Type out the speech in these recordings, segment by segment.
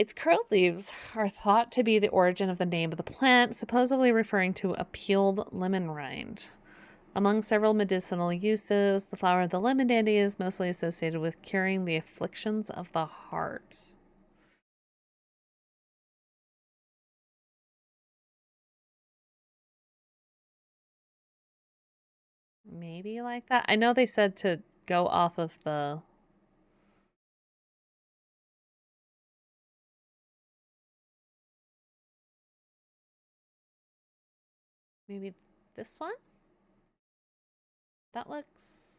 Its curled leaves are thought to be the origin of the name of the plant, supposedly referring to a peeled lemon rind. Among several medicinal uses, the flower of the lemon dandy is mostly associated with curing the afflictions of the heart. Maybe like that. I know they said to go off of the... Maybe this one? That looks...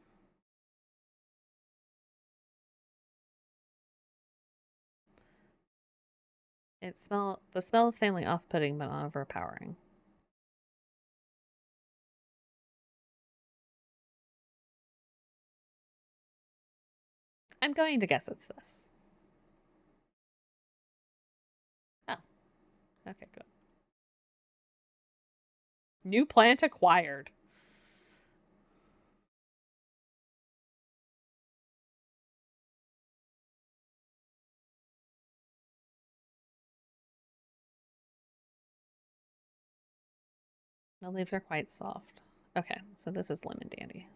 The smell is faintly off-putting, but not overpowering. I'm going to guess it's this. Oh, okay, good. New plant acquired. The leaves are quite soft. Okay, so this is lemon dandy.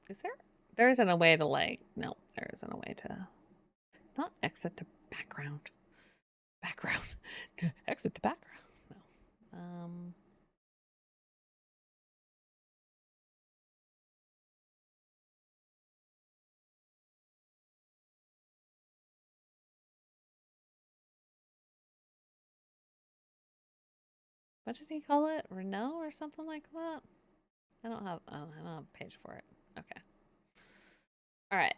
Is there? There isn't a way to like... No, there isn't a way to... Not exit to background. Background. Exit to background. No. What did he call it? Renault or something like that? I don't have a page for it. Okay. All right.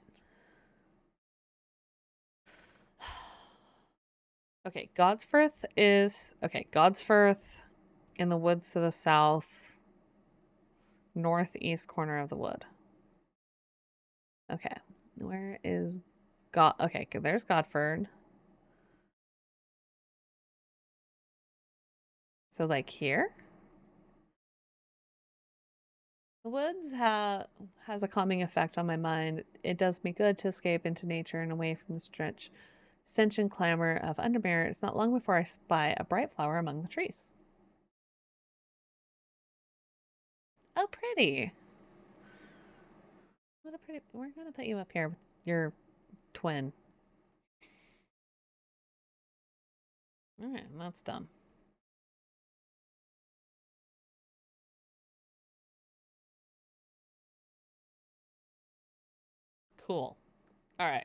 Okay, Godsfirth is... Okay, Godsfirth in the woods to the south. Northeast corner of the wood. Okay. Where is God? Okay, there's Godford. So like here? The woods has a calming effect on my mind. It does me good to escape into nature and away from the stench and clamor of Undermere. It's not long before I spy a bright flower among the trees. Oh, pretty. What a pretty... We're going to put you up here with your twin. All right, that's done. Cool. All right.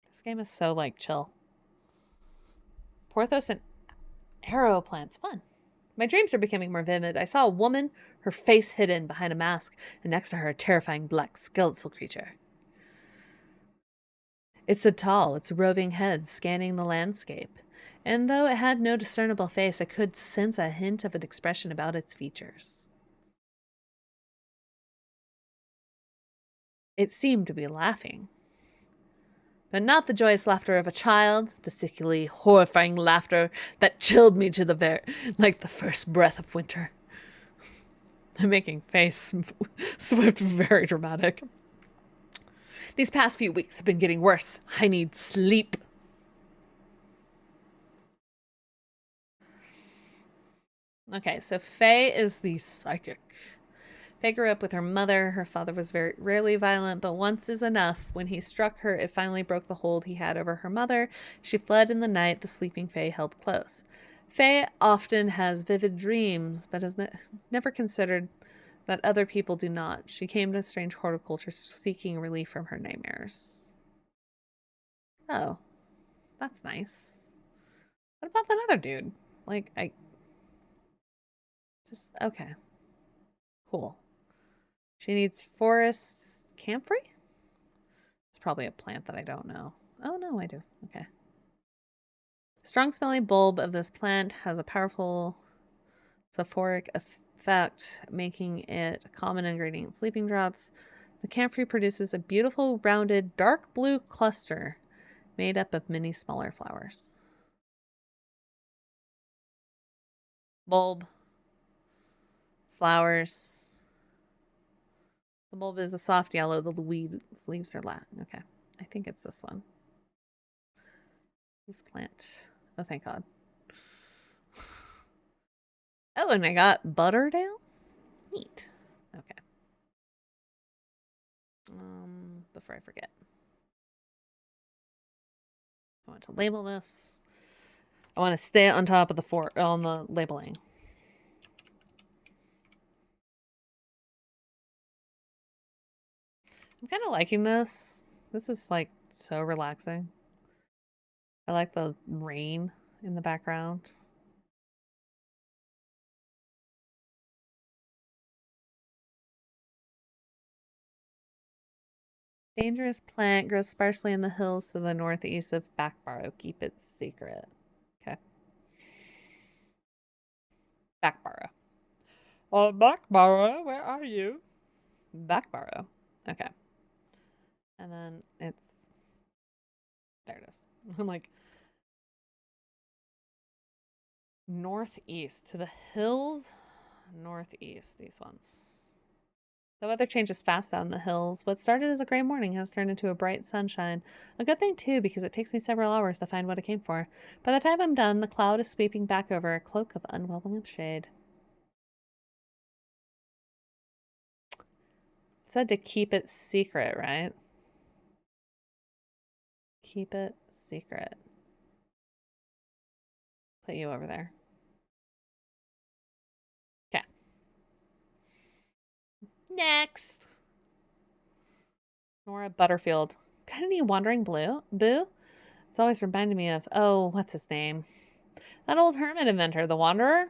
This game is so, like, chill. Porthos and arrow plants. Fun. My dreams are becoming more vivid. I saw a woman, her face hidden behind a mask, and next to her a terrifying black skeletal creature. It stood tall, its roving head scanning the landscape. And though it had no discernible face, I could sense a hint of an expression about its features. It seemed to be laughing. But not the joyous laughter of a child, the sickly, horrifying laughter that chilled me to the like the first breath of winter. I'm making face Swift very dramatic. These past few weeks have been getting worse. I need sleep. Okay, so Faye is the psychic. Faye grew up with her mother. Her father was very rarely violent, but once is enough. When he struck her, it finally broke the hold he had over her mother. She fled in the night the sleeping Faye held close. Faye often has vivid dreams, but has never considered that other people do not. She came to strange horticulture seeking relief from her nightmares. Oh, that's nice. What about that other dude? Like, okay. Cool. She needs forest camphor? It's probably a plant that I don't know. Oh, no, I do. Okay. Strong smelling bulb of this plant has a powerful sulfuric effect, making it a common ingredient in sleeping draughts. The camphor produces a beautiful, rounded, dark blue cluster made up of many smaller flowers. Bulb. Flowers. The bulb is a soft yellow. The leaves are Latin. Okay. I think it's this one. Whose plant? Oh, thank God. Oh, and I got Butterdale? Neat. Okay. Before I forget. I want to label this. I want to stay on top of on the labeling. I'm kind of liking this. This is like so relaxing. I like the rain in the background. Dangerous plant grows sparsely in the hills to the northeast of Backbarrow. Keep it secret. Okay. Backbarrow. Oh, Backbarrow, where are you? Backbarrow. Okay. And then it's... There it is. I'm like... Northeast. To the hills? Northeast, these ones. The weather changes fast out in the hills. What started as a gray morning has turned into a bright sunshine. A good thing, too, because it takes me several hours to find what I came for. By the time I'm done, the cloud is sweeping back over a cloak of unwelcome shade. It said to keep it secret, right? Keep it secret. Put you over there. Okay. Next. Nora Butterfield. Got any wandering boo? It's always reminded me of, oh, what's his name? That old hermit inventor, the Wanderer?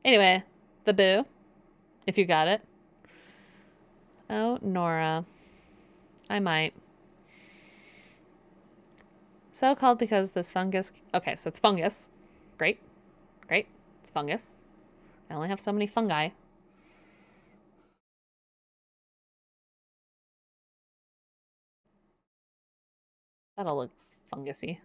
Anyway, the boo, if you got it. Oh, Nora. I might. So called because this fungus... Okay, so it's fungus. Great. Great. It's fungus. I only have so many fungi. That all looks fungusy.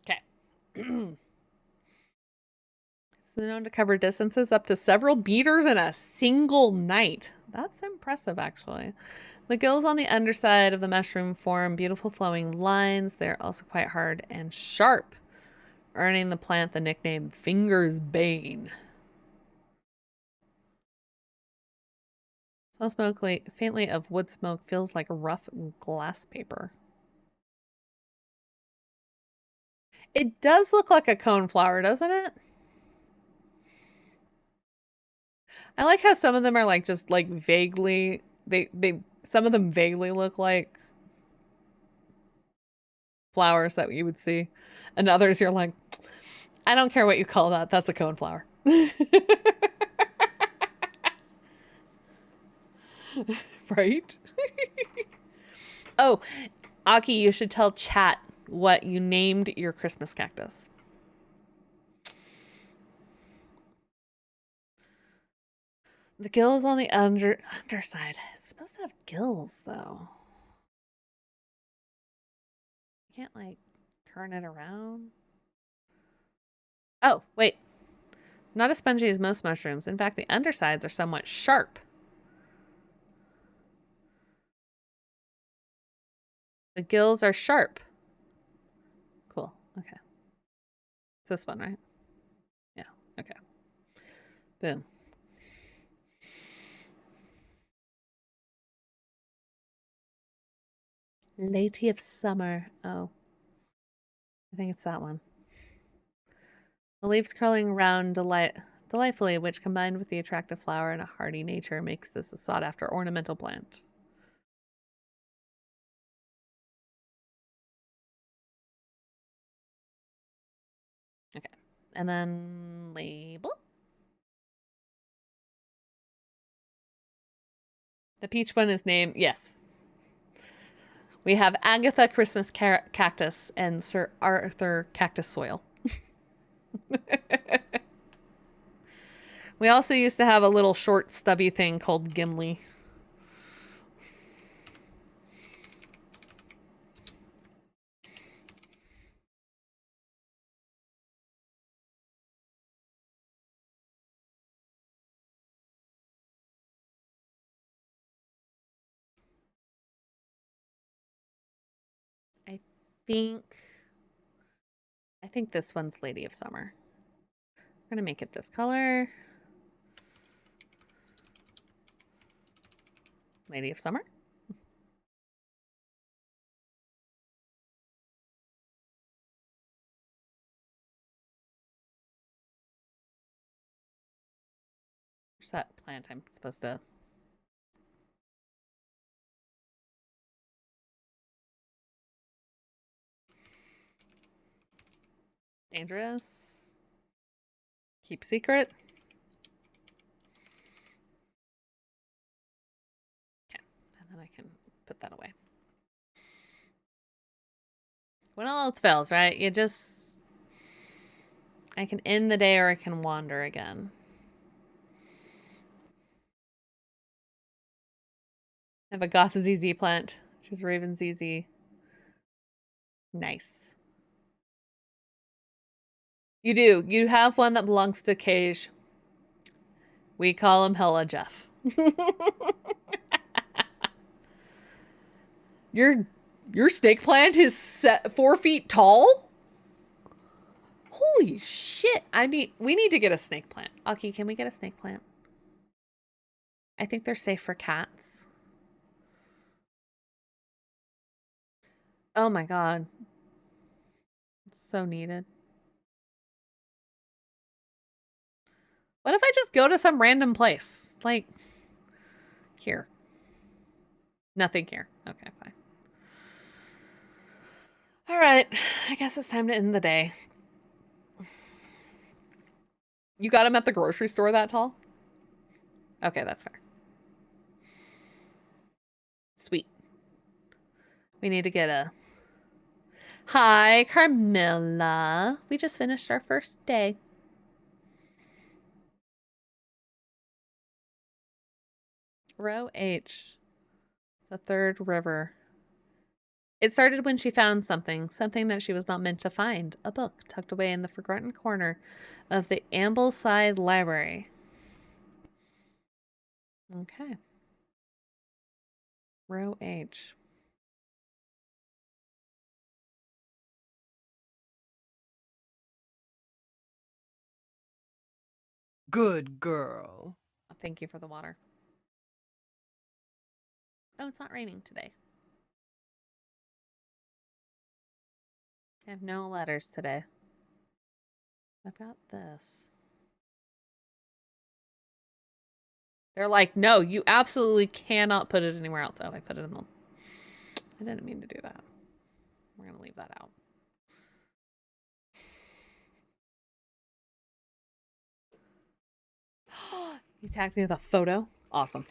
Okay. It's known to cover distances up to several meters in a single night. That's impressive, actually. The gills on the underside of the mushroom form beautiful flowing lines. They're also quite hard and sharp, earning the plant the nickname Finger's Bane. Smell faintly of wood smoke, feels like rough glass paper. It does look like a coneflower, doesn't it? I like how some of them are like just like vaguely some of them vaguely look like flowers that you would see. And others you're like, I don't care what you call that. That's a coneflower. Right? Oh, Aki, you should tell chat what you named your Christmas cactus. The gills on the underside. It's supposed to have gills, though. You can't, like, turn it around. Oh, wait. Not as spongy as most mushrooms. In fact, the undersides are somewhat sharp. The gills are sharp. Cool. Okay. It's this one, right? Yeah. Okay. Boom. Lady of Summer. Oh. I think it's that one. The leaves curling around delightfully, which combined with the attractive flower and a hardy nature makes this a sought-after ornamental plant. Okay. And then label. The peach one is named, yes. We have Agatha Christmas Cactus and Sir Arthur Cactus Soil. We also used to have a little short stubby thing called Gimli. think this one's Lady of Summer. We're gonna make it this color. Lady of Summer. Where's that plant I'm supposed to... Dangerous. Keep secret. Okay, and then I can put that away. When all else fails, right? You just... I can end the day or I can wander again. I have a Goth ZZ plant. She's Raven ZZ. Nice. You do. You have one that belongs to Cage. We call him Hella Jeff. Your snake plant is 4 feet tall? Holy shit. We need to get a snake plant. Aki, can we get a snake plant? I think they're safe for cats. Oh my god. It's so needed. What if I just go to some random place? Like, here. Nothing here. Okay, fine. All right. I guess it's time to end the day. You got him at the grocery store that tall? Okay, that's fair. Sweet. We need to get a... Hi, Carmilla. We just finished our first day. Row H. The third river. It started when she found something that she was not meant to find. A book tucked away in the forgotten corner of the Ambleside Library. Okay. Row H. Good girl. Thank you for the water. Oh, it's not raining today. I have no letters today. I've got this. They're like, no, you absolutely cannot put it anywhere else. Oh, I put it in the... I didn't mean to do that. We're going to leave that out. You tagged me with a photo? Awesome.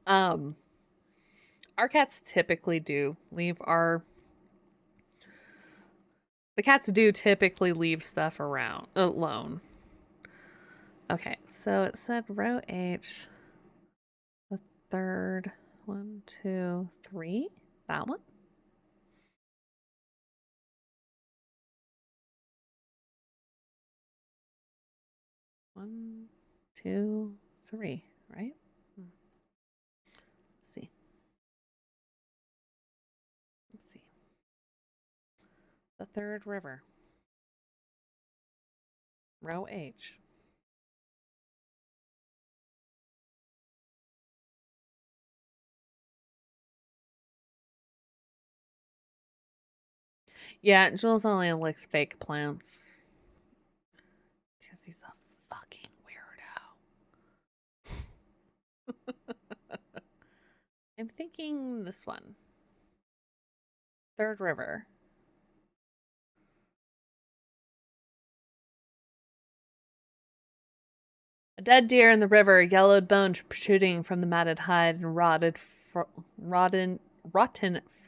Our cats typically do leave our... The cats do typically leave stuff around alone. Okay, so it said row H, the third, 1, 2, 3. That one. One, 2, 3, right? Let's see. Let's see. The third river. Row H. Yeah, Jules only licks fake plants. Because he's a fucking weirdo. I'm thinking this one. Third river. A dead deer in the river, yellowed bones protruding from the matted hide and rotten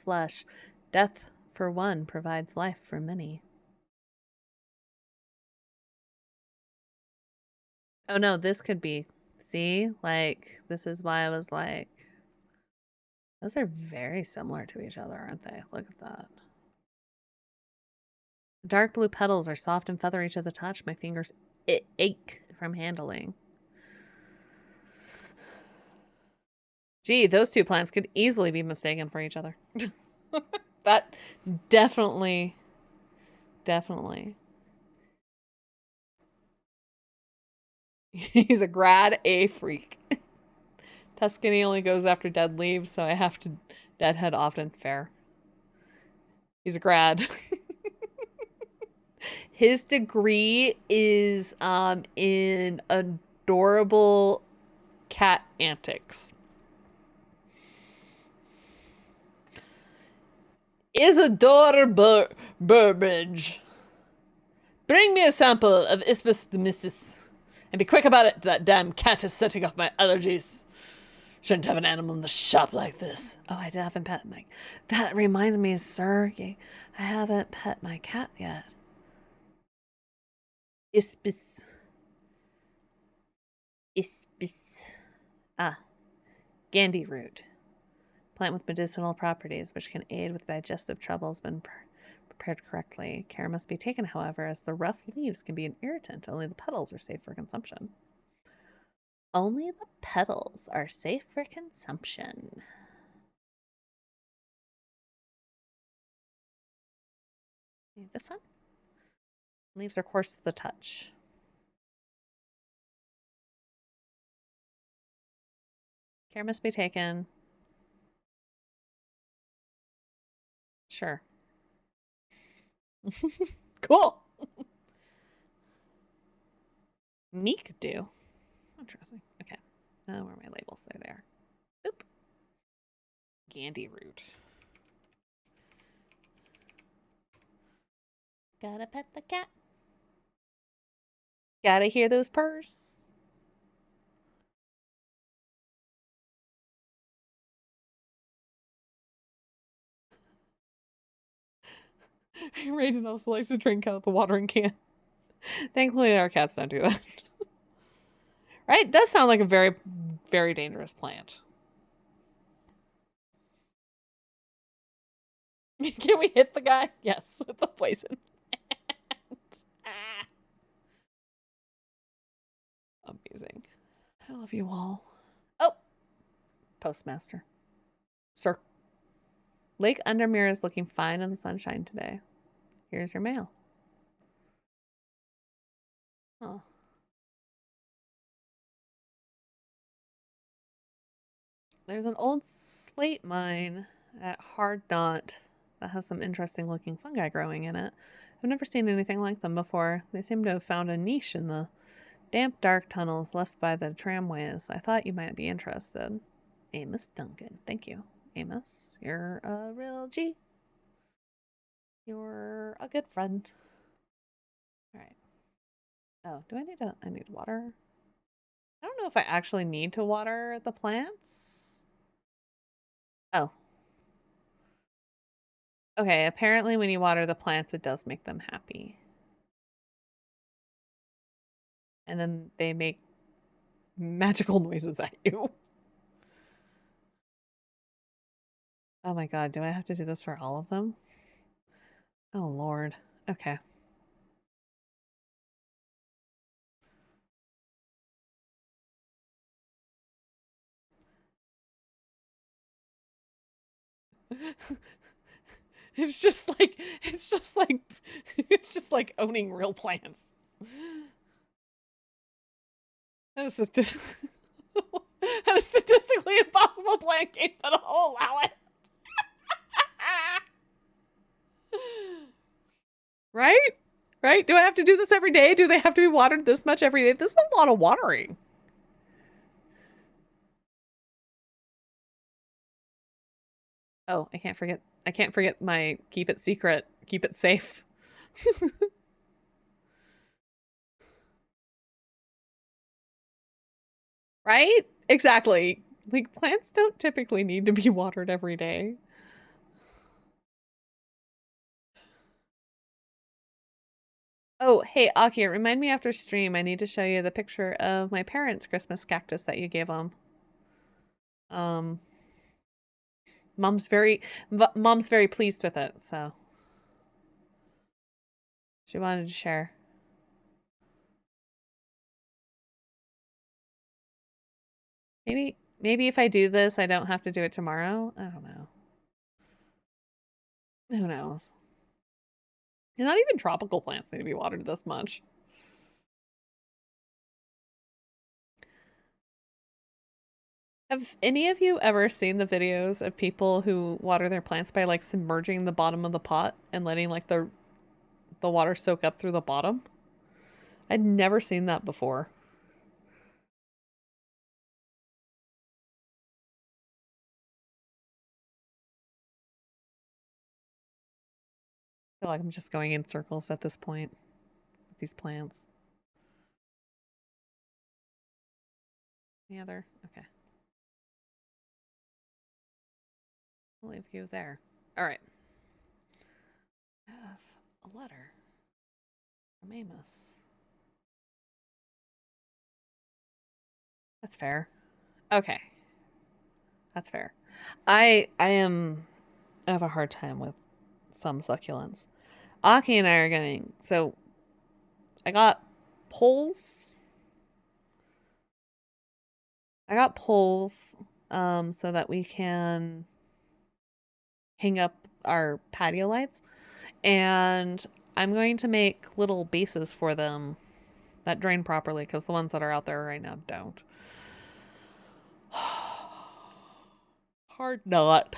flesh. Death for one provides life for many. Oh no, this could be. See? Like, this is why I was like... Those are very similar to each other, aren't they? Look at that. The dark blue petals are soft and feathery to the touch. My fingers ache from handling. Gee, those two plants could easily be mistaken for each other. That definitely, definitely. He's a grad A freak. Tuscany only goes after dead leaves, so I have to deadhead often. Fair. He's a grad. His degree is in adorable cat antics. Isadora Burbage. Bring me a sample of Ispis demiscis. And be quick about it. That damn cat is setting off my allergies. Shouldn't have an animal in the shop like this. Oh, I haven't pet my... That reminds me, sir. I haven't pet my cat yet. Ispis. Ispis. Ah. Gandhi root. Plant with medicinal properties, which can aid with digestive troubles when prepared correctly. Care must be taken, however, as the rough leaves can be an irritant. Only the petals are safe for consumption. Only the petals are safe for consumption. This one? Leaves are coarse to the touch. Care must be taken. Sure. Cool. Me could do. Interesting. Okay. Where are my labels? They're there. Oop. Gandhi root. Gotta pet the cat. Gotta hear those purrs. Raiden also likes to drink out of the watering can. Thankfully, our cats don't do that. Right? It does sound like a very, very dangerous plant. Can we hit the guy? Yes, with the poison. Amazing. I love you all. Oh! Postmaster. Sir. Lake Undermere is looking fine in the sunshine today. Here's your mail. Oh. There's an old slate mine at Hard Knot that has some interesting looking fungi growing in it. I've never seen anything like them before. They seem to have found a niche in the damp, dark tunnels left by the tramways. I thought you might be interested. Amos Duncan. Thank you, Amos. You're a real G. You're a good friend. All right. Oh, do I need water? I don't know if I actually need to water the plants. Oh. Okay, apparently when you water the plants, it does make them happy. And then they make magical noises at you. Oh my god, do I have to do this for all of them? Oh lord. Okay. It's just like it's just like owning real plants. This is just a statistically impossible plant game, but I'll allow it. Right? Right? Do I have to do this every day? Do they have to be watered this much every day? This is a lot of watering. Oh, I can't forget my keep it secret, keep it safe. Right? Exactly. Like plants don't typically need to be watered every day. Oh, hey, Aki, remind me after stream. I need to show you the picture of my parents' Christmas cactus that you gave them. Um, mom's very pleased with it, so she wanted to share. Maybe Maybe if I do this, I don't have to do it tomorrow. I don't know. Who knows? And not even tropical plants need to be watered this much. Have any of you ever seen the videos of people who water their plants by like submerging the bottom of the pot and letting like the water soak up through the bottom? I'd never seen that before. I feel like I'm just going in circles at this point with these plants. Any other? Okay. I'll leave you there. All right. I have a letter from Amos. That's fair. Okay. That's fair. I have a hard time with some succulents. Aki and I are getting so I got poles. I got poles so that we can hang up our patio lights, and I'm going to make little bases for them that drain properly because the ones that are out there right now don't. Hard knot.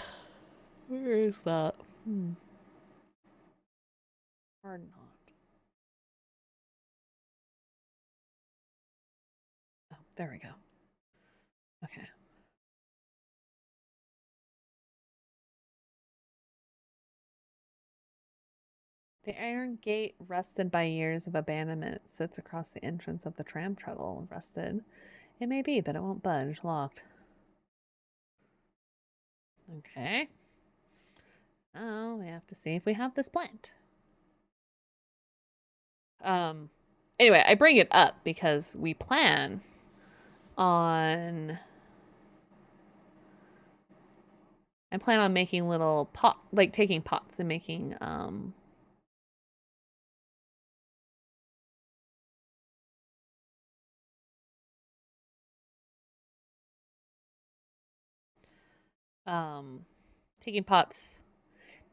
Where is that? Hard knot. Oh, there we go. Okay. The iron gate, rusted by years of abandonment, sits across the entrance of the tram tunnel. Rusted. It may be, but it won't budge. Locked. Okay. Oh, we have to see if we have this plant. Um, anyway, I bring it up because we plan on I plan on making little pot like taking pots and making um taking pots,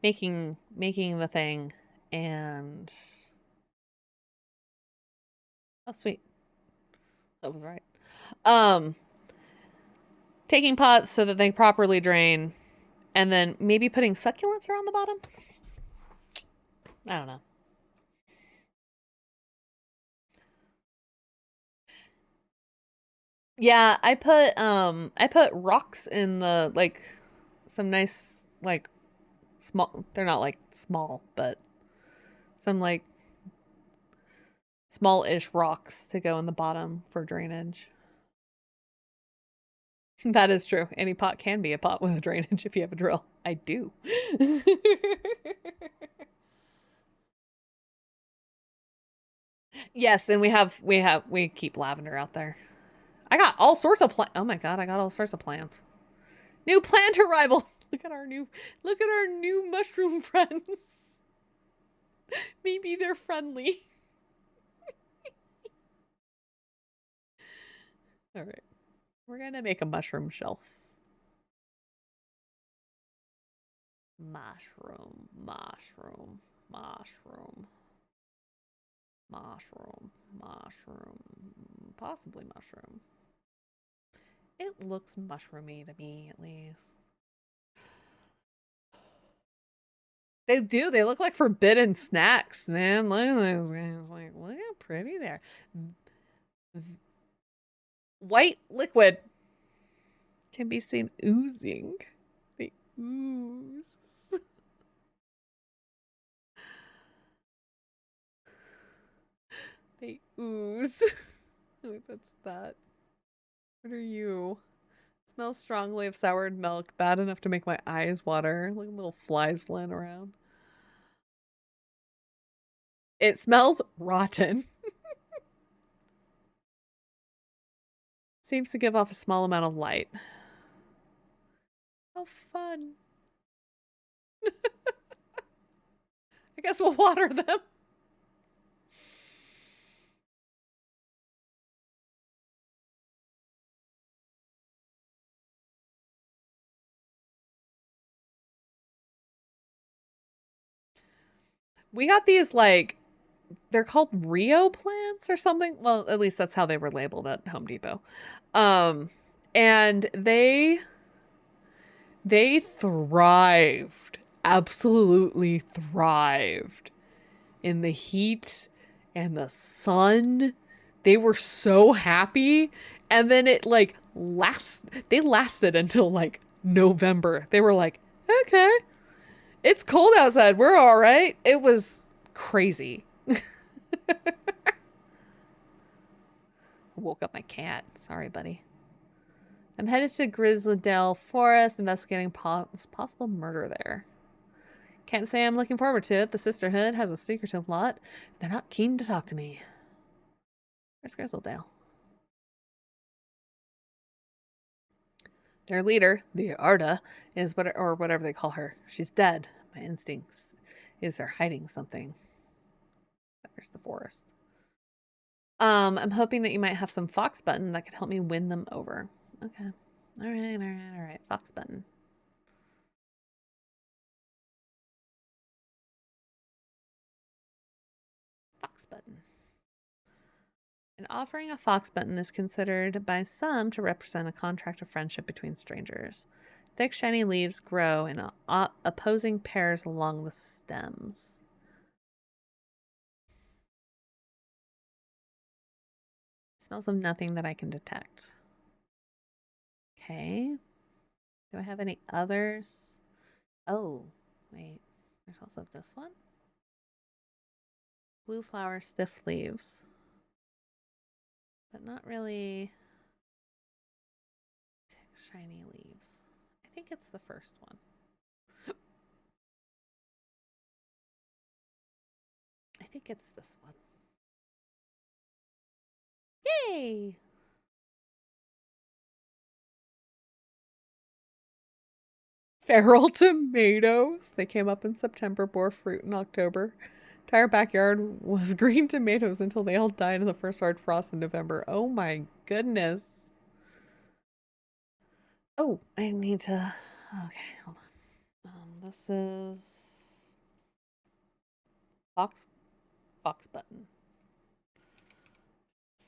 making the thing and oh sweet. That was right. Um taking pots so that they properly drain and then maybe putting succulents around the bottom. I don't know. Yeah, I put rocks in the like some nice like small they're not like small, but some like small-ish rocks to go in the bottom for drainage. That is true. Any pot can be a pot with a drainage if you have a drill. I do. Yes, and we keep lavender out there. I got all sorts of plant. Oh my god, I got all sorts of plants. New plant arrivals. Look at our new mushroom friends. Maybe they're friendly. All right. We're going to make a mushroom shelf. Mushroom, mushroom, mushroom, mushroom, mushroom, possibly mushroom. It looks mushroomy to me, at least. They do. They look like forbidden snacks, man. Look at those guys. Like, look how pretty they are. White liquid can be seen oozing. They ooze. They ooze. That's that. What are you? Smells strongly of soured milk, bad enough to make my eyes water, like little flies flying around. It smells rotten. Seems to give off a small amount of light. How fun. I guess we'll water them. we got these like they're called Rio plants or something. Well, at least that's how they were labeled at Home Depot. Um, and they thrived, absolutely thrived in the heat and the sun. They were so happy. And then it like they lasted until like November. They were like, okay, it's cold outside. We're all right. It was crazy. Woke up my cat. Sorry, buddy. I'm headed to Grizzlydale Forest, investigating possible murder there. Can't say I'm looking forward to it. The Sisterhood has a secretive lot. They're not keen to talk to me. Where's Grizzledale? Their leader, the Arda, is whatever they call her. She's dead. My instincts is they're hiding something. There's the forest. I'm hoping that you might have some fox button that could help me win them over. Okay. All right. Fox button. Fox button. And offering a fox button is considered by some to represent a contract of friendship between strangers. Thick, shiny leaves grow in opposing pairs along the stems. Smells of nothing that I can detect. Okay. Do I have any others? Oh, wait. There's also this one. Blue flower, stiff leaves. But not really shiny leaves. I think it's the first one. I think it's this one. Yay! Feral tomatoes. They came up in September, bore fruit in October. Entire backyard was green tomatoes until they all died in the first hard frost in November. Oh my goodness. Oh, I need to. Okay, hold on. This is fox button.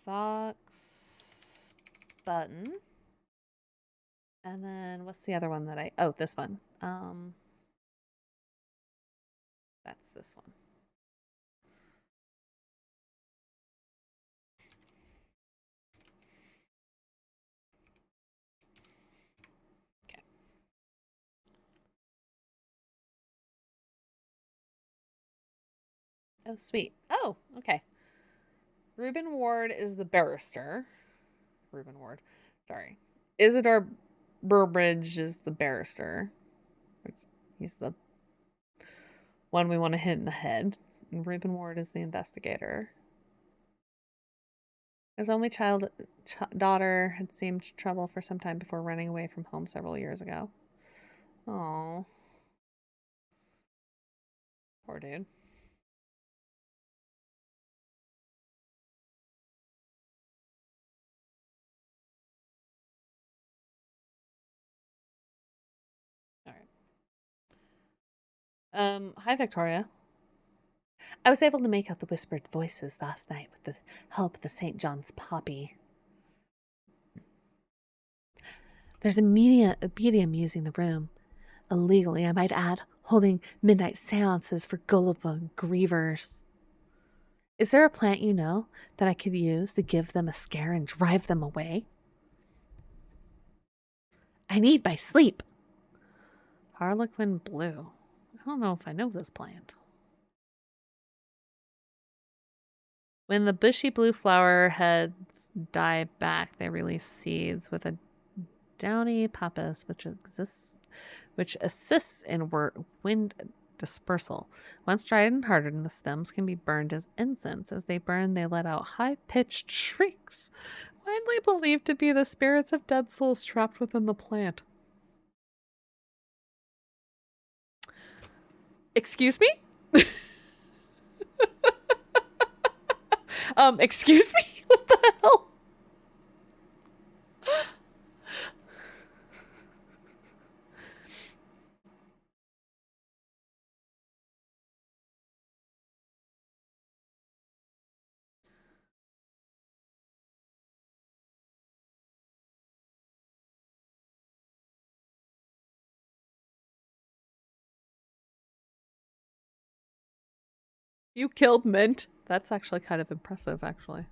Fox button. And then what's the other one that oh, this one. That's this one. Okay. Oh, sweet. Oh, okay. Reuben Ward is the barrister. Reuben Ward. Sorry. Isidore Burbridge is the barrister. He's the one we want to hit in the head. And Reuben Ward is the investigator. His only daughter had seemed trouble for some time before running away from home several years ago. Oh, poor dude. All right. Hi, Victoria. I was able to make out the whispered voices last night with the help of the St. John's poppy. There's a medium using the room. Illegally, I might add, holding midnight seances for gullible grievers. Is there a plant you know that I could use to give them a scare and drive them away? I need my sleep. Harlequin blue. I don't know if I know this plant. When the bushy blue flower heads die back, they release seeds with a downy pappus, which assists in wind dispersal. Once dried and hardened, the stems can be burned as incense. As they burn, they let out high-pitched shrieks, widely believed to be the spirits of dead souls trapped within the plant. Excuse me? Excuse me? What the hell? You killed Mint. That's actually kind of impressive, actually.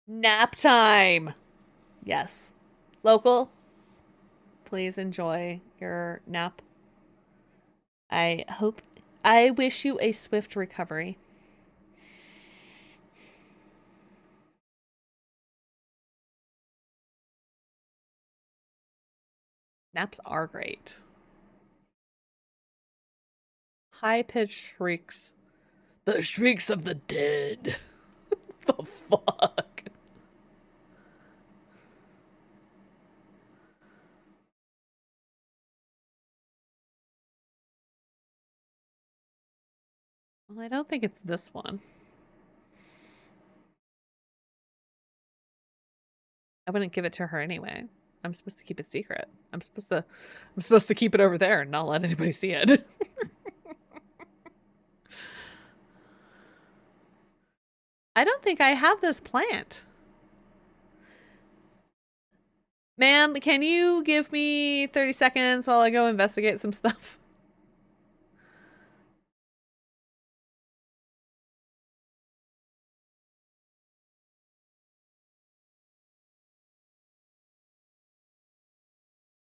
Nap time. Yes. Local, please enjoy your nap. I hope. I wish you a swift recovery. Naps are great. High pitched shrieks. The shrieks of the dead. The fuck? Well, I don't think it's this one. I wouldn't give it to her anyway. I'm supposed to keep it secret. I'm supposed to keep it over there and not let anybody see it. I don't think I have this plant. Ma'am, can you give me 30 seconds while I go investigate some stuff?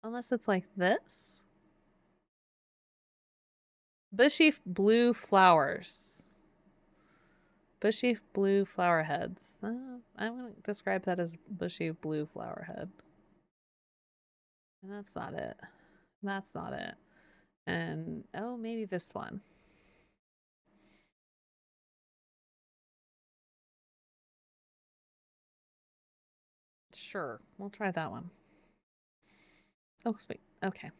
Unless it's like this. Bushy blue flowers. Bushy blue flower heads. I'm going to describe that as bushy blue flower head. And that's not it. That's not it. And, oh, maybe this one. Sure, we'll try that one. Oh, sweet. Okay.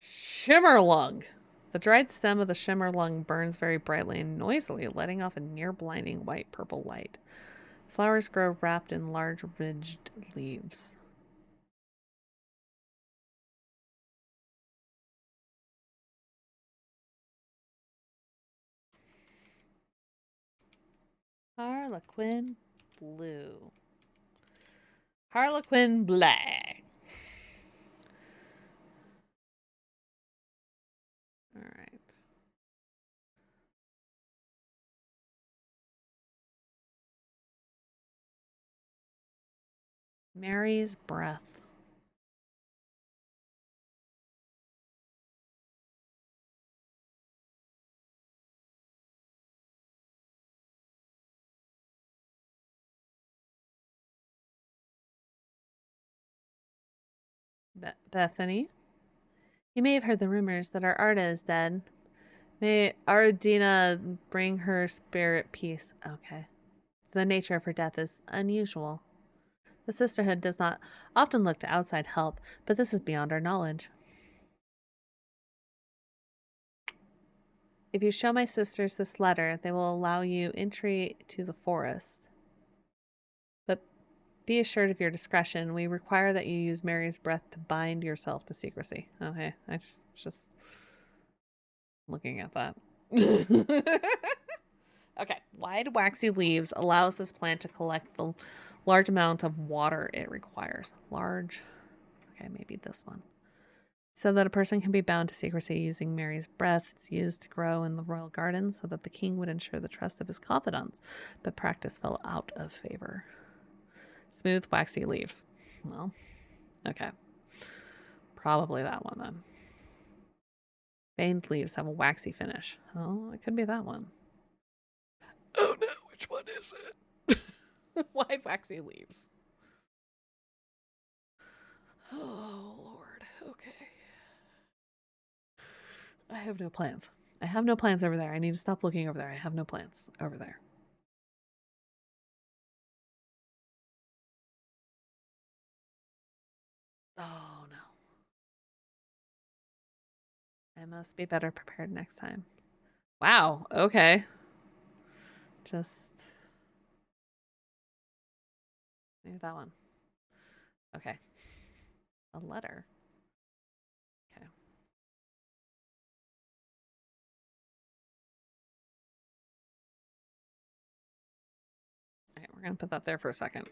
Shimmerlung. The dried stem of the shimmerlung burns very brightly and noisily, letting off a near blinding white purple light. Flowers grow wrapped in large ridged leaves. Harlequin blue. Harlequin black. All right. Mary's breath. Bethany. You may have heard the rumors that our Arda is dead. May Ardina bring her spirit peace. Okay. The nature of her death is unusual. The sisterhood does not often look to outside help, but this is beyond our knowledge. If you show my sisters this letter, they will allow you entry to the forest. But be assured of your discretion. We require that you use Mary's breath to bind yourself to secrecy. Okay, I was just looking at that. Okay, wide waxy leaves allows this plant to collect the large amount of water it requires. Large. Okay, maybe this one. So that a person can be bound to secrecy using Mary's breath. It's used to grow in the royal garden so that the king would ensure the trust of his confidants, but practice fell out of favor. Smooth, waxy leaves. Well, okay. Probably that one then. Veined leaves have a waxy finish. Oh, it could be that one. Oh no, which one is it? Wide, waxy leaves. Oh, Lord. Okay. I have no plans. I have no plans over there. I need to stop looking over there. I have no plans over there. Oh, no. I must be better prepared next time. Wow. Okay. Just maybe that one. Okay. A letter. Okay. Okay, we're gonna put that there for a second.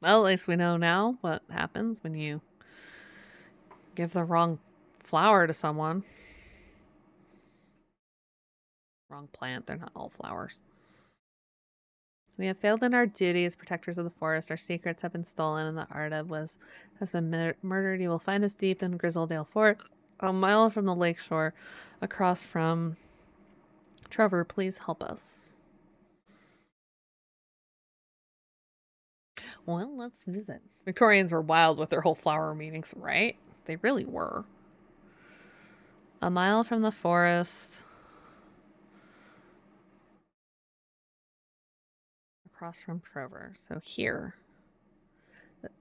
Well, at least we know now what happens when you give the wrong flower to someone. Wrong plant. They're not all flowers. We have failed in our duty as protectors of the forest. Our secrets have been stolen, and the Arda has been murdered. You will find us deep in Grizzledale Forest, a mile from the lakeshore, across from Trevor. Please help us. Well, let's visit. Victorians were wild with their whole flower meanings, right? They really were. A mile from the forest, across from Trevor. So here.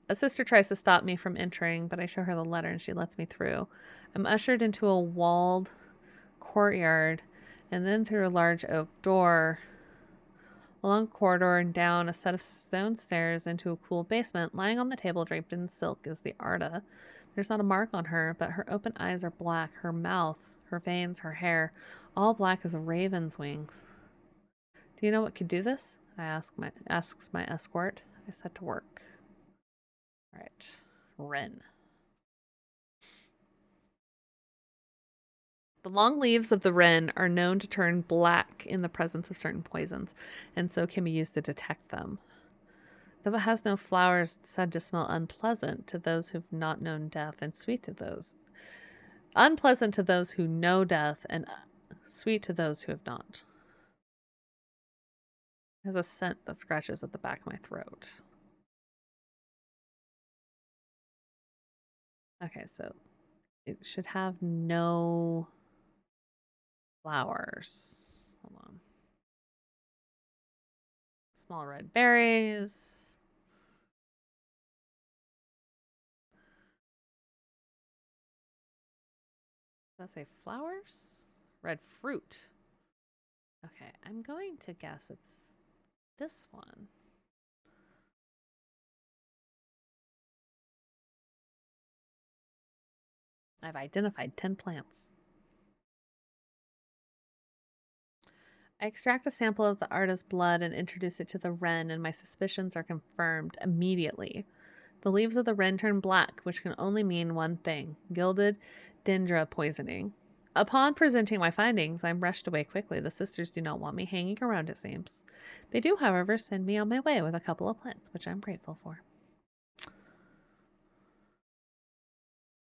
A sister tries to stop me from entering, but I show her the letter and she lets me through. I'm ushered into a walled courtyard and then through a large oak door, along a corridor and down a set of stone stairs into a cool basement. Lying on the table draped in silk is the Arda. There's not a mark on her, but her open eyes are black, her mouth, her veins, her hair, all black as a raven's wings. Do you know what could do this? Asks my escort. I set to work. All right, Wren. The long leaves of the wren are known to turn black in the presence of certain poisons, and so can be used to detect them. Though it has no flowers, it's said to smell unpleasant to those who've not known death, and sweet to those. Unpleasant to those who know death, and sweet to those who have not. It has a scent that scratches at the back of my throat. Okay, so it should have no flowers. Hold on. Small red berries. Does that say flowers? Red fruit. Okay, I'm going to guess it's this one. I've identified 10 plants. I extract a sample of the Arda's blood and introduce it to the wren, and my suspicions are confirmed immediately. The leaves of the wren turn black, which can only mean one thing: gilded dendra poisoning. Upon presenting my findings, I'm rushed away quickly. The sisters do not want me hanging around, it seems. They do, however, send me on my way with a couple of plants, which I'm grateful for.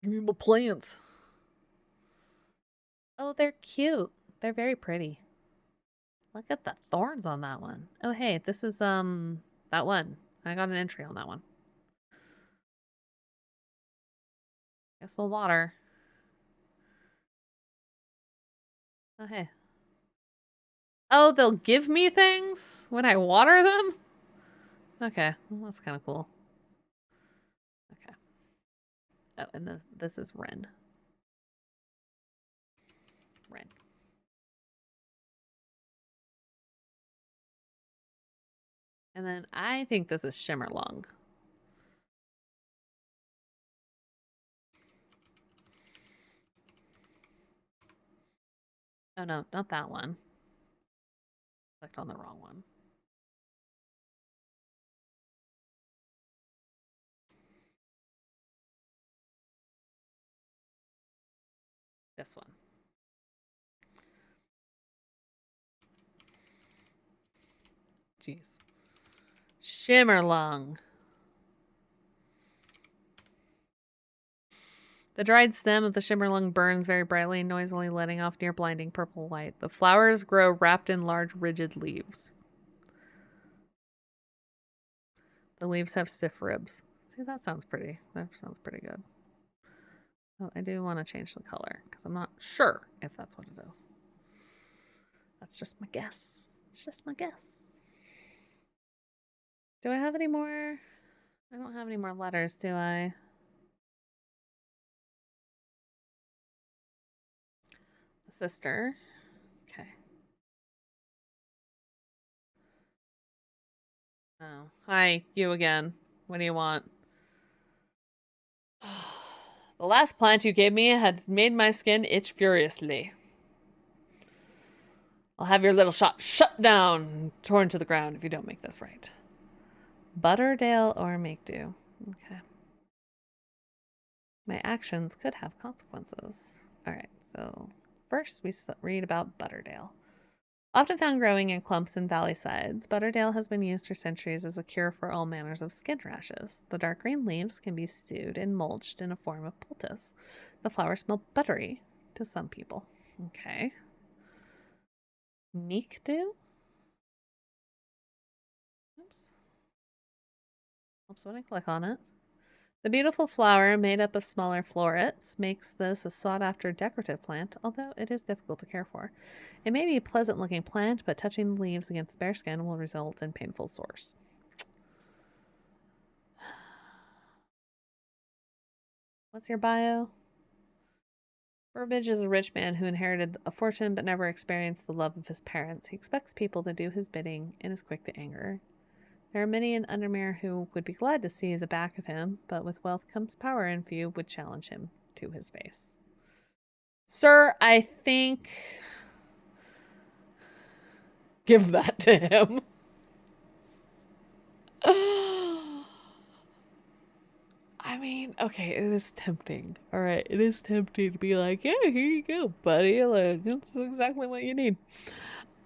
Give me my plants. Oh, they're cute. They're very pretty. Look at the thorns on that one. Oh, hey, this is, that one. I got an entry on that one. Guess we'll water. Oh, hey. Oh, they'll give me things when I water them? Okay, well, that's kind of cool. Okay. Oh, and this is Wren. Wren. And then I think this is Shimmerlung. Oh, no, not that one. Clicked on the wrong one. This one. Jeez. Shimmerlung. The dried stem of the Shimmerlung burns very brightly, noisily letting off near blinding purple light. The flowers grow wrapped in large, rigid leaves. The leaves have stiff ribs. See, that sounds pretty. That sounds pretty good. Oh, I do want to change the color because I'm not sure if that's what it is. That's just my guess. It's just my guess. Do I have any more? I don't have any more letters, do I? The sister. Okay. Oh, hi, you again. What do you want? The last plant you gave me has made my skin itch furiously. I'll have your little shop shut down and torn to the ground if you don't make this right. Butterdale or make do. Okay. My actions could have consequences. All right, so first we read about Butterdale. Often found growing in clumps in valley sides, Butterdale has been used for centuries as a cure for all manners of skin rashes. The dark green leaves can be stewed and mulched in a form of poultice. The flowers smell buttery to some people. Okay. Meek do? Oops. Oops, when I click on it. The beautiful flower, made up of smaller florets, makes this a sought-after decorative plant, although it is difficult to care for. It may be a pleasant-looking plant, but touching the leaves against bare skin will result in painful sores. What's your bio? Burbage is a rich man who inherited a fortune but never experienced the love of his parents. He expects people to do his bidding and is quick to anger. There are many in Undermere who would be glad to see the back of him, but with wealth comes power and few would challenge him to his face. Sir, I think... give that to him. I mean, okay, it is tempting. All right, it is tempting to be like, yeah, here you go, buddy. Like, that's exactly what you need.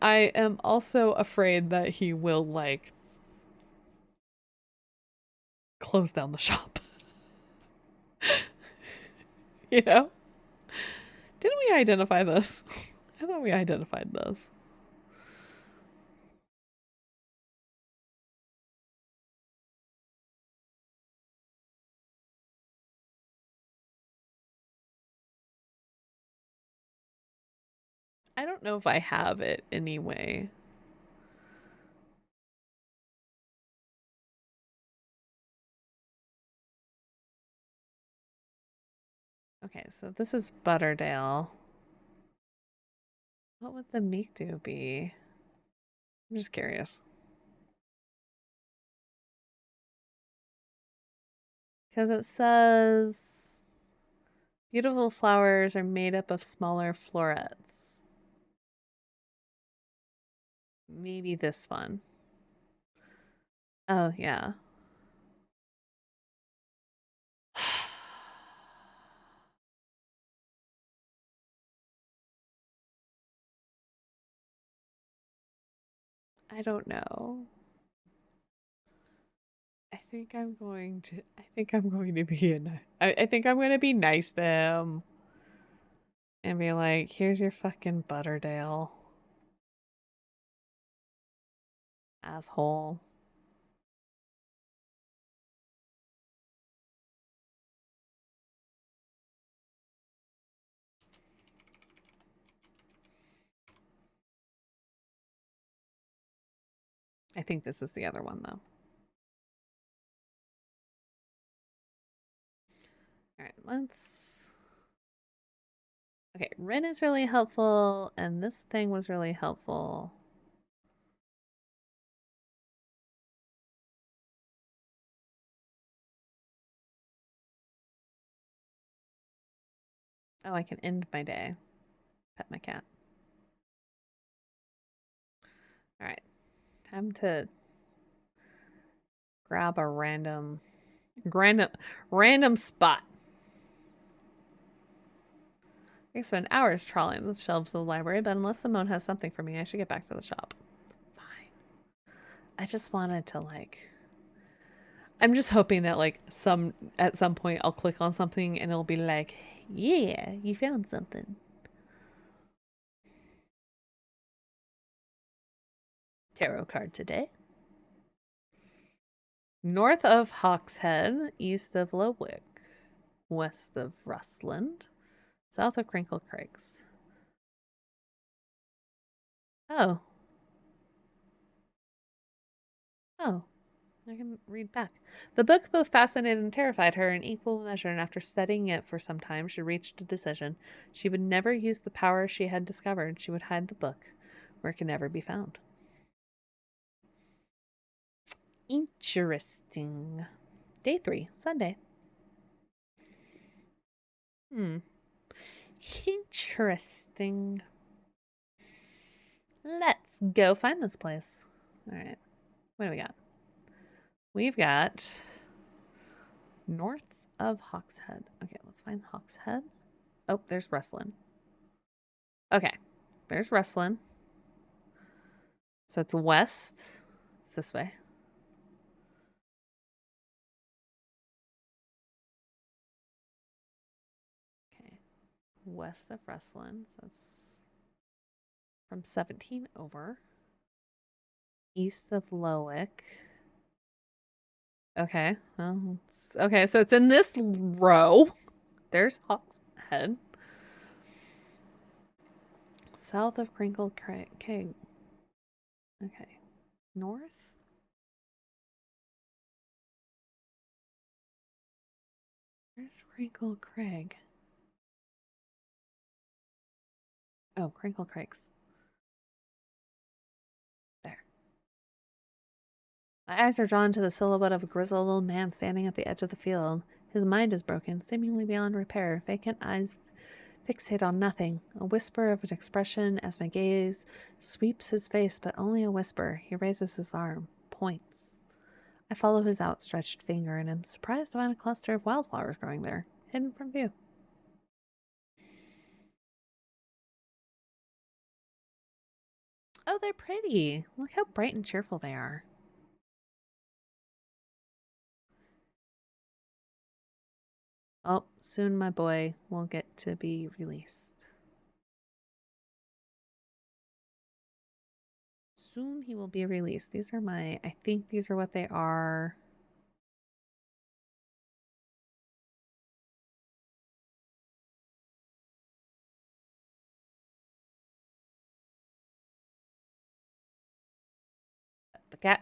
I am also afraid that he will, like, close down the shop. You know? Didn't we identify this? I thought we identified this. I don't know if I have it anyway. Okay, so this is Butterdale. What would the meek do be? I'm just curious. Because it says beautiful flowers are made up of smaller florets. Maybe this one. Oh, yeah. I don't know. I think I'm going to be I think I'm going to be nice to him and be like, here's your fucking Butterdale. Asshole. I think this is the other one though. All right, let's. Okay, Rin is really helpful, and this thing was really helpful. Oh, I can end my day. Pet my cat. All right, time to grab a random spot. I spend hours trawling the shelves of the library, but unless Simone has something for me, I should get back to the shop. Fine. I just wanted to like. I'm just hoping that like at some point I'll click on something and it'll be like, yeah, you found something. Tarot card today. North of Hawkshead, east of Lowick, west of Rustland, south of Crinkle Craigs. Oh. Oh. I can read back. The book both fascinated and terrified her in equal measure, and after studying it for some time, she reached a decision. She would never use the power she had discovered. She would hide the book where it could never be found. Interesting. Day 3, Sunday. Interesting. Let's go find this place. All right. What do we got? We've got north of Hawkshead. Okay, let's find Hawkshead. Oh, there's Rustlin. Okay, there's Rustlin. So it's west. It's this way. Okay, west of Rustlin. So it's from 17 over. East of Lowick. Okay, well, okay, so it's in this row. There's Hawkshead. South of Crinkle Craig. Okay, north. Where's Crinkle Craig? Oh, Crinkle Craig's there. My eyes are drawn to the silhouette of a grizzled old man standing at the edge of the field. His mind is broken, seemingly beyond repair. Vacant eyes fixate on nothing. A whisper of an expression as my gaze sweeps his face, but only a whisper. He raises his arm, points. I follow his outstretched finger and am surprised to find a cluster of wildflowers growing there, hidden from view. Oh, they're pretty. Look how bright and cheerful they are. Oh, soon my boy will get to be released. Soon he will be released. These are I think these are what they are. The cat.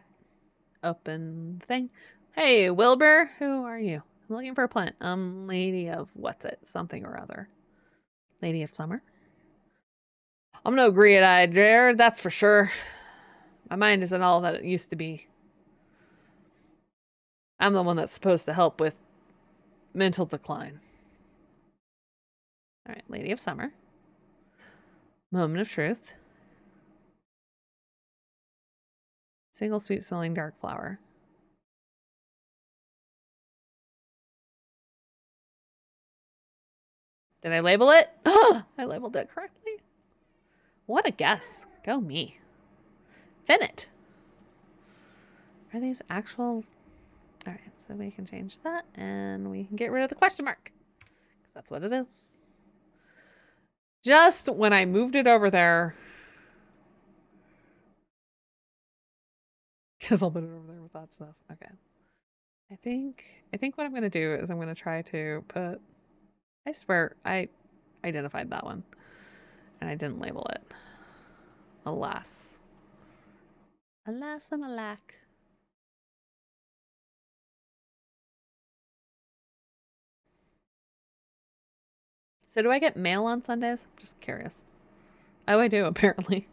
Open thing. Hey, Wilbur, who are you? I'm looking for a plant. Lady of what's it? Something or other. Lady of Summer. I'm no green-eyed Jared, that's for sure. My mind isn't all that it used to be. I'm the one that's supposed to help with mental decline. All right, Lady of Summer. Moment of Truth. Single sweet smelling dark flower. Did I label it? I labeled it correctly. What a guess. Go me. Finnet. Are these actual... All right, so we can change that and we can get rid of the question mark because that's what it is. Just when I moved it over there, because I'll put it over there with that stuff. Okay. I think what I'm gonna do is I'm gonna try to put. I swear I identified that one, and I didn't label it. Alas. Alas and alack. So do I get mail on Sundays? I'm just curious. Oh, I do, apparently.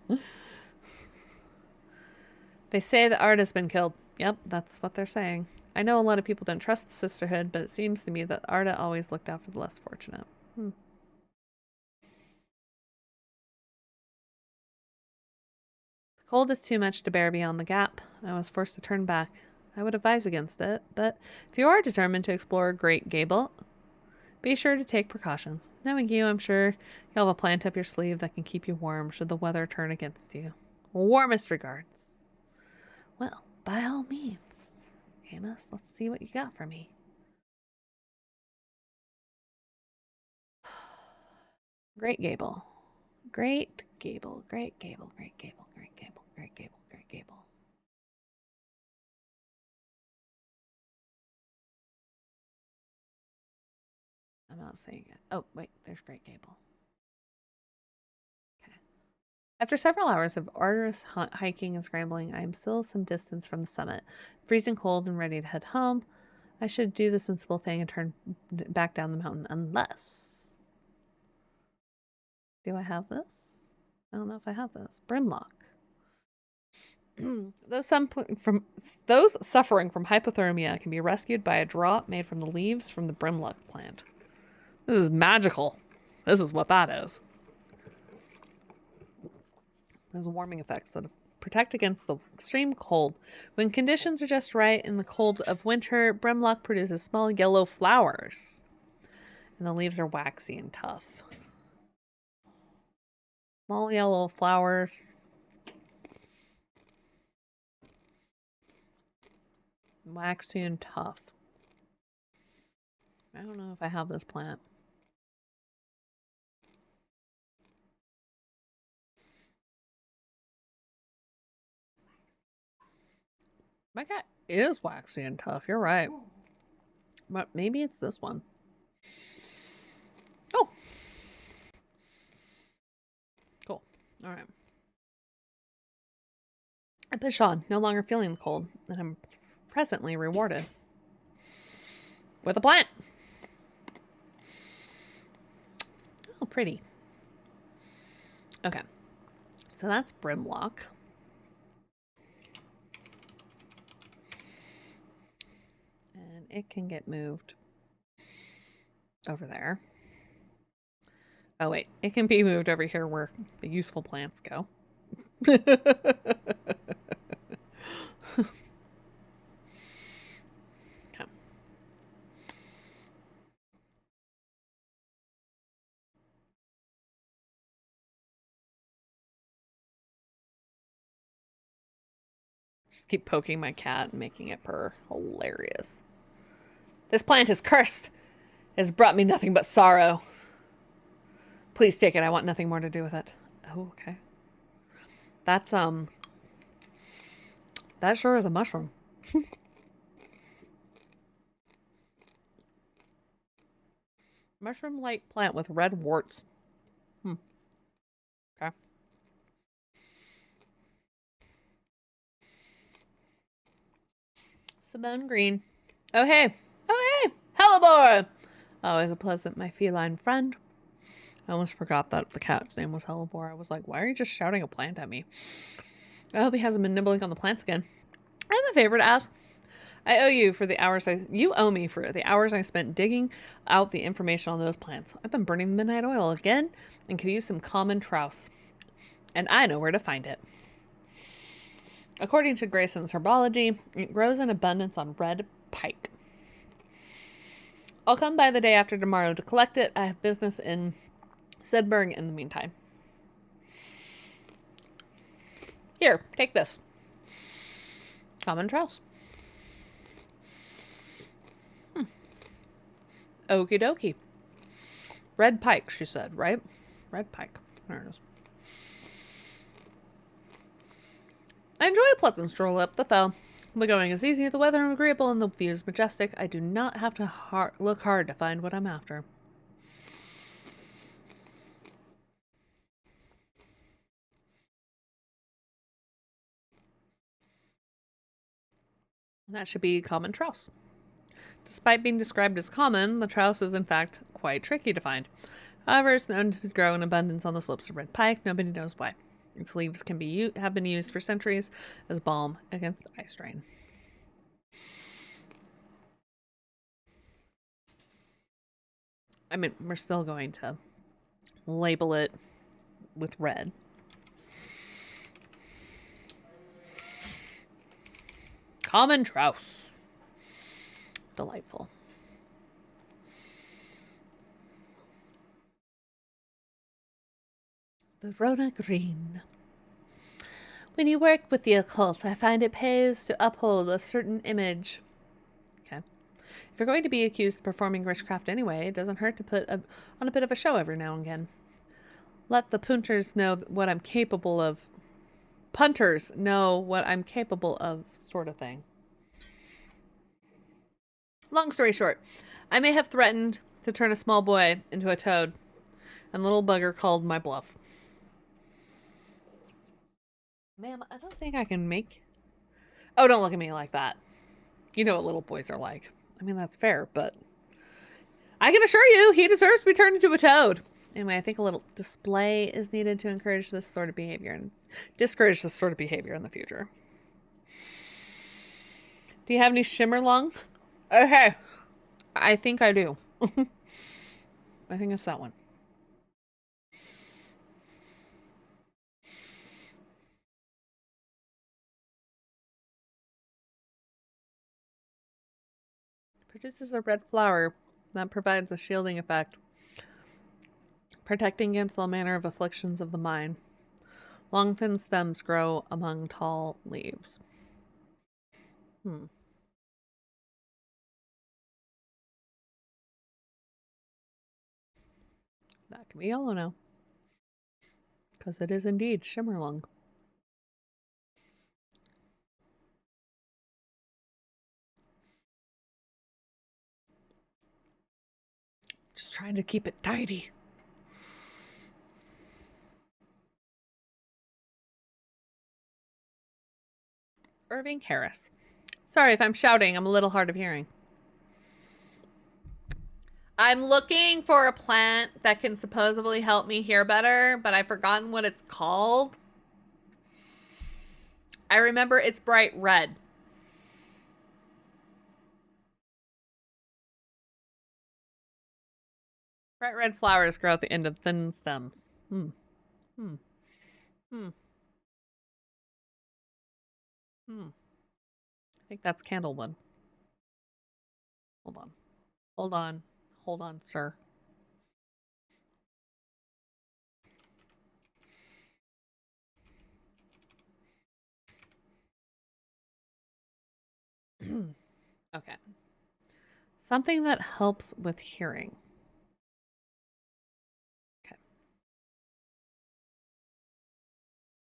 They say the art has been killed. Yep, that's what they're saying. I know a lot of people don't trust the sisterhood, but it seems to me that Arda always looked out for the less fortunate. The cold is too much to bear beyond the gap. I was forced to turn back. I would advise against it, but if you are determined to explore Great Gable, be sure to take precautions. Knowing you, I'm sure you'll have a plant up your sleeve that can keep you warm should the weather turn against you. Warmest regards. Well, by all means. Amos, let's see what you got for me. Great Gable. Great Gable. Great Gable. Great Gable. Great Gable. Great Gable. Great Gable. I'm not seeing it. Oh, wait, there's Great Gable. Okay. After several hours of arduous hiking and scrambling, I am still some distance from the summit, freezing cold and ready to head home. I should do the sensible thing and turn back down the mountain, unless... Do I have this? I don't know if I have this. Brimlock. Those suffering from hypothermia can be rescued by a draught made from the leaves from the brimlock plant. This is magical. This is what that is. There's warming effects that protect against the extreme cold. When conditions are just right in the cold of winter, brimlock produces small yellow flowers. And the leaves are waxy and tough. Small yellow flowers. Waxy and tough. I don't know if I have this plant. My cat is waxy and tough. You're right. But maybe it's this one. Oh. Cool. All right. I push on, no longer feeling the cold, and I'm presently rewarded with a plant. Oh, pretty. Okay. So that's brimlock. And it can get moved over there. Oh, wait. It can be moved over here where the useful plants go. Okay. Just keep poking my cat and making it purr. Hilarious. This plant is cursed. It has brought me nothing but sorrow. Please take it. I want nothing more to do with it. Oh, okay. That's, that sure is a mushroom. Mushroom-like plant with red warts. Okay. Simone Green. Oh, hey. Oh, hey. Hellebore. Always a pleasant, my feline friend. I almost forgot that the cat's name was Hellebore. I was like, why are you just shouting a plant at me? I hope he hasn't been nibbling on the plants again. I have a favor to ask. I owe you for the hours you owe me for the hours I spent digging out the information on those plants. I've been burning the midnight oil again and could use some common trouse. And I know where to find it. According to Grayson's herbology, it grows in abundance on red pike. I'll come by the day after tomorrow to collect it. I have business in Sedberg in the meantime. Here, take this. Common trouse. Okie dokie. Red pike, she said, right? Red pike. There it is. I enjoy a pleasant stroll up the fell. The going is easy, the weather agreeable, and the view is majestic. I do not have to look hard to find what I'm after. That should be common trouse. Despite being described as common, the trouse is in fact quite tricky to find. However, it's known to grow in abundance on the slopes of red pike. Nobody knows why. Its leaves can have been used for centuries as balm against eye strain. I mean, we're still going to label it with red. Common trouse. Delightful. Verona Green. When you work with the occult, I find it pays to uphold a certain image. Okay. If you're going to be accused of performing witchcraft anyway, it doesn't hurt to put on a bit of a show every now and again. Let the punters know what I'm capable of. Punters know what I'm capable of, sort of thing. Long story short, I may have threatened to turn a small boy into a toad, and the little bugger called my bluff. Ma'am, I don't think I can make... Oh, don't look at me like that. You know what little boys are like. I mean, that's fair, but... I can assure you, he deserves to be turned into a toad. Anyway, I think a little display is needed to encourage this sort of behavior and discourage this sort of behavior in the future. Do you have any shimmer lung? Okay. I think I do. I think it's that one. Produces a red flower that provides a shielding effect, protecting against all manner of afflictions of the mind. Long, thin stems grow among tall leaves. That can be yellow now. Because it is indeed shimmerlung. Just trying to keep it tidy. Irving Harris. Sorry if I'm shouting. I'm a little hard of hearing. I'm looking for a plant that can supposedly help me hear better, but I've forgotten what it's called. I remember it's bright red. Bright red flowers grow at the end of thin stems. I think that's candlewood. Hold on. Hold on. Hold on, sir. Okay. Something that helps with hearing. Okay.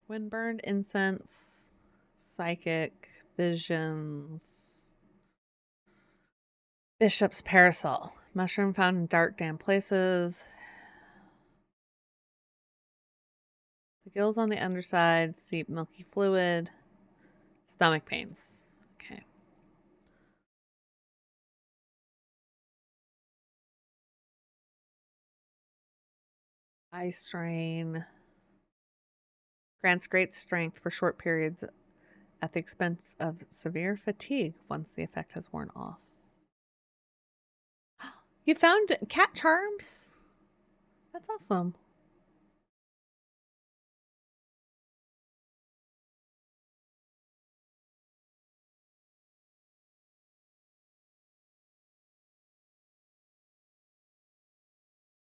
When burned, incense, psychic, visions. Bishop's parasol. Mushroom found in dark, damp places. The gills on the underside seep milky fluid. Stomach pains. Okay. Eye strain. Grants great strength for short periods at the expense of severe fatigue once the effect has worn off. You found cat charms? That's awesome.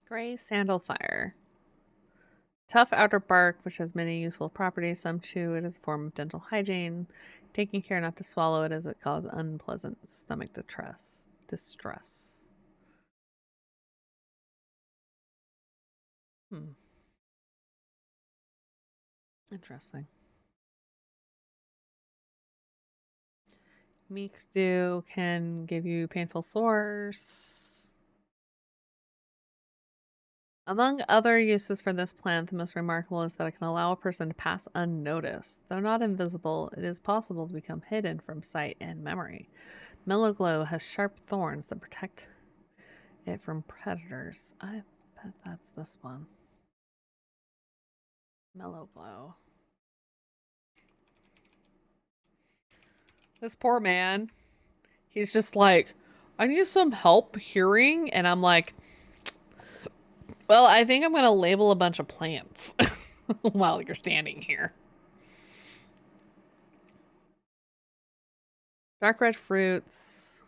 Gray sandalfire. Tough outer bark, which has many useful properties. Some chew it as a form of dental hygiene, taking care not to swallow it as it causes unpleasant stomach distress. Interesting. Meek dew can give you painful sores. Among other uses for this plant, the most remarkable is that it can allow a person to pass unnoticed. Though not invisible, it is possible to become hidden from sight and memory. Mellow Glow has sharp thorns that protect it from predators. I bet that's this one. Mellow Glow. This poor man, he's just like, I need some help hearing. And I'm like, well, I think I'm going to label a bunch of plants while you're standing here. Dark red fruits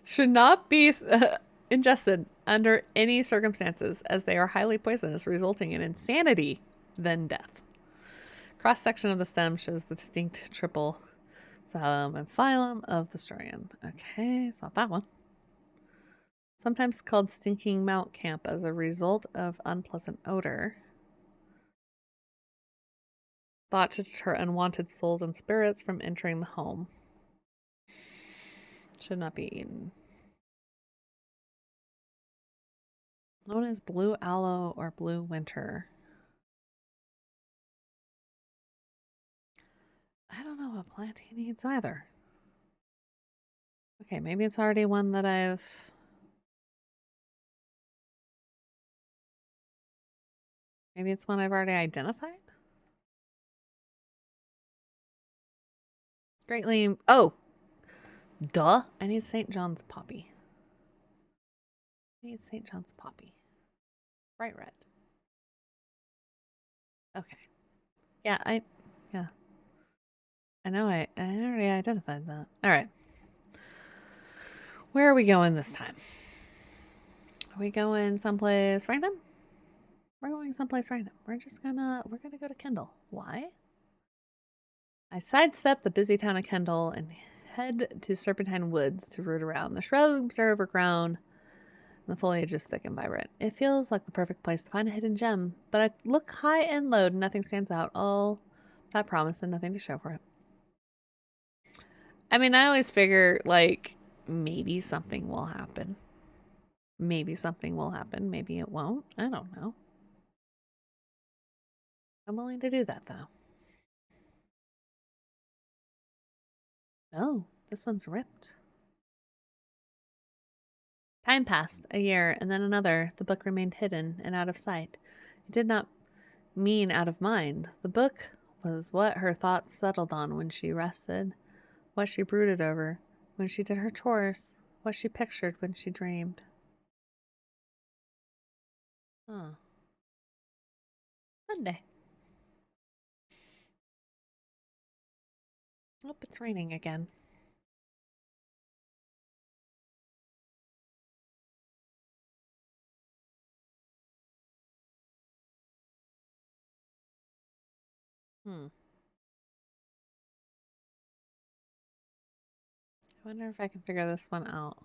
should not be ingested under any circumstances, as they are highly poisonous, resulting in insanity, then death. Cross section of the stem shows the distinct triple xylem and phylum of the Sturion. Okay, it's not that one. Sometimes called stinking mount camp as a result of unpleasant odor. Thought to deter unwanted souls and spirits from entering the home. Should not be eaten. Known as blue aloe or blue winter. I don't know what plant he needs either. Okay, maybe it's already one that maybe it's one I've already identified? Greatly. Oh! Duh! I need St. John's poppy. I need St. John's poppy. Bright red. Okay. Yeah, I know I already identified that. Alright. Where are we going this time? Are we going someplace random? We're going someplace random. We're gonna go to Kendall. Why? I sidestep the busy town of Kendall and head to Serpentine Woods to root around. The shrubs are overgrown and the foliage is thick and vibrant. It feels like the perfect place to find a hidden gem, but I look high and low and nothing stands out. All that promise and nothing to show for it. I mean, I always figure, like, maybe something will happen. Maybe something will happen. Maybe it won't. I don't know. I'm willing to do that, though. Oh, this one's ripped. Time passed, a year, and then another. The book remained hidden and out of sight. It did not mean out of mind. The book was what her thoughts settled on when she rested, what she brooded over when she did her chores, what she pictured when she dreamed. Huh. Monday. Oh, it's raining again. Hmm. I wonder if I can figure this one out.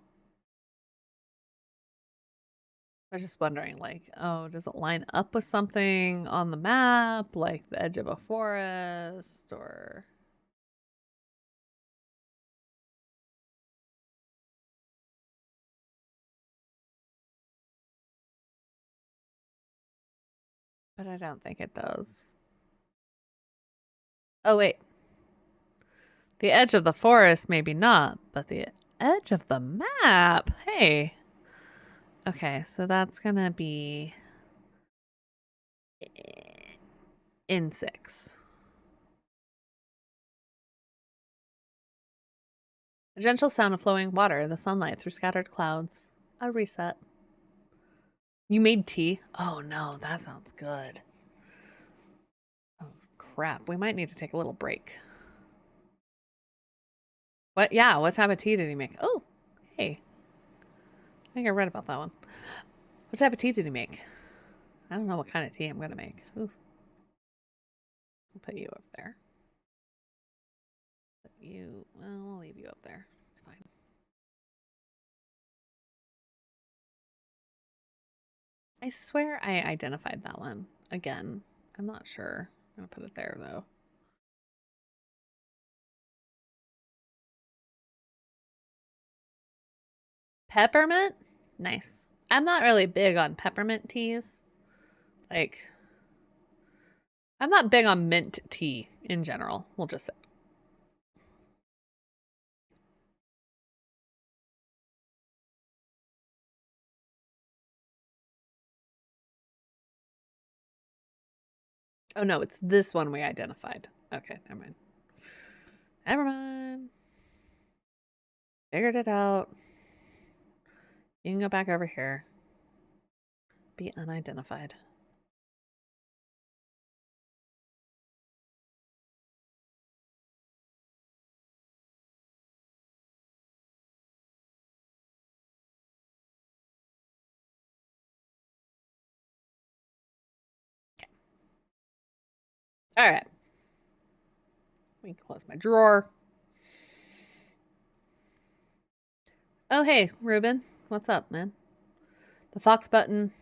I was just wondering, like, oh, does it line up with something on the map, like the edge of a forest, or... But I don't think it does. Oh, wait. The edge of the forest, maybe not, but the edge of the map? Hey. Okay, so that's gonna be in 6. A gentle sound of flowing water, the sunlight through scattered clouds. A reset. You made tea? Oh no, that sounds good. Oh crap, we might need to take a little break. What? Yeah, what type of tea did he make? Oh, hey. I think I read about that one. What type of tea did he make? I don't know what kind of tea I'm gonna make. Ooh. I'll put you up there. Put you, well, we'll leave you up there. It's fine. I swear I identified that one. Again, I'm not sure. I'm gonna put it there though. Peppermint? Nice. I'm not really big on peppermint teas. Like, I'm not big on mint tea in general. We'll just say. Oh no, it's this one we identified. Okay, never mind. Never mind. Figured it out. You can go back over here. Be unidentified. Okay. All right. Let me close my drawer. Oh, hey, Ruben. What's up, man? The Fox button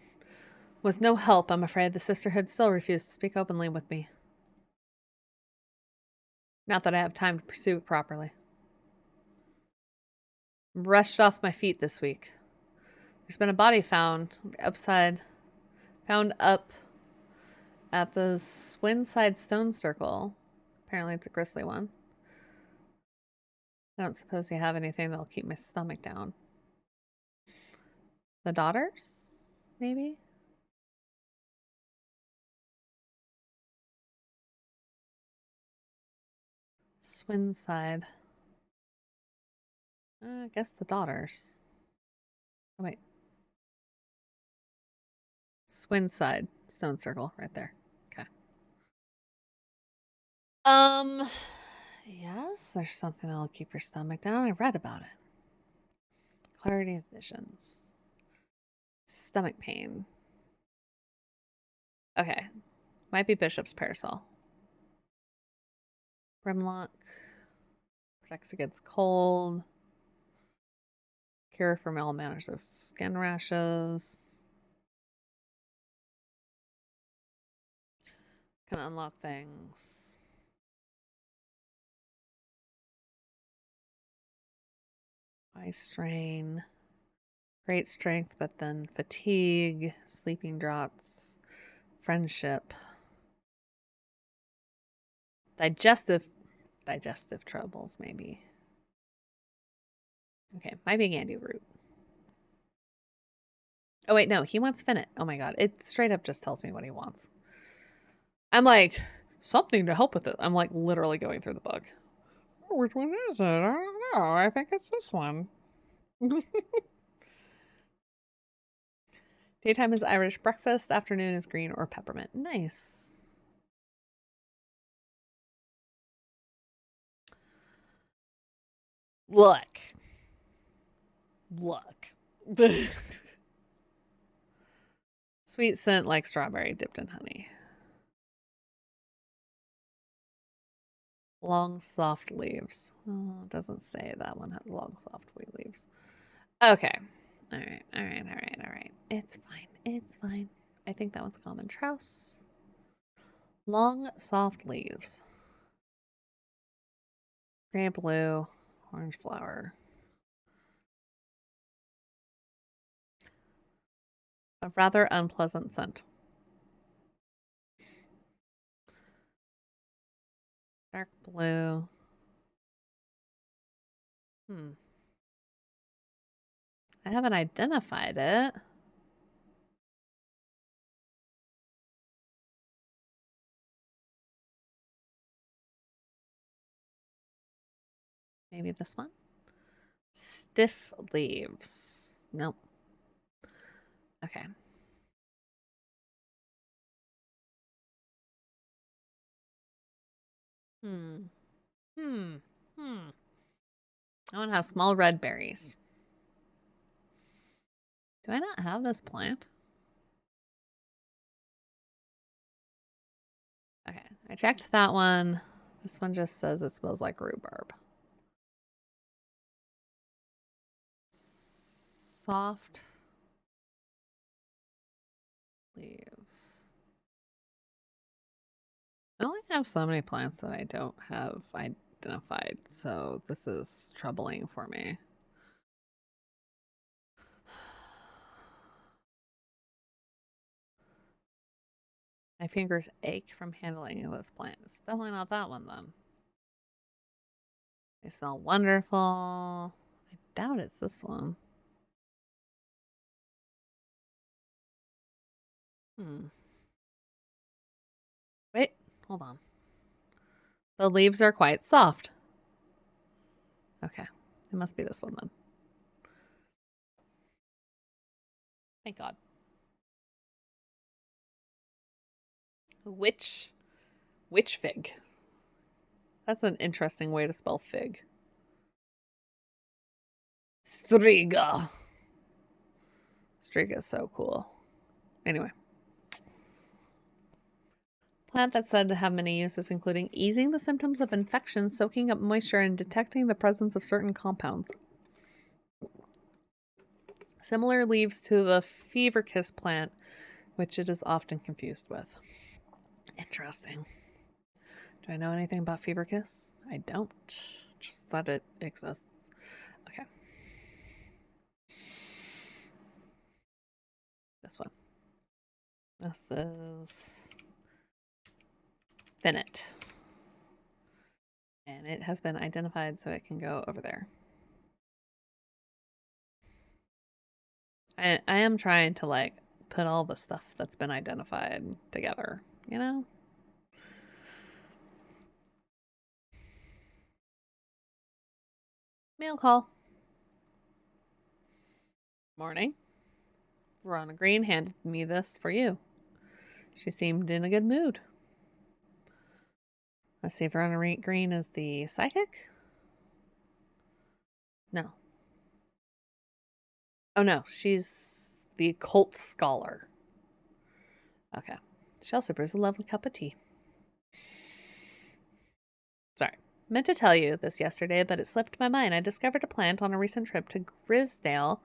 was no help, I'm afraid. The sisterhood still refused to speak openly with me. Not that I have time to pursue it properly. I'm rushed off my feet this week. There's been a body found up at the Swinside Stone Circle. Apparently it's a grisly one. I don't suppose you have anything that'll keep my stomach down. The daughters? Maybe? Swinside. I guess the daughters. Oh, wait. Swinside Stone Circle, right there. Okay. Yes, there's something that'll keep your stomach down. I read about it. Clarity of visions. Stomach pain. Okay. Might be Bishop's Parasol. Brimlock. Protects against cold. Cure from all manners of skin rashes. Can unlock things. Eye strain. Great strength, but then fatigue, sleeping draughts, friendship. Digestive troubles, maybe. Okay, might be Gandy root. Oh wait, no, he wants Finnet. Oh my god, it straight up just tells me what he wants. I'm like, something to help with it. I'm like literally going through the book. Oh, which one is it? I don't know. I think it's this one. Daytime is Irish breakfast. Afternoon is green or peppermint. Nice. Look. Sweet scent like strawberry dipped in honey. Long, soft leaves. Oh, it doesn't say that one has long, soft leaves. Okay. All right. It's fine. It's fine. I think that one's common trouse. Long, soft leaves. Gray, blue, orange flower. A rather unpleasant scent. Dark blue. I haven't identified it. Maybe this one? Stiff leaves. Nope. Okay. Hmm. That one has small red berries. Do I not have this plant? Okay, I checked that one. This one just says it smells like rhubarb. Soft leaves. I only have so many plants that I don't have identified, so this is troubling for me. My fingers ache from handling this plant. It's definitely not that one then. They smell wonderful. I doubt it's this one. Wait, hold on. The leaves are quite soft. Okay, it must be this one then. Thank God. Witch fig. That's an interesting way to spell fig. Striga. Striga is so cool. Anyway. Plant that's said to have many uses, including easing the symptoms of infection, soaking up moisture, and detecting the presence of certain compounds. Similar leaves to the fever kiss plant, which it is often confused with. Interesting. Do I know anything about fever kiss? I don't. Just that it exists. Okay. This one. This is Finnet. And it has been identified, so it can go over there. I am trying to like put all the stuff that's been identified together, you know? Mail call. Morning. Verona Green handed me this for you. She seemed in a good mood. Let's see, Verona Green is the psychic? No. Oh no, she's the occult scholar. Okay. She also brews a lovely cup of tea. Sorry. Meant to tell you this yesterday, but it slipped my mind. I discovered a plant on a recent trip to Grisdale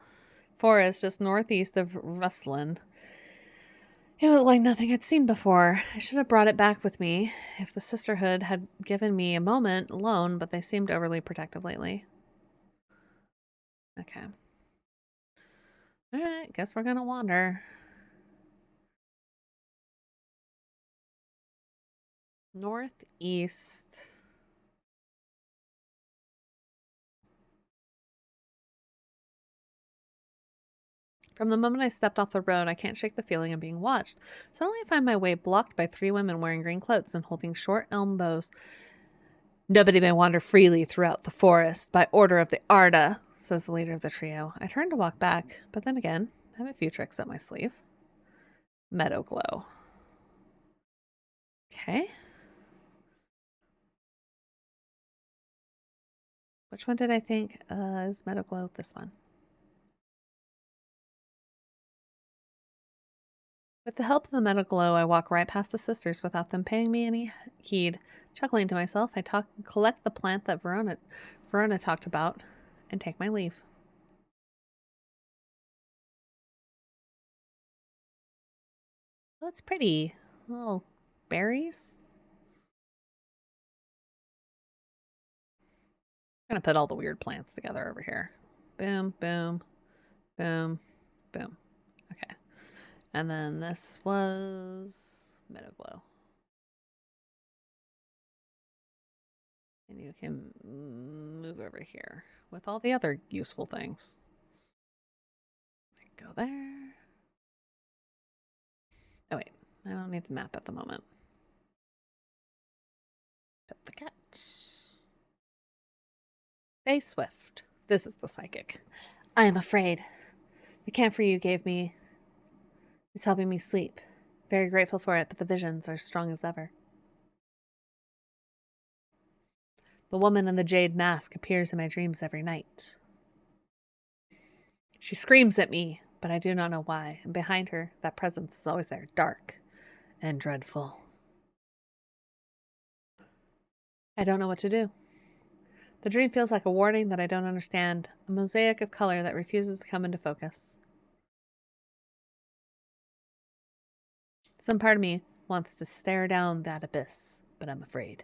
Forest, just northeast of Rusland. It was like nothing I'd seen before. I should have brought it back with me if the sisterhood had given me a moment alone, but they seemed overly protective lately. Okay. Alright, guess we're gonna wander. Northeast. From the moment I stepped off the road, I can't shake the feeling of being watched. Suddenly I find my way blocked by 3 women wearing green cloaks and holding short elm bows. Nobody may wander freely throughout the forest by order of the Arda, says the leader of the trio. I turn to walk back, but then again, I have a few tricks up my sleeve. Meadow glow. Okay. Which one did I think is meadow glow? This one. With the help of the meadow glow, I walk right past the sisters without them paying me any heed. Chuckling to myself, I collect the plant that Verona talked about and take my leave. Oh, it's pretty. Oh, berries? I'm gonna put all the weird plants together over here. Boom, boom, boom, boom. Okay. And then this was meadow glow. And you can move over here with all the other useful things. Go there. Oh wait, I don't need the map at the moment. Pet the cat. Bay Swift. This is the psychic. I am afraid. The camphor you gave me is helping me sleep. Very grateful for it, but the visions are strong as ever. The woman in the jade mask appears in my dreams every night. She screams at me, but I do not know why, and behind her, that presence is always there, dark and dreadful. I don't know what to do. The dream feels like a warning that I don't understand, a mosaic of color that refuses to come into focus. Some part of me wants to stare down that abyss, but I'm afraid.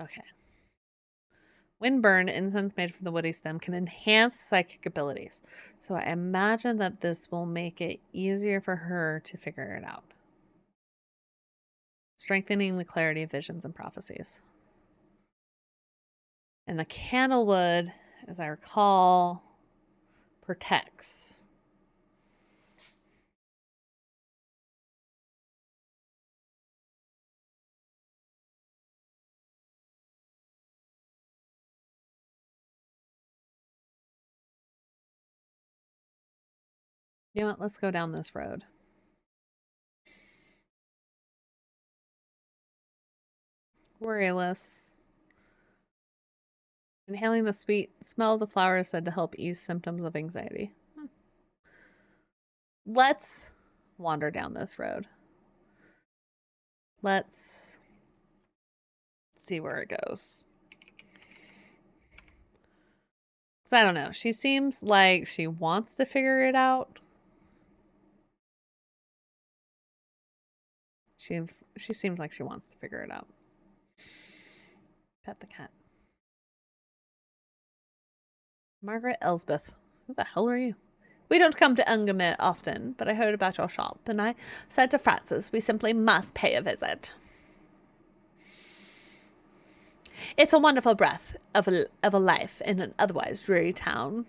Okay. Windburn, incense made from the woody stem, can enhance psychic abilities. So I imagine that this will make it easier for her to figure it out. Strengthening the clarity of visions and prophecies. And the candlewood, as I recall, protects. You know what? Let's go down this road. Worryless. Inhaling the sweet smell of the flower is said to help ease symptoms of anxiety. Let's wander down this road. Let's see where it goes. Because I don't know. She seems like she wants to figure it out. She seems like she wants to figure it out. Pet the cat. Margaret Elsbeth. Who the hell are you? We don't come to Undermere often, but I heard about your shop, and I said to Frances we simply must pay a visit. It's a wonderful breath of a life in an otherwise dreary town.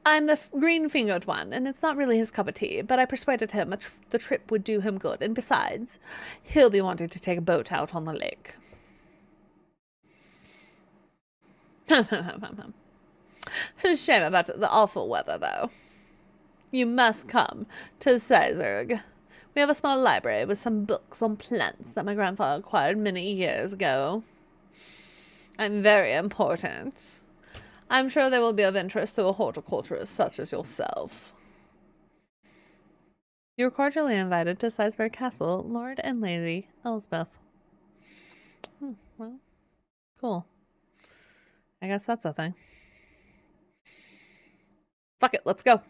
I'm the green-fingered one, and it's not really his cup of tea, but I persuaded him the trip would do him good, and besides, he'll be wanting to take a boat out on the lake. It's a shame about the awful weather, though. You must come to Iceberg. We have a small library with some books on plants that my grandfather acquired many years ago. I'm very important. I'm sure they will be of interest to a horticulturist such as yourself. You are cordially invited to Iceberg Castle, Lord and Lady Elsbeth. Well, cool. I guess that's a thing. Fuck it, let's go.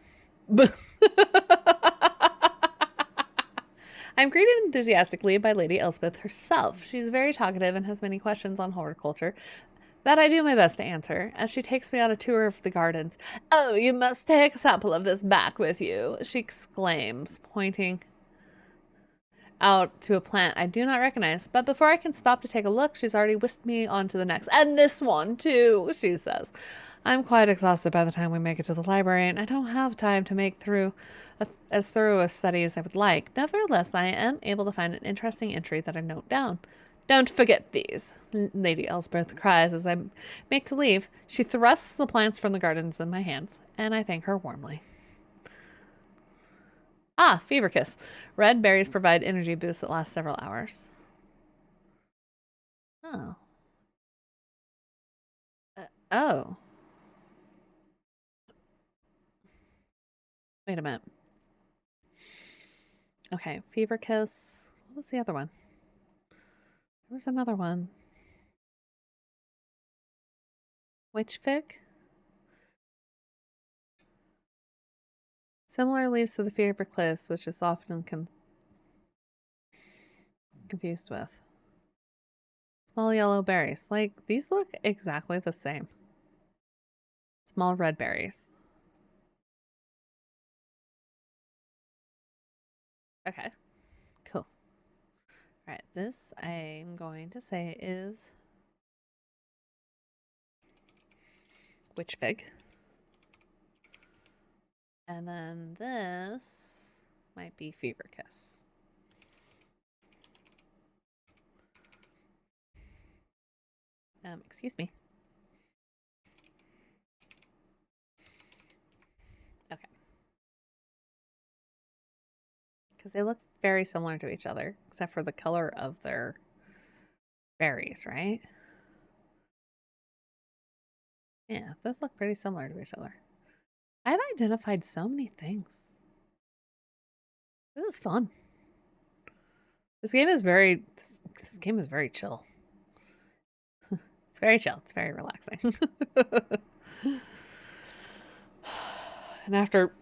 I'm greeted enthusiastically by Lady Elspeth herself. She's very talkative and has many questions on horticulture that I do my best to answer as she takes me on a tour of the gardens. Oh, you must take a sample of this back with you, she exclaims, pointing out to a plant I do not recognize. But before I can stop to take a look, she's already whisked me on to the next. And this one, too, she says. I'm quite exhausted by the time we make it to the library, and I don't have time to make as thorough a study as I would like. Nevertheless, I am able to find an interesting entry that I note down. Don't forget these, Lady Elsbeth cries as I make to leave. She thrusts the plants from the gardens in my hands, and I thank her warmly. Ah, Fever Kiss. Red berries provide energy boosts that last several hours. Oh. Oh. Wait a minute. Okay, Fever Kiss. What was the other one? There was another one. Witch Fig? Similar leaves to the Fever Kiss, which is often confused with. Small yellow berries. Like, these look exactly the same. Small red berries. Okay, cool. All right, this I'm going to say is Witch Fig. And then this might be Fever Kiss. Excuse me. Okay. Because they look very similar to each other, except for the color of their berries, right? Yeah, those look pretty similar to each other. I've identified so many things. This is fun. This game is this game is very chill. It's very chill. It's very relaxing. And after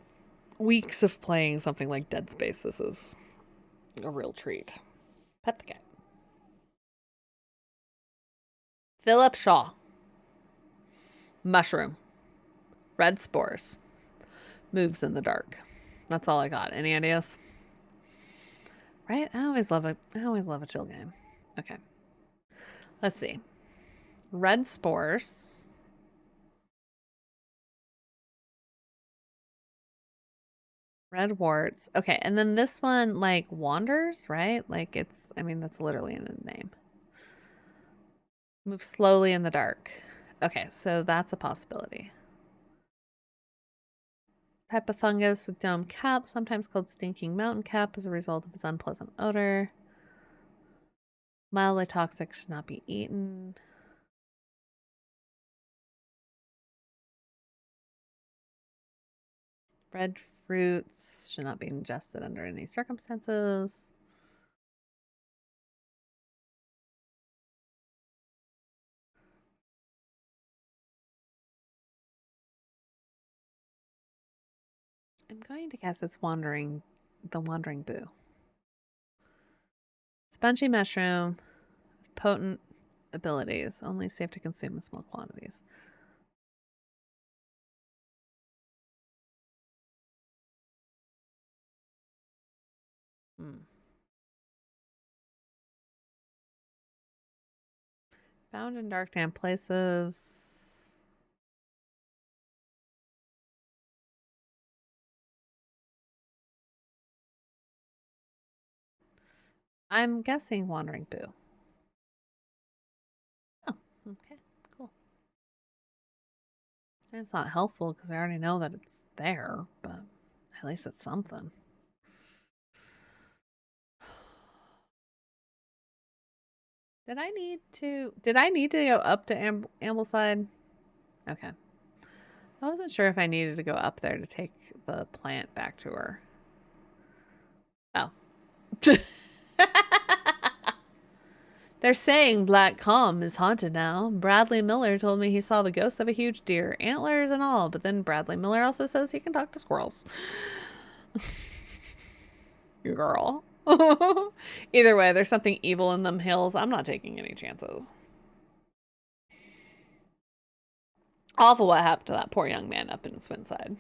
weeks of playing something like Dead Space, this is a real treat. Pet the cat. Philip Shaw. Mushroom. Red spores. Moves in the dark. That's all I got. Any ideas? Right? I always love a chill game. Okay. Let's see. Red spores. Red warts. Okay, and then this one like wanders, right? Like I mean that's literally in the name. Move slowly in the dark. Okay, so that's a possibility. Type of fungus with dome cap, sometimes called stinking mountain cap as a result of its unpleasant odor. Mildly toxic, should not be eaten. Red fruits should not be ingested under any circumstances. I'm going to guess it's the wandering boo. Spongy mushroom, potent abilities, only safe to consume in small quantities. Hmm. Found in dark, damp places. I'm guessing wandering boo. Oh, okay, cool. It's not helpful because we already know that it's there, but at least it's something. Did I need to go up to Ambleside? Okay. I wasn't sure if I needed to go up there to take the plant back to her. Oh. They're saying Black Calm is haunted now. Bradley Miller told me he saw the ghost of a huge deer, antlers and all, but then Bradley Miller also says he can talk to squirrels. Girl. Either way, there's something evil in them hills. I'm not taking any chances. Awful what happened to that poor young man up in Swinside.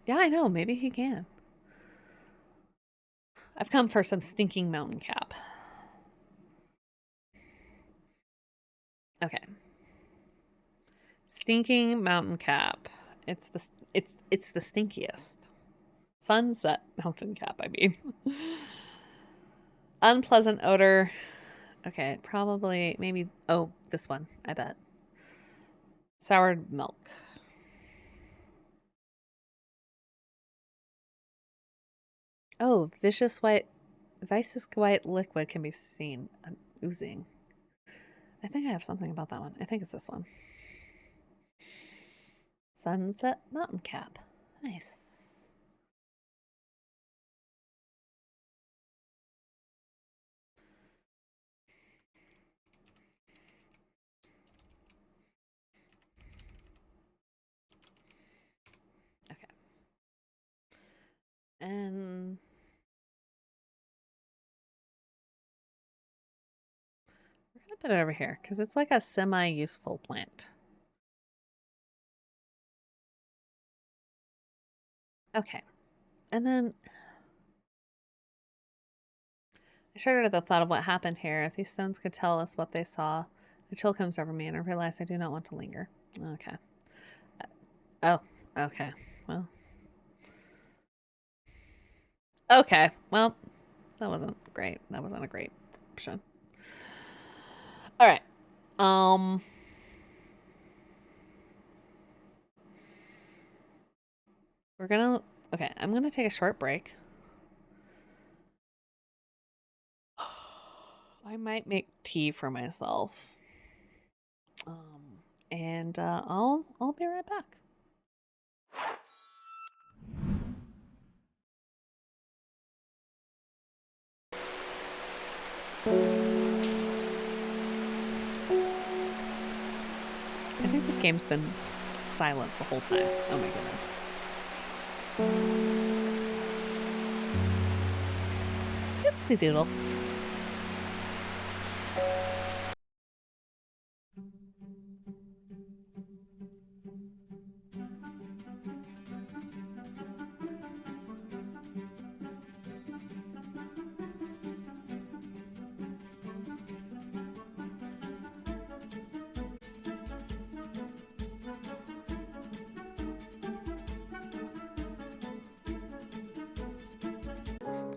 Yeah, I know. Maybe he can. I've come for some stinking mountain cap. Okay. Stinking mountain cap. It's the stinkiest. Sunset mountain cap, I mean. Unpleasant odor. Okay, probably maybe this one, I bet. Soured milk. Oh, vicious white liquid can be seen oozing. I think I have something about that one. I think it's this one. Sunset mountain cap. Nice. Okay. And we're going to put it over here because it's like a semi-useful plant. Okay. And then I shuddered at the thought of what happened here. If these stones could tell us what they saw, a chill comes over me and I realize I do not want to linger. Okay. Oh, okay. Well. Okay. Well, that wasn't great. That wasn't a great option. All right. Okay, I'm gonna take a short break. I might make tea for myself. And I'll be right back. I think the game's been silent the whole time. Oh my goodness. Oopsie doodle.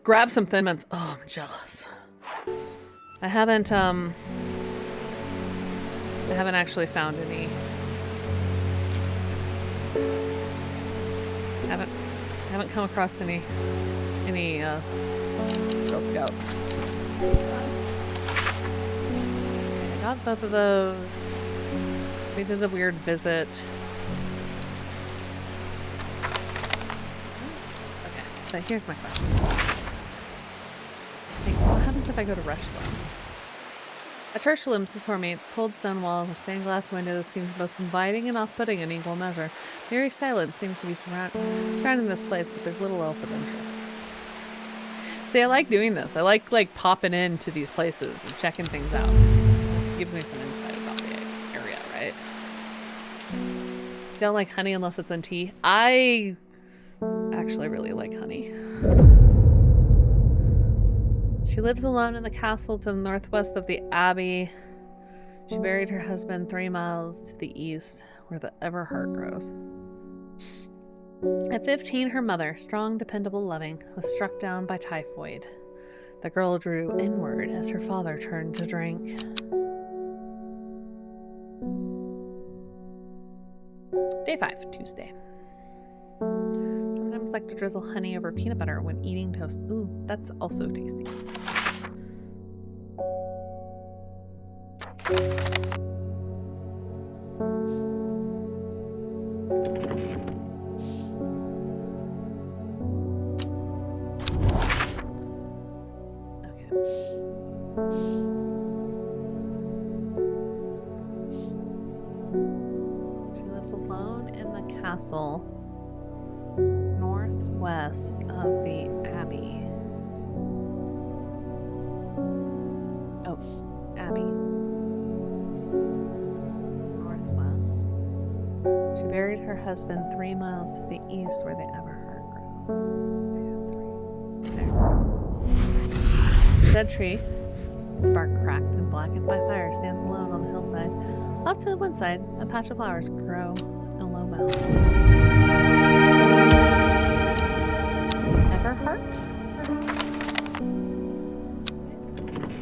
Grab some Thin Mints. Oh, I'm jealous. I haven't actually found any. I haven't come across any Girl Scouts. So sad. I got both of those. We did a weird visit. Okay, so here's my question. What happens if I go to Rushland? A church looms before me. Its cold stone wall with stained glass windows seems both inviting and off-putting in equal measure. Eerie silence seems to be surrounding this place, but there's little else of interest. See, I like doing this. I like popping into these places and checking things out. It gives me some insight about the area, right? Don't like honey unless it's in tea. I actually really like honey. She lives alone in the castle to the northwest of the abbey. She buried her husband 3 miles to the east, where the ever heart grows. At 15, her mother, strong, dependable, loving, was struck down by typhoid. The girl drew inward as her father turned to drink. Day 5, Tuesday. Sometimes like to drizzle honey over peanut butter when eating toast. Ooh, that's also tasty. She lives alone in the castle northwest of the abbey. Oh, abbey. Northwest. She buried her husband 3 miles to the east where the everheart grows. 1, 2, 3. There. The dead tree, its bark cracked and blackened by fire, stands alone on the hillside. Off to the one side, a patch of flowers grow in a low mound. Everheart, perhaps?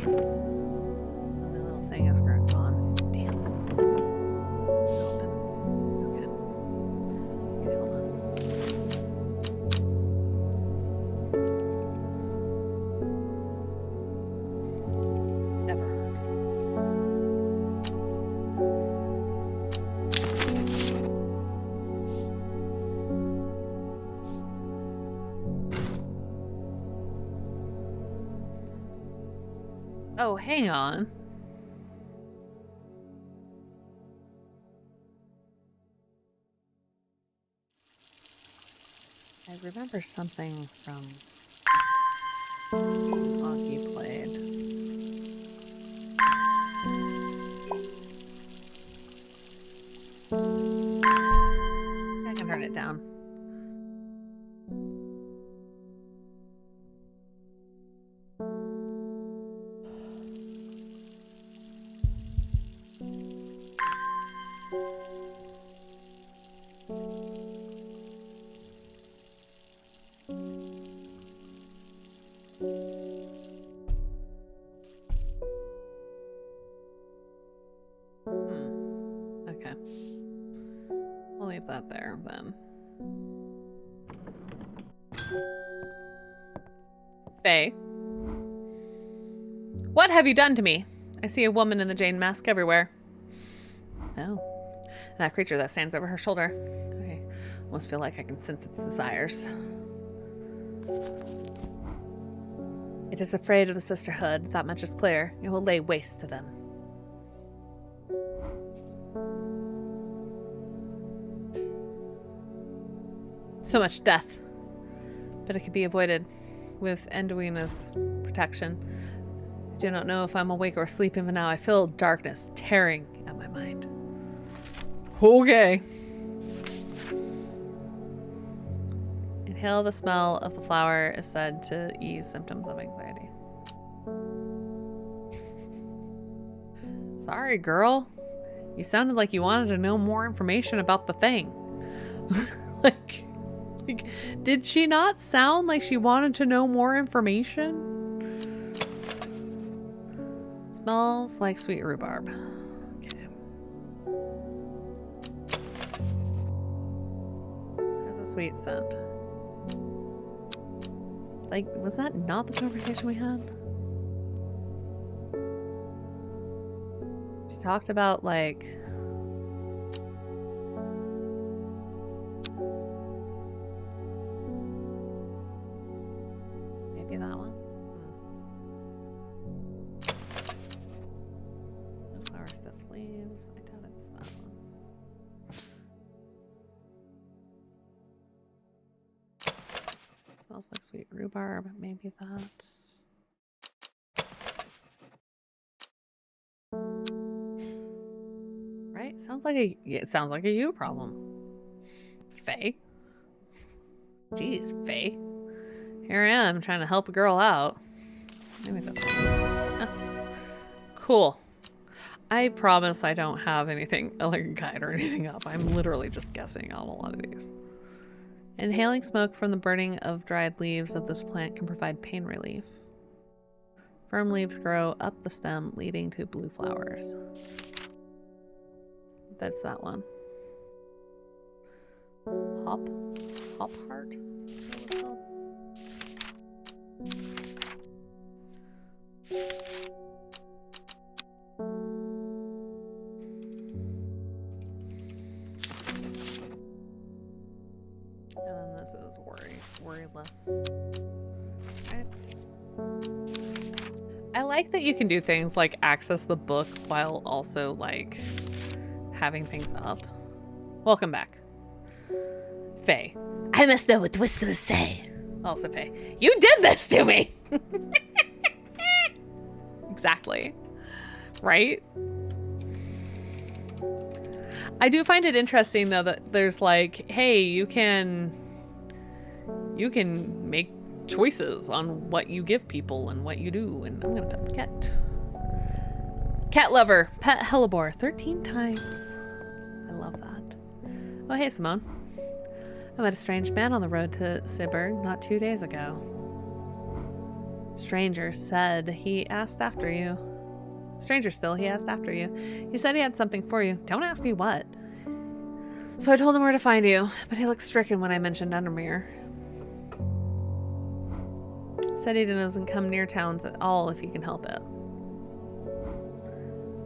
Oh, my little thing is grown gone. Damn. It's open. Okay. Okay, hold on. Everheart. Oh, hang on. I remember something from hockey played. I can turn it down. Okay. We'll leave that there then. Faye. What have you done to me? I see a woman in the Jane mask everywhere. Oh. That creature that stands over her shoulder. I almost feel like I can sense its desires. It is afraid of the sisterhood. That much is clear. It will lay waste to them. So much death. But it could be avoided with Enduina's protection. I do not know if I'm awake or asleep even now. I feel darkness tearing at my mind. Okay. Inhale the smell of the flower is said to ease symptoms of anxiety. Sorry, girl. You sounded like you wanted to know more information about the thing. like, did she not sound like she wanted to know more information? Smells like sweet rhubarb. Okay. Has a sweet scent. Like, was that not the conversation we had? She talked about, like... maybe that one? The flower stuff leaves. I doubt it's that one. It smells like sweet rhubarb. Maybe that. Right? Sounds like a... it sounds like a you problem. Faye? Jeez, Faye. Here I am trying to help a girl out. Maybe this one. Ah. Cool. I promise I don't have anything like a guide or anything up. I'm literally just guessing on a lot of these. Inhaling smoke from the burning of dried leaves of this plant can provide pain relief. Firm leaves grow up the stem, leading to blue flowers. That's that one. Hop heart? Is that what it's called? this is worryless. I like that you can do things like access the book while also like having things up. Welcome back. Faye. I must know what this was say. Also Faye. You did this to me! Exactly. Right? I do find it interesting though that there's like, hey, you can make choices on what you give people and what you do, and I'm gonna pet the cat. Cat lover, pet hellebore, 13 times. I love that. Oh, hey, Simone. I met a strange man on the road to Iceberg not 2 days ago. Stranger said he asked after you. Stranger still, he asked after you. He said he had something for you. Don't ask me what. So I told him where to find you, but he looked stricken when I mentioned Undermere. Said he doesn't come near towns at all if he can help it.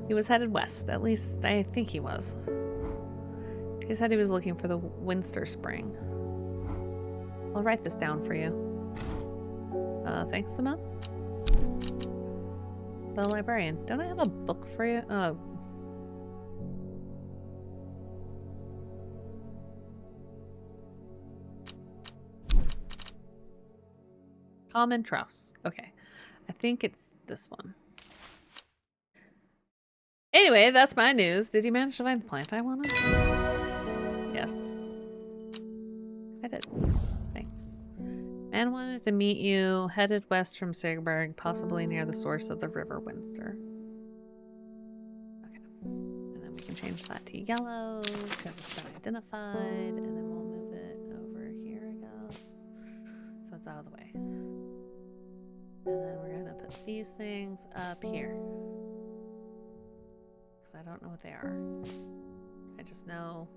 He was headed west, at least I think he was. He said he was looking for the Winster Spring. I'll write this down for you. Thanks, Simone. The librarian. Don't I have a book for you? Oh. Common Trouse. Okay. I think it's this one. Anyway, that's my news. Did you manage to find the plant I wanted? Yes. I did. Thanks. Man wanted to meet you, headed west from Iceberg, possibly near the source of the River Winster. Okay. And then we can change that to yellow, because it's been identified, and then we'll move it over here, I guess. So it's out of the way. And then we're gonna put these things up here. Because I don't know what they are. I just know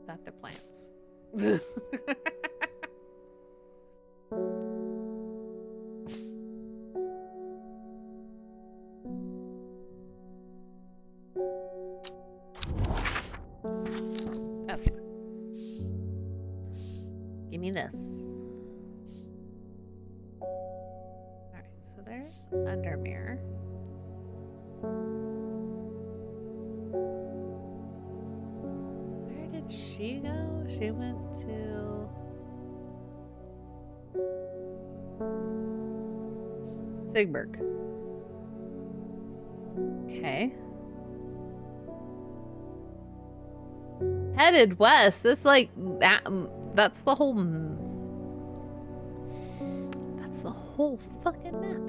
that they're plants. Okay. Give me this. Alright, so there's Undermere. Where did she go? She went to Iceberg. Okay. Headed west. That's like that. That's the whole. That's the whole fucking map.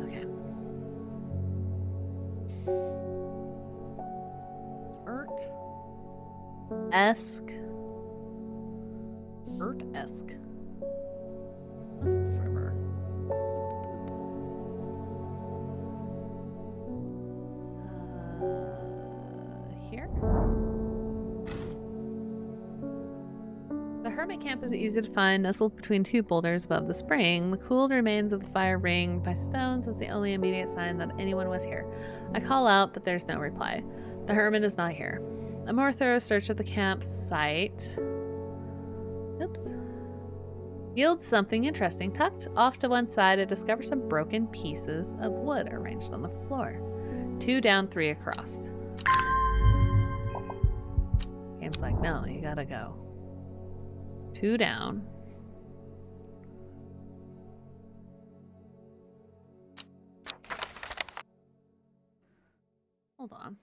Okay. Urt-esque. Urt-esque. What's this river? Here? The hermit camp is easy to find, nestled between two boulders above the spring. The cooled remains of the fire ringed by stones is the only immediate sign that anyone was here. I call out, but there's no reply. The hermit is not here. A more thorough search of the campsite yields something interesting. Tucked off to one side, I discover some broken pieces of wood arranged on the floor. 2 down, 3 across. Game's like, no, you gotta go. 2 down. Hold on.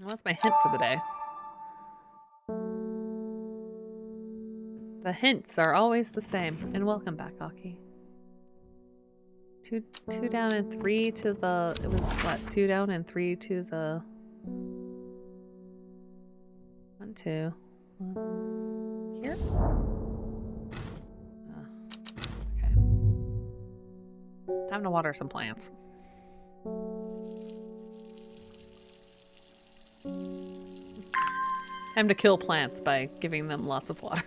What's my hint for the day? The hints are always the same. And welcome back, Aki. 2 down and 3 to the... It was, what? 2 down and 3 to the... 1, 2. 1. Here? Okay. Time to water some plants. Time to kill plants by giving them lots of water.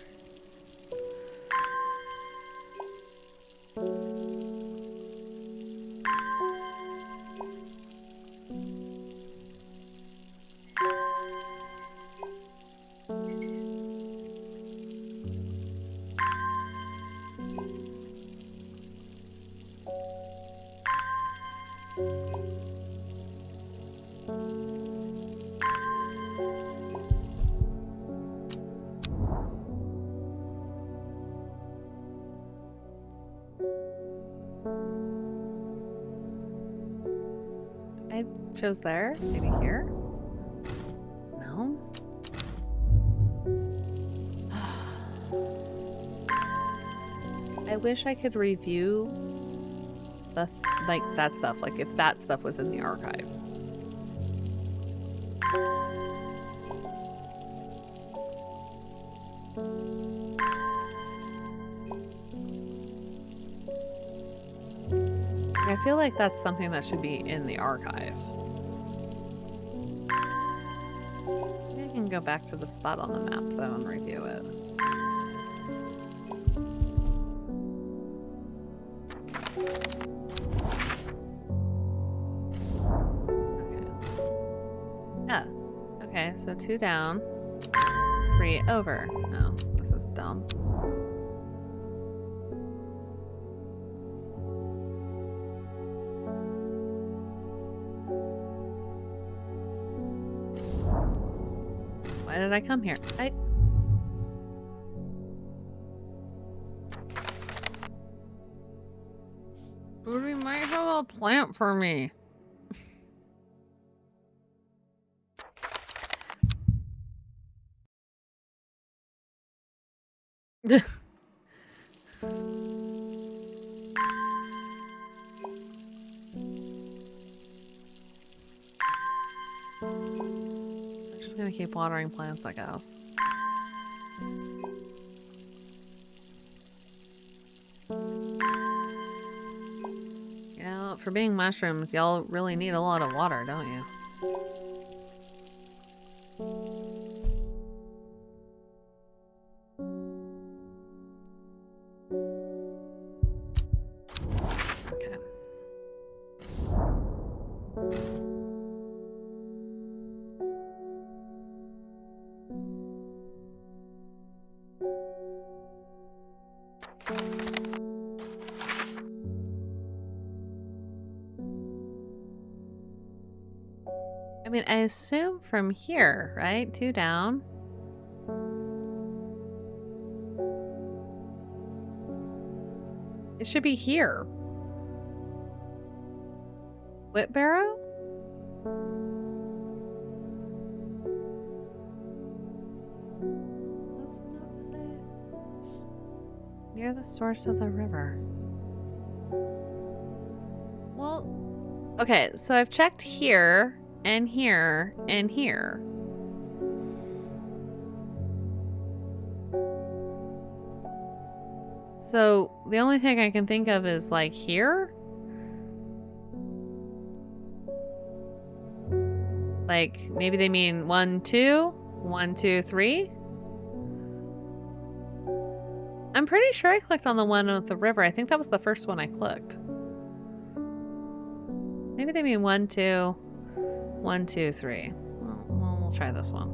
I chose there. Maybe here? No? I wish I could review the, like, that stuff. Like, if that stuff was in the archive. I feel like that's something that should be in the archive. Maybe I can go back to the spot on the map, though, and review it. Okay, so 2 down, 3 over. Oh, this is dumb. Why did I come here? Booty might have a plant for me. I'm just gonna keep watering plants, I guess. You know, for being mushrooms, y'all really need a lot of water, don't you? Okay. I mean, I assume from here, right? 2 down. It should be here. Whitbarrow? What does the note say? Near the source of the river. Well, okay, so I've checked here, and here, and here. So the only thing I can think of is like here. Like maybe they mean 1, 2, 1, 2, 3. I'm pretty sure I clicked on the one with the river. I think that was the first one I clicked. Maybe they mean 1, 2, 1, 2, 3. Well, we'll try this one.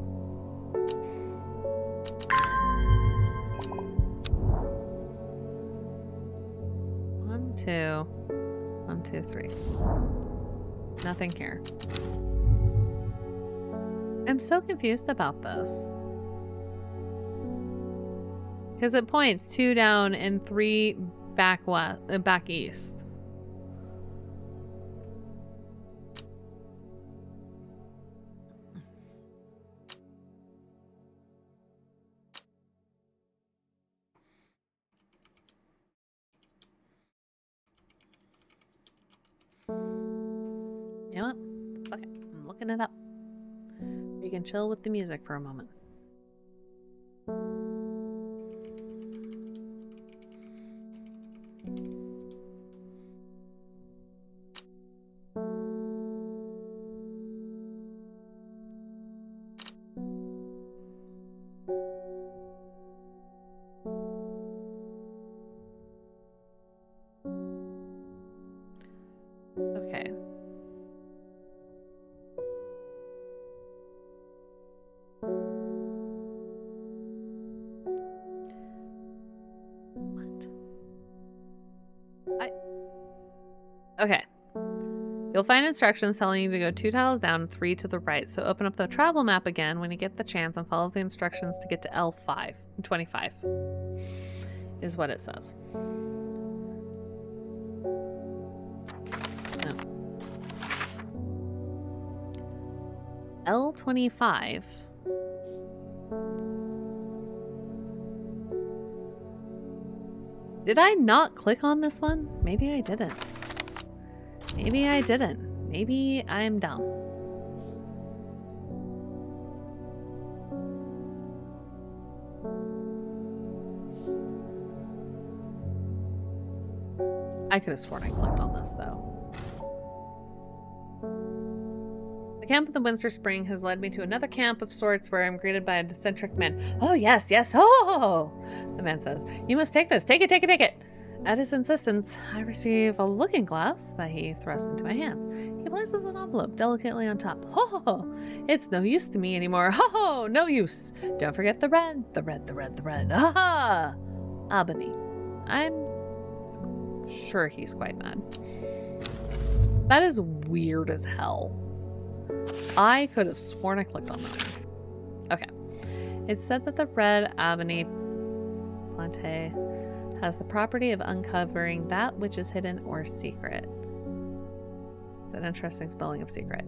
1, 2, 1, 2, 3. Nothing here. I'm so confused about this. Because it points 2 down and 3 back west, back east. You know what? Fuck it. I'm looking it up. We can chill with the music for a moment. Okay. Okay. You'll find instructions telling you to go 2 tiles down, 3 to the right. So open up the travel map again when you get the chance and follow the instructions to get to L5. 25 is what it says. L25. Did I not click on this one? Maybe I didn't. Maybe I didn't. Maybe I'm dumb. I could have sworn I clicked on this, though. The camp of the Windsor Spring has led me to another camp of sorts where I'm greeted by a eccentric man. Oh, yes, yes. Oh, the man says. You must take this. Take it, take it, take it. At his insistence, I receive a looking glass that he thrusts into my hands. He places an envelope delicately on top. Ho, it's no use to me anymore. Ho, no use. Don't forget the red, the red, the red, the red. Ha! Albany. I'm sure he's quite mad. That is weird as hell. I could have sworn I clicked on that one. Okay. It said that the red Albany plante has the property of uncovering that which is hidden or secret. It's an interesting spelling of secret.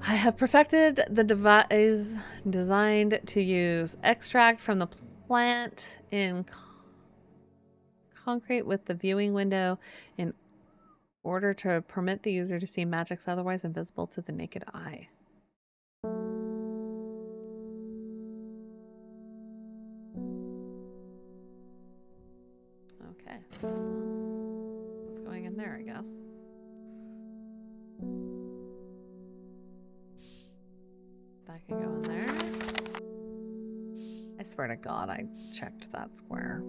I have perfected the device designed to use extract from the plant in concrete with the viewing window in order to permit the user to see magics otherwise invisible to the naked eye. Okay. What's going in there, I guess? That can go in there. I swear to God, I checked that square.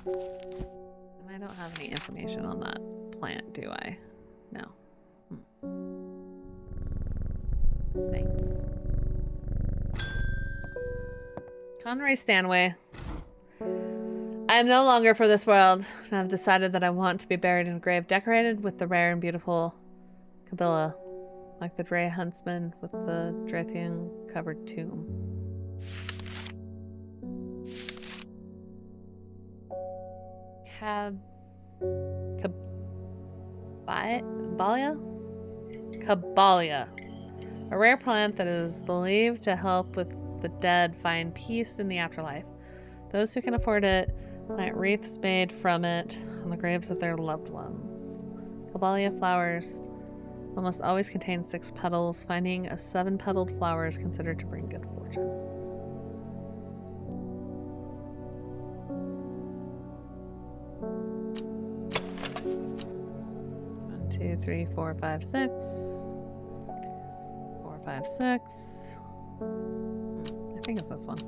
And I don't have any information on that plant, do I? No. Thanks. Conroy Stanway. I am no longer for this world, and I've decided that I want to be buried in a grave decorated with the rare and beautiful Kabila, like the Dre huntsman with the Drathian-covered tomb. Caballia. A rare plant that is believed to help with the dead find peace in the afterlife. Those who can afford it plant wreaths made from it on the graves of their loved ones. Caballia flowers almost always contain 6 petals. Finding a 7-petaled flower is considered to bring good fortune. 1, 2, 3, 4, 5, 6. 4, 5, 6. I think it's this one.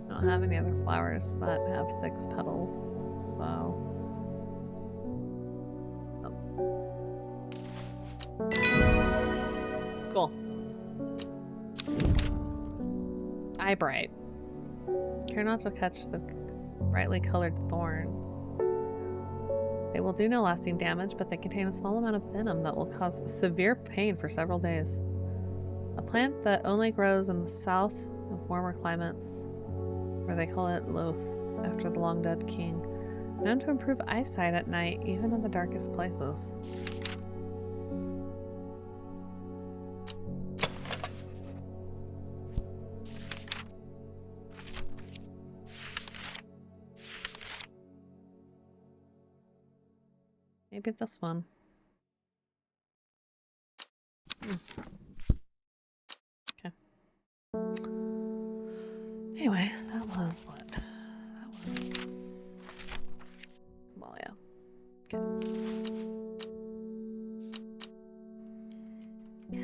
I don't have any other flowers that have 6 petals, so. Cool. Eye bright. Care not to catch the brightly colored thorns. They will do no lasting damage, but they contain a small amount of venom that will cause severe pain for several days. A plant that only grows in the south of warmer climates, where they call it Loth, after the long-dead king, known to improve eyesight at night, even in the darkest places. Maybe this one. Okay. Anyway, that was what? That was... Well, yeah. Okay.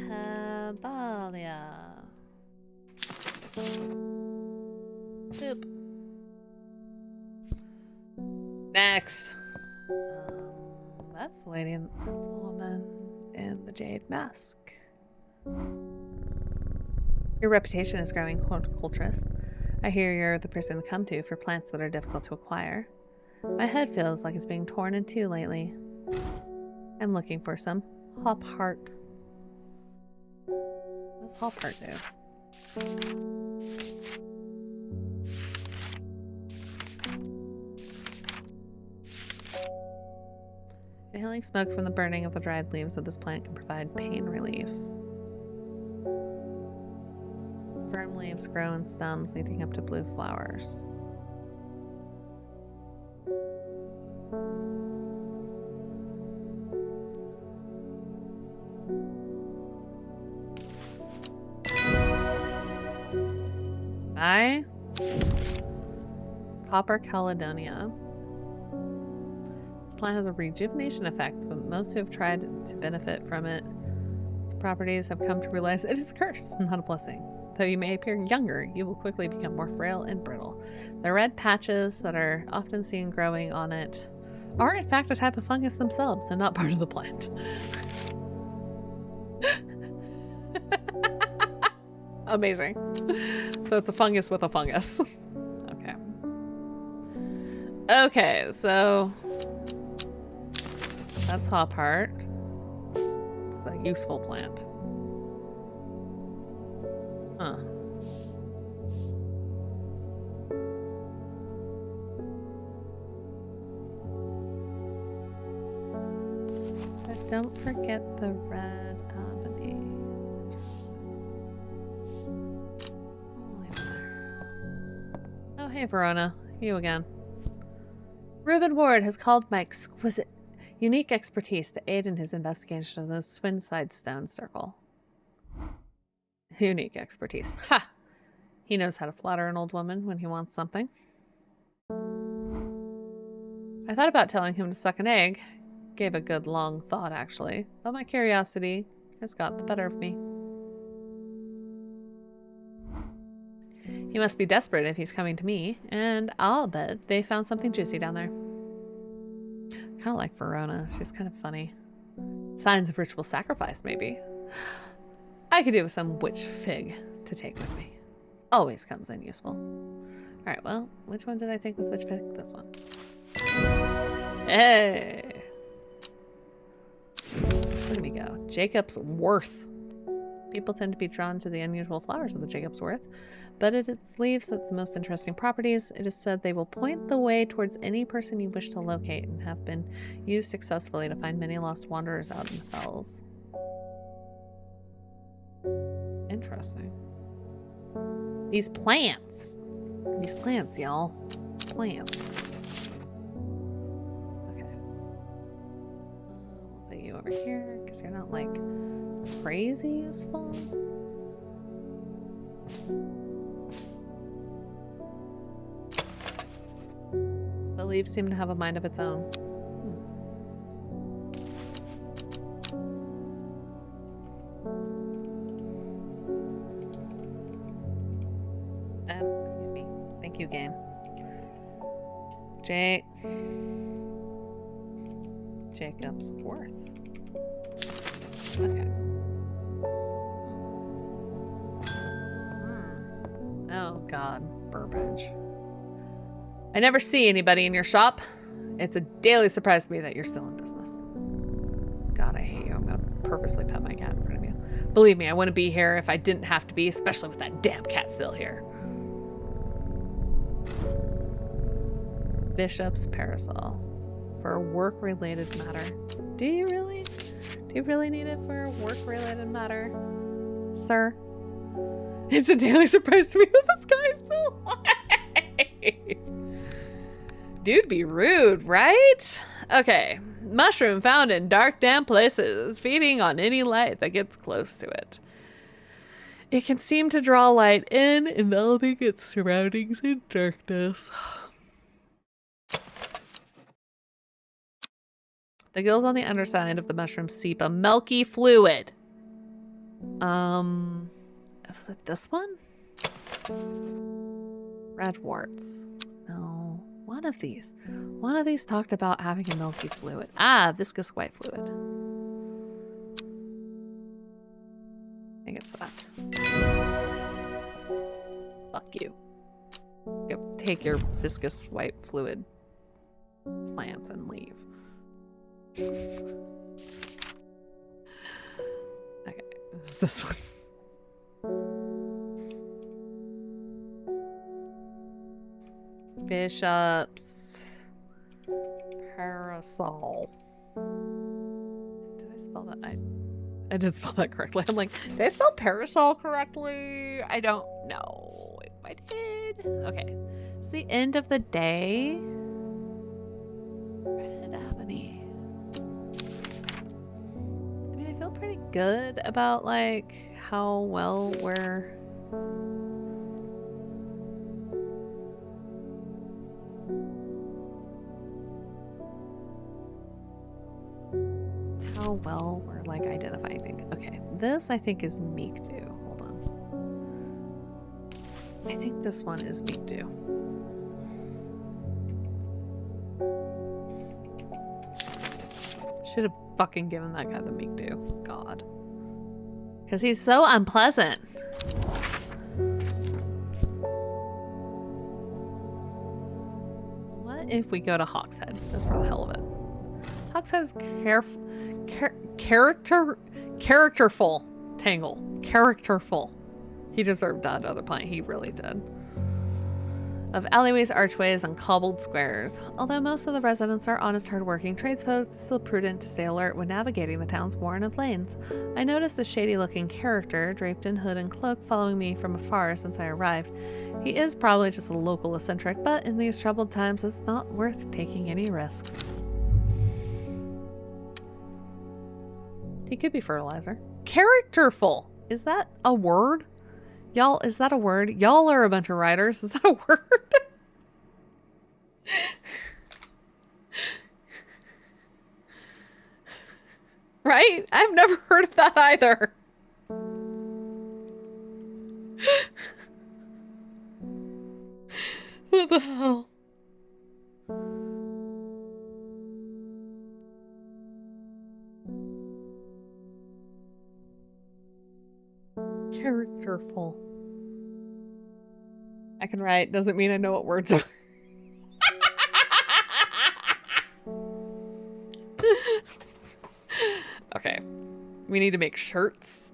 Caballia. Boop. Next. That's the lady, that's the woman in the jade mask. Your reputation is growing, horticulturist. I hear you're the person to come to for plants that are difficult to acquire. My head feels like it's being torn in two lately. I'm looking for some hop heart. What does hop heart do? Inhaling smoke from the burning of the dried leaves of this plant can provide pain relief. Firm leaves grow in stems leading up to blue flowers. Bye. Copper Caledonia. This plant has a rejuvenation effect, but most who have tried to benefit from its properties have come to realize it is a curse, not a blessing. Though you may appear younger, you will quickly become more frail and brittle. The red patches that are often seen growing on it are in fact a type of fungus themselves and not part of the plant. Amazing. So it's a fungus with a fungus. Okay. Okay, so that's hop heart. It's a useful plant. Huh. So don't forget the red ebony. Oh, hey, Verona. You again. Reuben Ward has called my exquisite, unique expertise to aid in his investigation of the Swinside Stone Circle. Unique expertise. Ha! He knows how to flatter an old woman when he wants something. I thought about telling him to suck an egg. Gave a good long thought, actually. But my curiosity has got the better of me. He must be desperate if he's coming to me, and I'll bet they found something juicy down there. Kind of like Verona. She's kind of funny. Signs of ritual sacrifice, maybe. I could do with some witch fig to take with me. Always comes in useful. Alright, well, which one did I think was witch fig? This one. Hey! Look at me go. Jacob's Worth. People tend to be drawn to the unusual flowers of the Jacob's Worth, but its leaves its most interesting properties. It is said they will point the way towards any person you wish to locate and have been used successfully to find many lost wanderers out in the fells. Interesting. These plants, y'all. These plants. Okay. We'll put you over here because you're not like crazy useful. The leaves seem to have a mind of its own. Excuse me. Thank you, game. Jacob's Worth. Okay. Oh, God. Burbage. I never see anybody in your shop. It's a daily surprise to me that you're still in business. God, I hate you. I'm gonna purposely pet my cat in front of you. Believe me, I wouldn't be here if I didn't have to be, especially with that damn cat still here. Bishop's parasol. For a work-related matter. Do you really? Do you really need it for a work-related matter, sir? It's a daily surprise to me that this guy is still alive. Dude, be rude, right? Okay. Mushroom found in dark, damp places, feeding on any light that gets close to it. It can seem to draw light in, enveloping its surroundings in darkness. The gills on the underside of the mushroom seep a milky fluid. Was it this one? Red warts. No, one of these. One of these talked about having a milky fluid. Ah, viscous white fluid. I think it's that. Fuck you. Go take your viscous white fluid plants and leave. Okay, it's this one. Bishop's parasol. Did I spell that? I did spell that correctly. I'm like, did I spell parasol correctly? I don't know if I did. Okay. It's the end of the day. Red ebony. I mean, I feel pretty good about like how well we're like identifying things. Okay, this I think is meek dew. Hold on. I think this one is meek dew. Should have fucking given that guy the meek dew. God. Because he's so unpleasant. What if we go to Hawkshead? Just for the hell of it. Hawkshead's characterful tangle. Characterful. He deserved that other planet. He really did. Of alleyways, archways, and cobbled squares. Although most of the residents are honest, hardworking tradesfolk, it's still prudent to stay alert when navigating the town's warren of lanes. I noticed a shady-looking character draped in hood and cloak following me from afar since I arrived. He is probably just a local eccentric, but in these troubled times, it's not worth taking any risks. He could be fertilizer. Characterful. Is that a word? Y'all, is that a word? Y'all are a bunch of writers. Is that a word? Right? I've never heard of that either. What the hell? Characterful. I can write, doesn't mean I know what words are. Okay. We need to make shirts.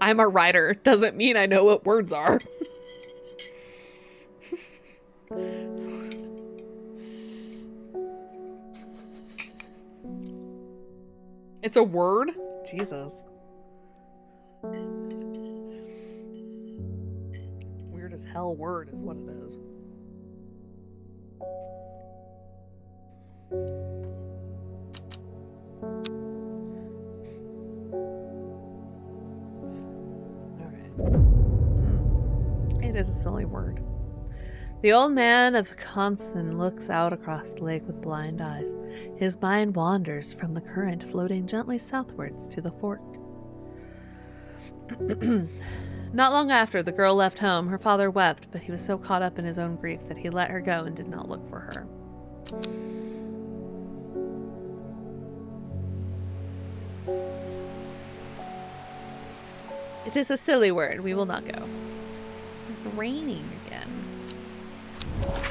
I'm a writer, doesn't mean I know what words are. It's a word? Jesus. Weird as hell word is what it is. It is a silly word. The old man of Constan looks out across the lake with blind eyes. His mind wanders from the current, floating gently southwards to the fork. Not long after the girl left home, her father wept, but he was so caught up in his own grief that he let her go and did not look for her. It is a silly word. We will not go. It's raining again.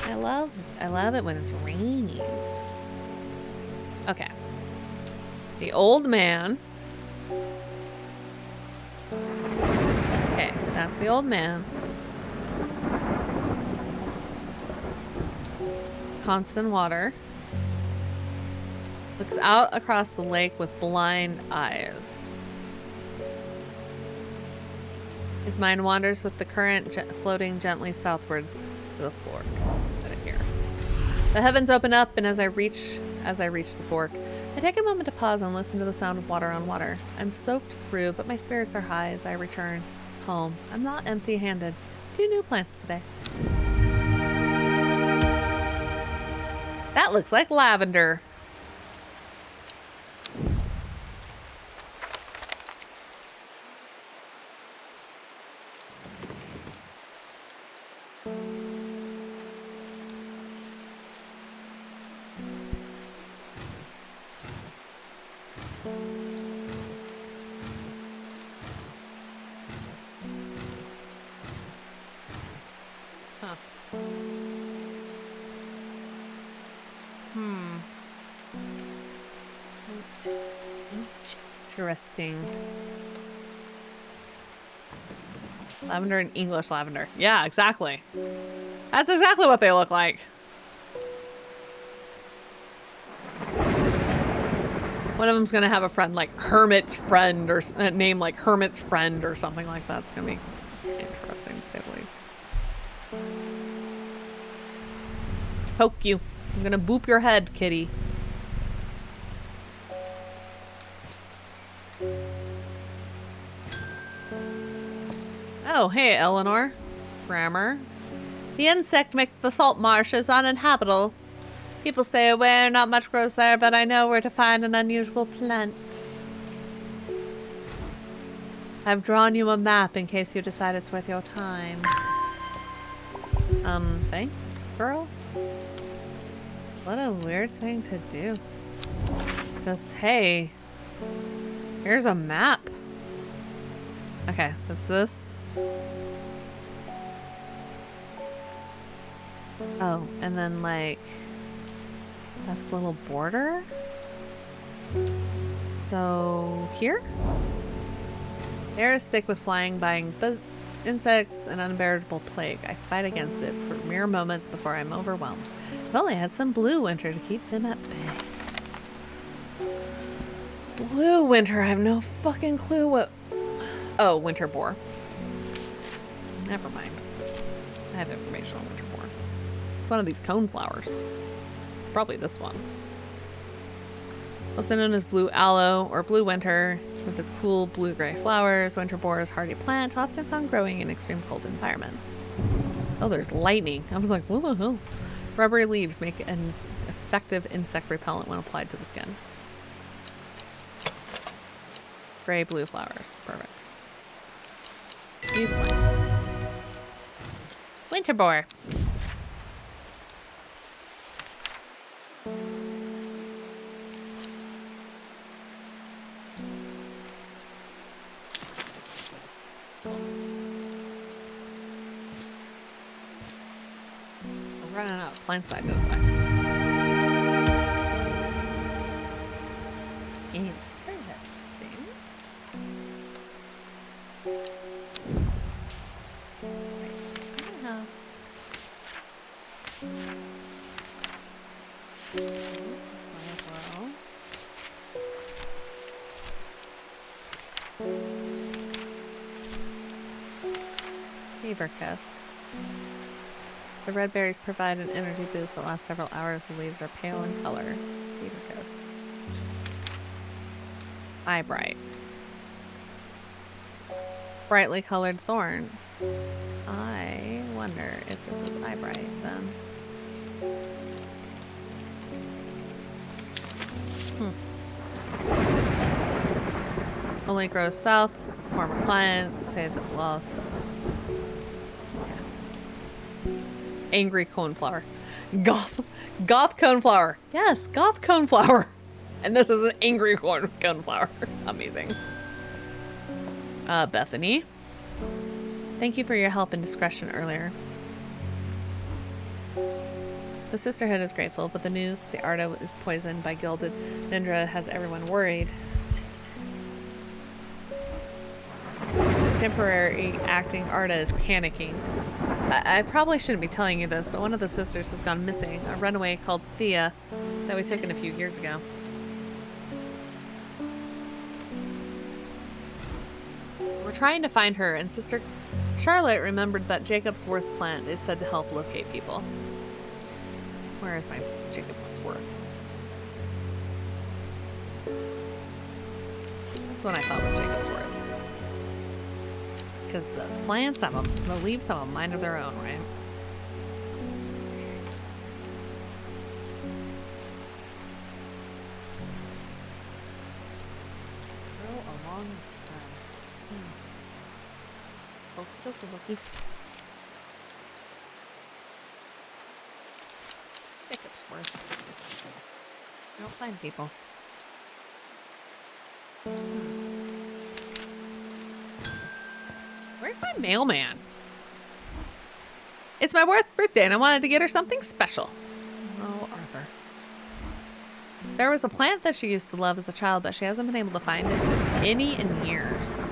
I love it when it's raining. Okay. The old man. Okay, that's the old man. Constant water. Looks out across the lake with blind eyes. His mind wanders with the current floating gently southwards to the fork. Put it here. The heavens open up, and as I reach the fork, I take a moment to pause and listen to the sound of water on water. I'm soaked through, but my spirits are high as I return home. I'm not empty-handed. 2 new plants today. That looks like lavender. Interesting. Lavender and English lavender. Yeah, exactly. That's exactly what they look like. One of them's gonna have a friend like Hermit's Friend or a name like Hermit's Friend or something like that. It's gonna be interesting to say the least. Poke you. I'm gonna boop your head, kitty. Oh, hey, Eleanor. Grammar. The insect makes the salt marshes uninhabitable. People stay away, not much grows there, but I know where to find an unusual plant. I've drawn you a map in case you decide it's worth your time. Thanks, girl? What a weird thing to do. Just, hey, here's a map. Okay, so it's this. Oh, and then like, that's a little border. So here? The air is thick with flying, biting insects, an unbearable plague. I fight against it for mere moments before I'm overwhelmed. If only I had some blue winter to keep them at bay. Blue winter, I have no fucking clue what... Oh, winter boar. Never mind. I have information on winter boar. It's one of these cone flowers. It's probably this one. Also known as blue aloe or blue winter, with its cool blue-gray flowers, winter boar is a hardy plant, often found growing in extreme cold environments. Oh, there's lightning. I was like, what the hell? Rubbery leaves make an effective insect repellent when applied to the skin. Gray blue flowers. Perfect. Use plant. Winter boar. I'm running out of plants to identify. Interesting. Kiss. The red berries provide an energy boost that lasts several hours. The leaves are pale in color. Kiss. Eyebright. Brightly colored thorns. I wonder if this is eyebright then. Only grows south. Former clients say the bluff. Okay. Angry coneflower. Goth coneflower. Yes, goth coneflower. And this is an angry coneflower. Amazing. Bethany. Thank you for your help and discretion earlier. The Sisterhood is grateful, but the news that the Arda is poisoned by gilded Nindra has everyone worried. Temporary acting Arda is panicking. I probably shouldn't be telling you this, but one of the sisters has gone missing. A runaway called Thea that we took in a few years ago. We're trying to find her, and Sister Charlotte remembered that Jacob's Worth plant is said to help locate people. Where is my Jacob's Worth? That's what I thought was Jacob's Worth. Because the plants have the leaves have a mind of their own, right? Grow along the stem. Okie. Jacob's Worth. I don't find people. Where's my mailman? It's my birthday and I wanted to get her something special. Oh, Arthur. There was a plant that she used to love as a child, but she hasn't been able to find it any in years.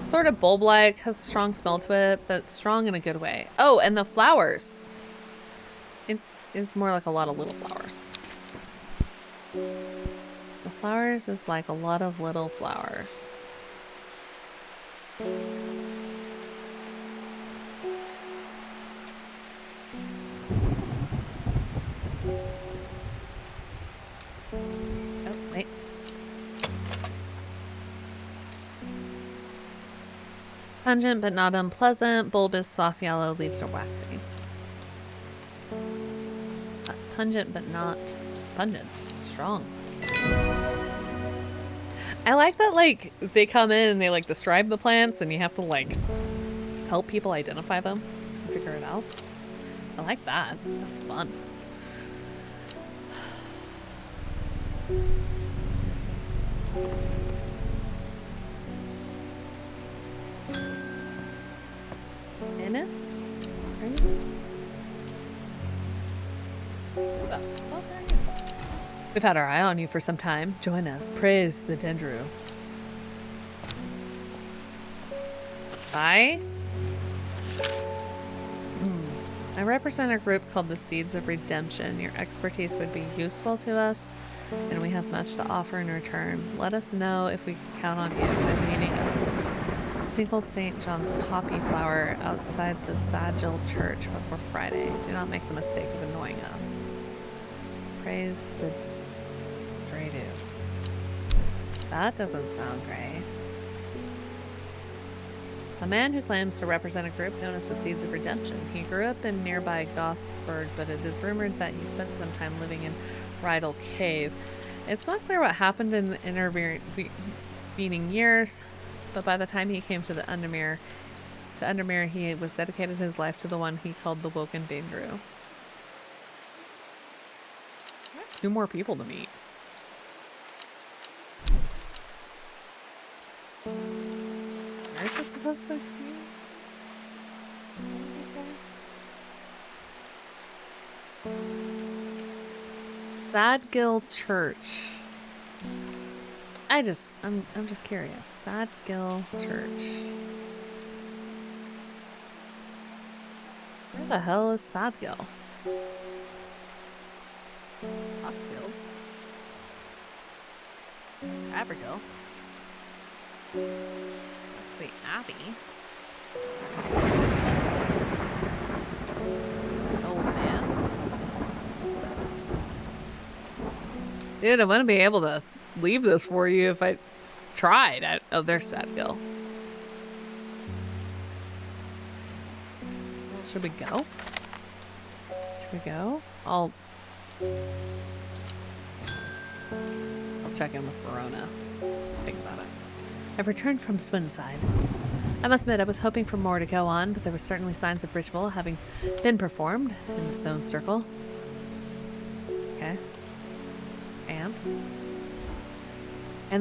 Sort of bulb-like, has a strong smell to it, but strong in a good way. Oh, and the flowers. It is more like a lot of little flowers. The flowers is like a lot of little flowers. Oh, wait. Pungent but not unpleasant. Bulbous, soft yellow. Leaves are waxy. Pungent but not pungent. Strong. I like that, like, they come in and they, like, describe the plants and you have to, like, help people identify them and figure it out. I like that. That's fun. Ennis? Right? Who the fuck are you? We've had our eye on you for some time. Join us. Praise the Dendru. Bye. I represent a group called the Seeds of Redemption. Your expertise would be useful to us, and we have much to offer in return. Let us know if we can count on you by leaving us single St. John's poppy flower outside the Sagil Church before Friday. Do not make the mistake of annoying us. Praise the Dradu. That doesn't sound great. A man who claims to represent a group known as the Seeds of Redemption. He grew up in nearby Gothsburg, but it is rumored that he spent some time living in Rydal Cave. It's not clear what happened in the intervening years, but by the time he came to Undermere, he was dedicated his life to the one he called the Woken Dendru. Two more people to meet. Where is this supposed to be? What did he say? Sadgill Church. I'm just curious. Sadgill Church. Where the hell is Sadgill? Oxfield. Abergill. That's the Abbey. Oh man. Dude, I wouldn't be able to leave this for you if I tried. Oh, there's Sadgill. Well, should we go? Should we go? I'll check in with Verona. Think about it. I've returned from Swinside. I must admit, I was hoping for more to go on, but there were certainly signs of ritual having been performed in the stone circle. Okay. And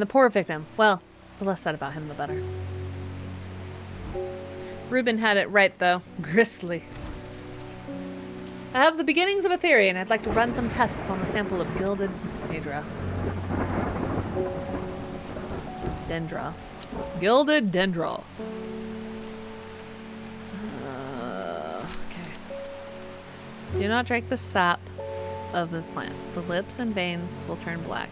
the poor victim. Well, the less said about him, the better. Reuben had it right, though. Gristly. I have the beginnings of a theory, and I'd like to run some tests on the sample of gilded dendra. Gilded dendra. Okay. Do not drink the sap of this plant. The lips and veins will turn black.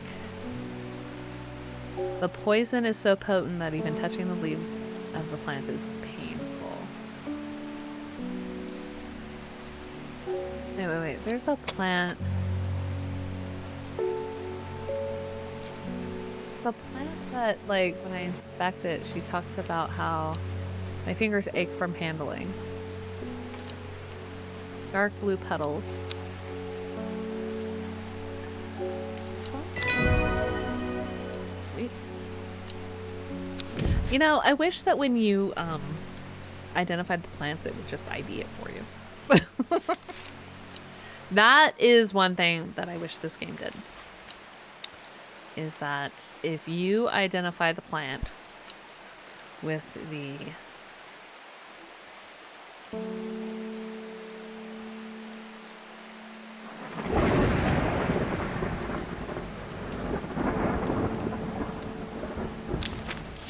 The poison is so potent that even touching the leaves of the plant is painful. Wait. There's a plant. There's a plant that, like, when I inspect it, she talks about how my fingers ache from handling. Dark blue petals. This one? Sweet. You know, I wish that when you identified the plants, it would just ID it for you. That is one thing that I wish this game did. Is that if you identify the plant with the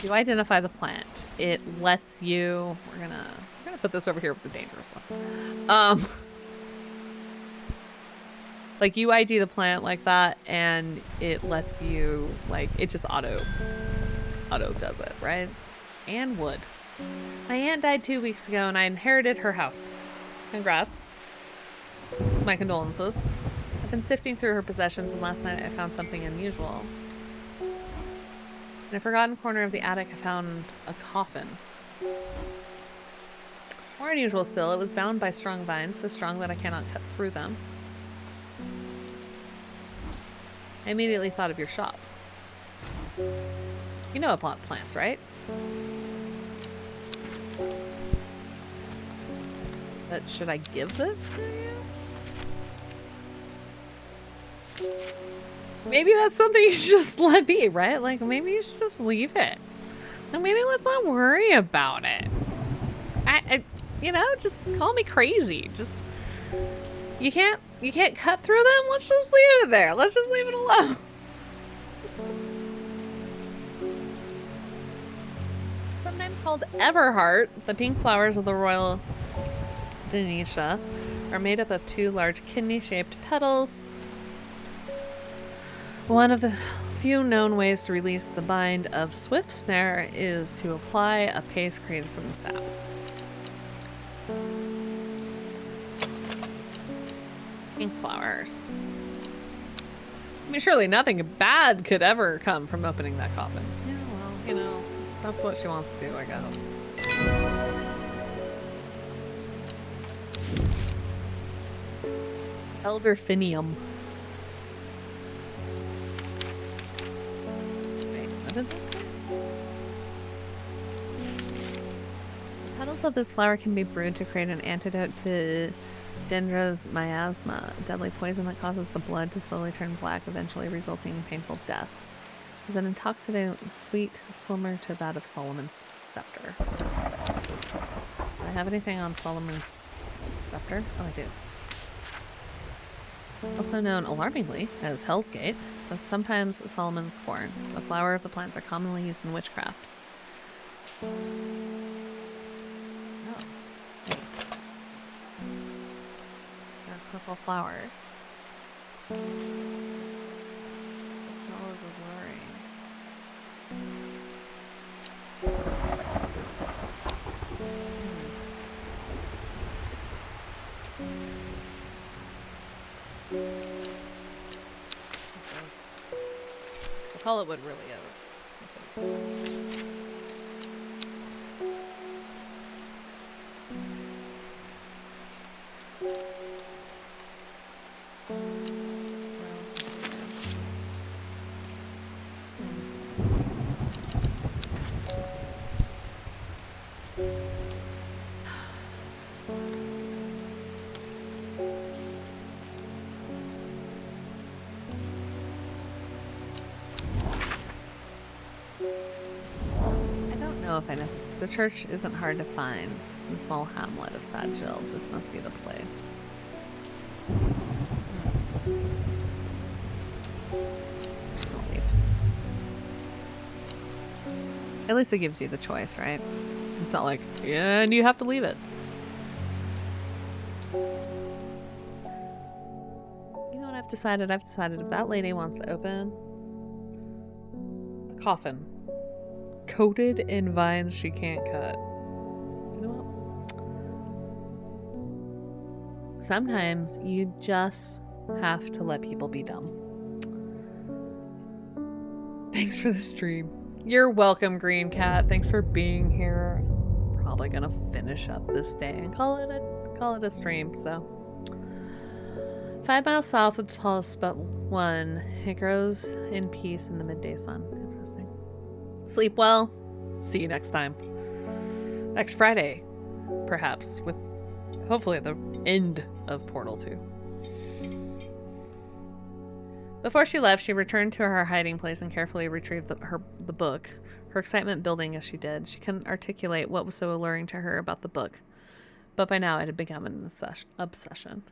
you identify the plant, it lets you. We're gonna put this over here with the dangerous one. Like, you ID the plant like that, and it lets you, like, it just auto does it, right? And wood. My aunt died 2 weeks ago, and I inherited her house. Congrats. My condolences. I've been sifting through her possessions, and last night I found something unusual. In a forgotten corner of the attic, I found a coffin. More unusual still, it was bound by strong vines, so strong that I cannot cut through them. I immediately thought of your shop. You know about plants, right? But should I give this to you? Maybe that's something you should just let be, right? Like, maybe you should just leave it. And maybe let's not worry about it. You know, just call me crazy. Just, you can't cut through them? Let's just leave it there. Let's just leave it alone. Sometimes called Everheart, the pink flowers of the royal Denisha are made up of 2 large kidney-shaped petals. One of the few known ways to release the bind of Swift Snare is to apply a paste created from the sap. Pink flowers. I mean, surely nothing bad could ever come from opening that coffin. Yeah, well, you know, that's what she wants to do, I guess. Elderfinium. Wait, what did this say? The petals of this flower can be brewed to create an antidote to Dendra's miasma, a deadly poison that causes the blood to slowly turn black, eventually resulting in painful death. It's an intoxicating sweet similar to that of Solomon's scepter. Do I have anything on Solomon's scepter? Oh, I do. Also known alarmingly as Hell's Gate, was sometimes Solomon's scorn. The flower of the plants are commonly used in witchcraft. Oh. Purple flowers. The smell is alluring. I'll call it what it really is. The church isn't hard to find. In the small hamlet of Sad Jill, this must be the place. Just gonna leave. At least it gives you the choice, right? It's not like, yeah, and you have to leave it. You know what I've decided? I've decided if that lady wants to open a coffin coated in vines she can't cut. You know what? Sometimes you just have to let people be dumb. Thanks for the stream. You're welcome, Green Cat. Thanks for being here. Probably gonna finish up this day and call it a stream. So 5 miles south of the tallest but one, it grows in peace in the midday sun. Interesting. Sleep well. See you next time. Next Friday, perhaps, with hopefully at the end of Portal 2. Before she left, she returned to her hiding place and carefully retrieved the book, her excitement building as she did. She couldn't articulate what was so alluring to her about the book, but by now it had become an obsession.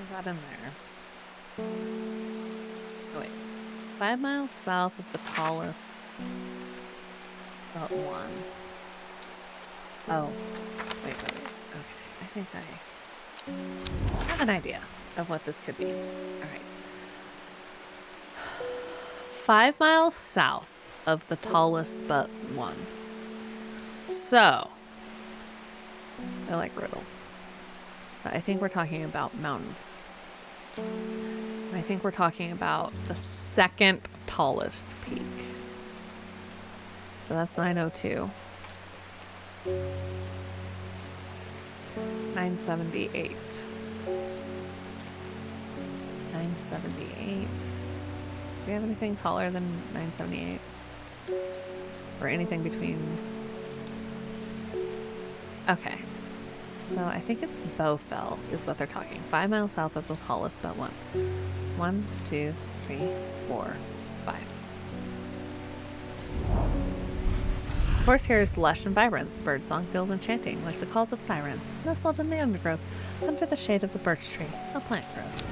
Is that in there? Oh, wait. 5 miles south of the tallest but one. Oh. Wait. Okay. I think I have an idea of what this could be. Alright. 5 miles south of the tallest but one. So. I like riddles. But I think we're talking about mountains. I think we're talking about the second tallest peak. So that's 902. 978. 978. Do we have anything taller than 978? Or anything between? Okay. So I think it's Bowfell is what they're talking. 5 miles south of the tallest but one. 1, 2, 3, 4, 5. Of course, here is lush and vibrant. The birdsong feels enchanting, like the calls of sirens, nestled in the undergrowth, under the shade of the birch tree. A plant grows.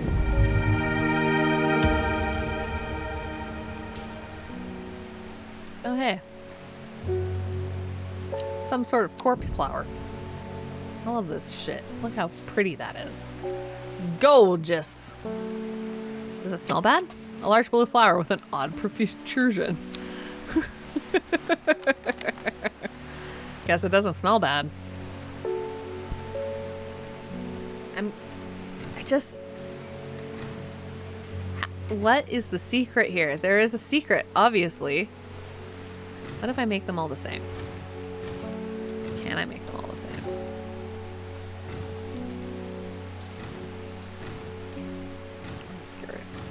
Oh, hey. Some sort of corpse flower. I love this shit. Look how pretty that is. Gorgeous. Does it smell bad? A large blue flower with an odd protrusion. Guess it doesn't smell bad. What is the secret here? There is a secret, obviously. What if I make them all the same? Can I make them all the same? I'm just curious.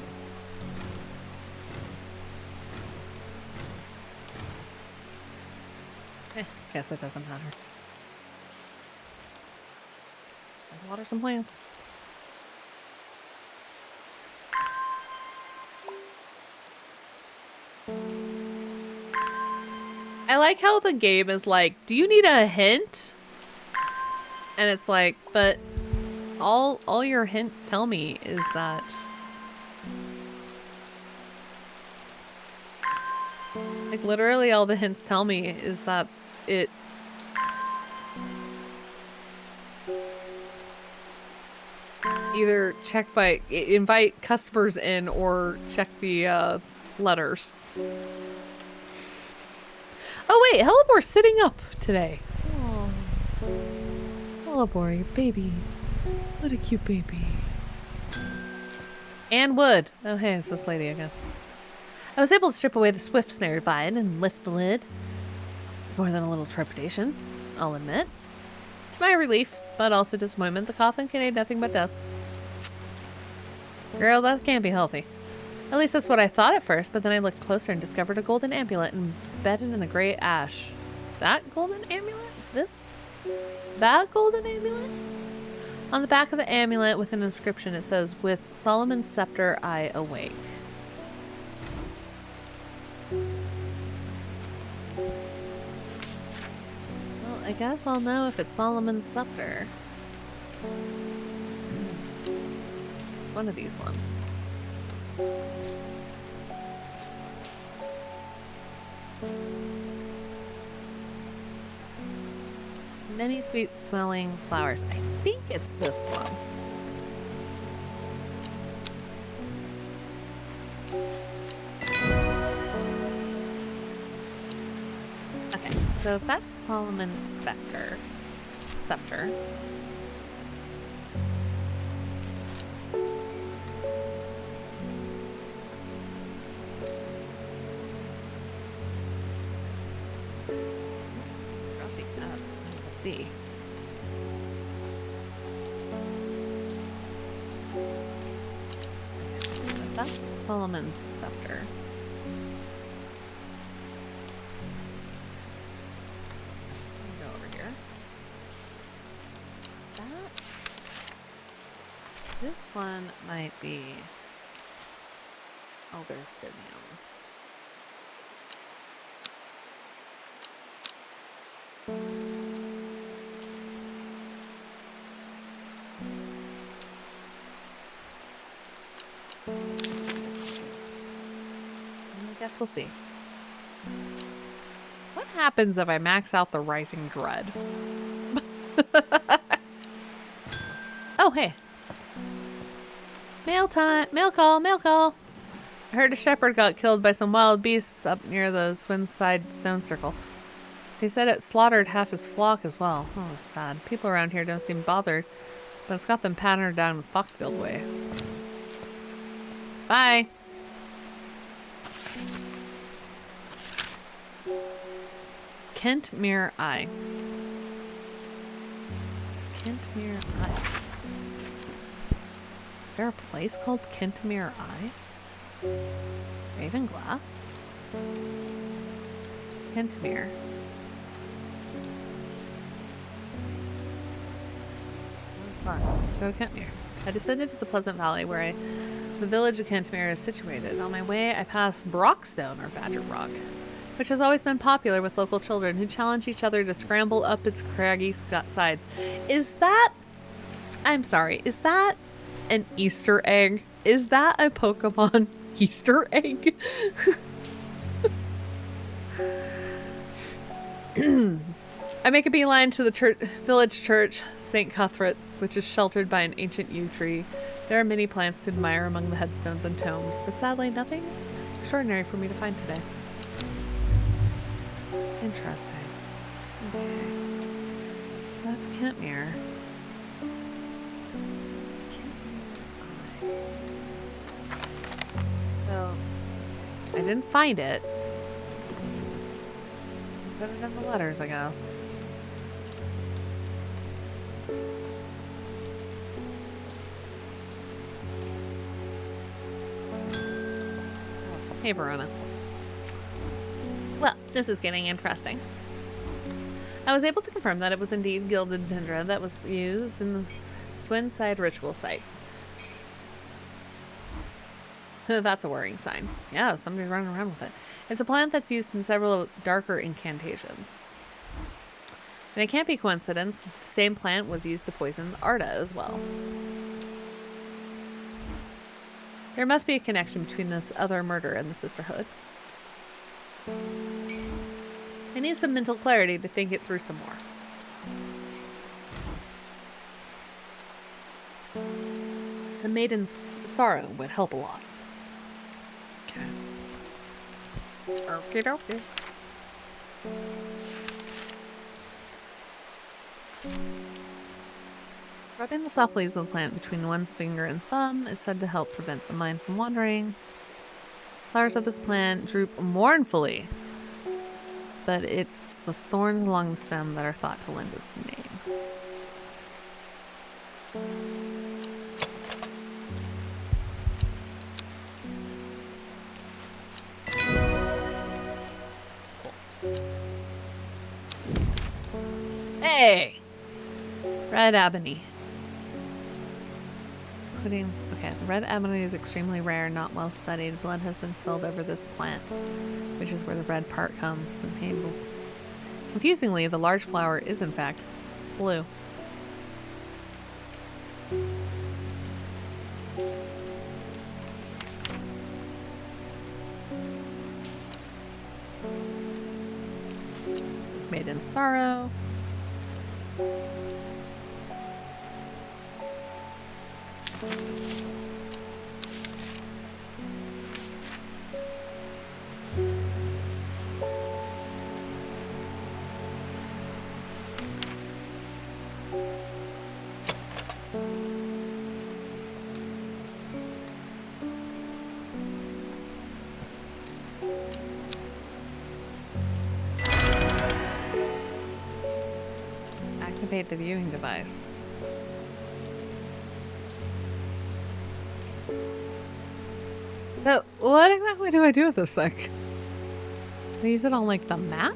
Guess it doesn't matter. I'll water some plants. I like how the game is like, do you need a hint? And it's like, but all your hints tell me is that like literally all the hints tell me is that it either invite customers in or check the letters. Oh wait, Hellebor's sitting up today. Oh, Hellebor, your baby. What a cute baby. And wood. Oh hey, it's this lady again. I was able to strip away the swift snare vine and lift the lid. With more than a little trepidation, I'll admit. To my relief, but also disappointment, the coffin contained nothing but dust. Girl, that can't be healthy. At least that's what I thought at first, but then I looked closer and discovered a golden amulet embedded in the gray ash. That golden amulet? That golden amulet? On the back of the amulet with an inscription, it says, "With Solomon's scepter I awake." Well, I guess I'll know if it's Solomon's scepter. It's one of these ones. Many sweet smelling flowers. I think it's this one. Okay, so if that's Solomon's scepter. See. That's Solomon's scepter. Go over here. This one might be Elder Finium. Guess we'll see. What happens if I max out the Rising Dread? Oh, hey. Mail time. Mail call. Mail call. I heard a shepherd got killed by some wild beasts up near the Swinside Stone Circle. They said it slaughtered half his flock as well. Oh, that's sad. People around here don't seem bothered, but it's got them patterned down with Foxfield way. Bye. Kentmere Eye. Kentmere Eye. Is there a place called Kentmere Eye? Raven Glass? Kentmere. Fine, let's go to Kentmere. I descended to the Pleasant Valley where the village of Kentmere is situated. On my way, I passed Brockstone, or Badger Rock, which has always been popular with local children who challenge each other to scramble up its craggy sides. Is that... I'm sorry, is that an Easter egg? Is that a Pokemon Easter egg? I make a beeline to the village church, St. Cuthbert's, which is sheltered by an ancient yew tree. There are many plants to admire among the headstones and tombs, but sadly nothing extraordinary for me to find today. Interesting. Okay. So that's Kentmere. So, I didn't find it. Put it in the letters, I guess. Hey, Verona. Well, this is getting interesting. I was able to confirm that it was indeed gilded tundra that was used in the Swinside ritual site. That's a worrying sign. Yeah, somebody's running around with it. It's a plant that's used in several darker incantations. And it can't be coincidence. The same plant was used to poison Arda as well. There must be a connection between this other murder and the Sisterhood. I need some mental clarity to think it through some more. Some maiden's sorrow would help a lot. Okay. Okie dokie. Rubbing the soft leaves of the plant between one's finger and thumb is said to help prevent the mind from wandering. Flowers of this plant droop mournfully, but it's the thorns along the stem that are thought to lend its name. Hey! Red ebony. Okay, the red ebony is extremely rare, not well studied. Blood has been spilled over this plant, which is where the red part comes. Confusingly, the large flower is in fact blue. It's made in sorrow. Activate the viewing device. So, what exactly do I do with this thing? Do I use it on, like, the map?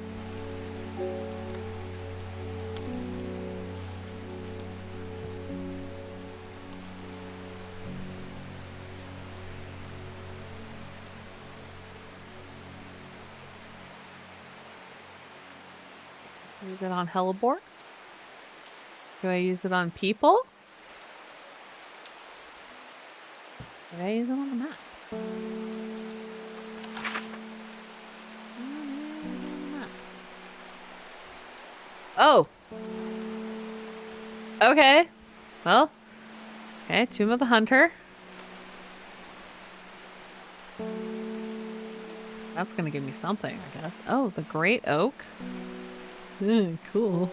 Use it on Hellebore? Do I use it on people? Did I use it on the map? Oh. Okay. Well. Okay, Tomb of the Hunter. That's gonna give me something, I guess. Oh, the Great Oak. Cool.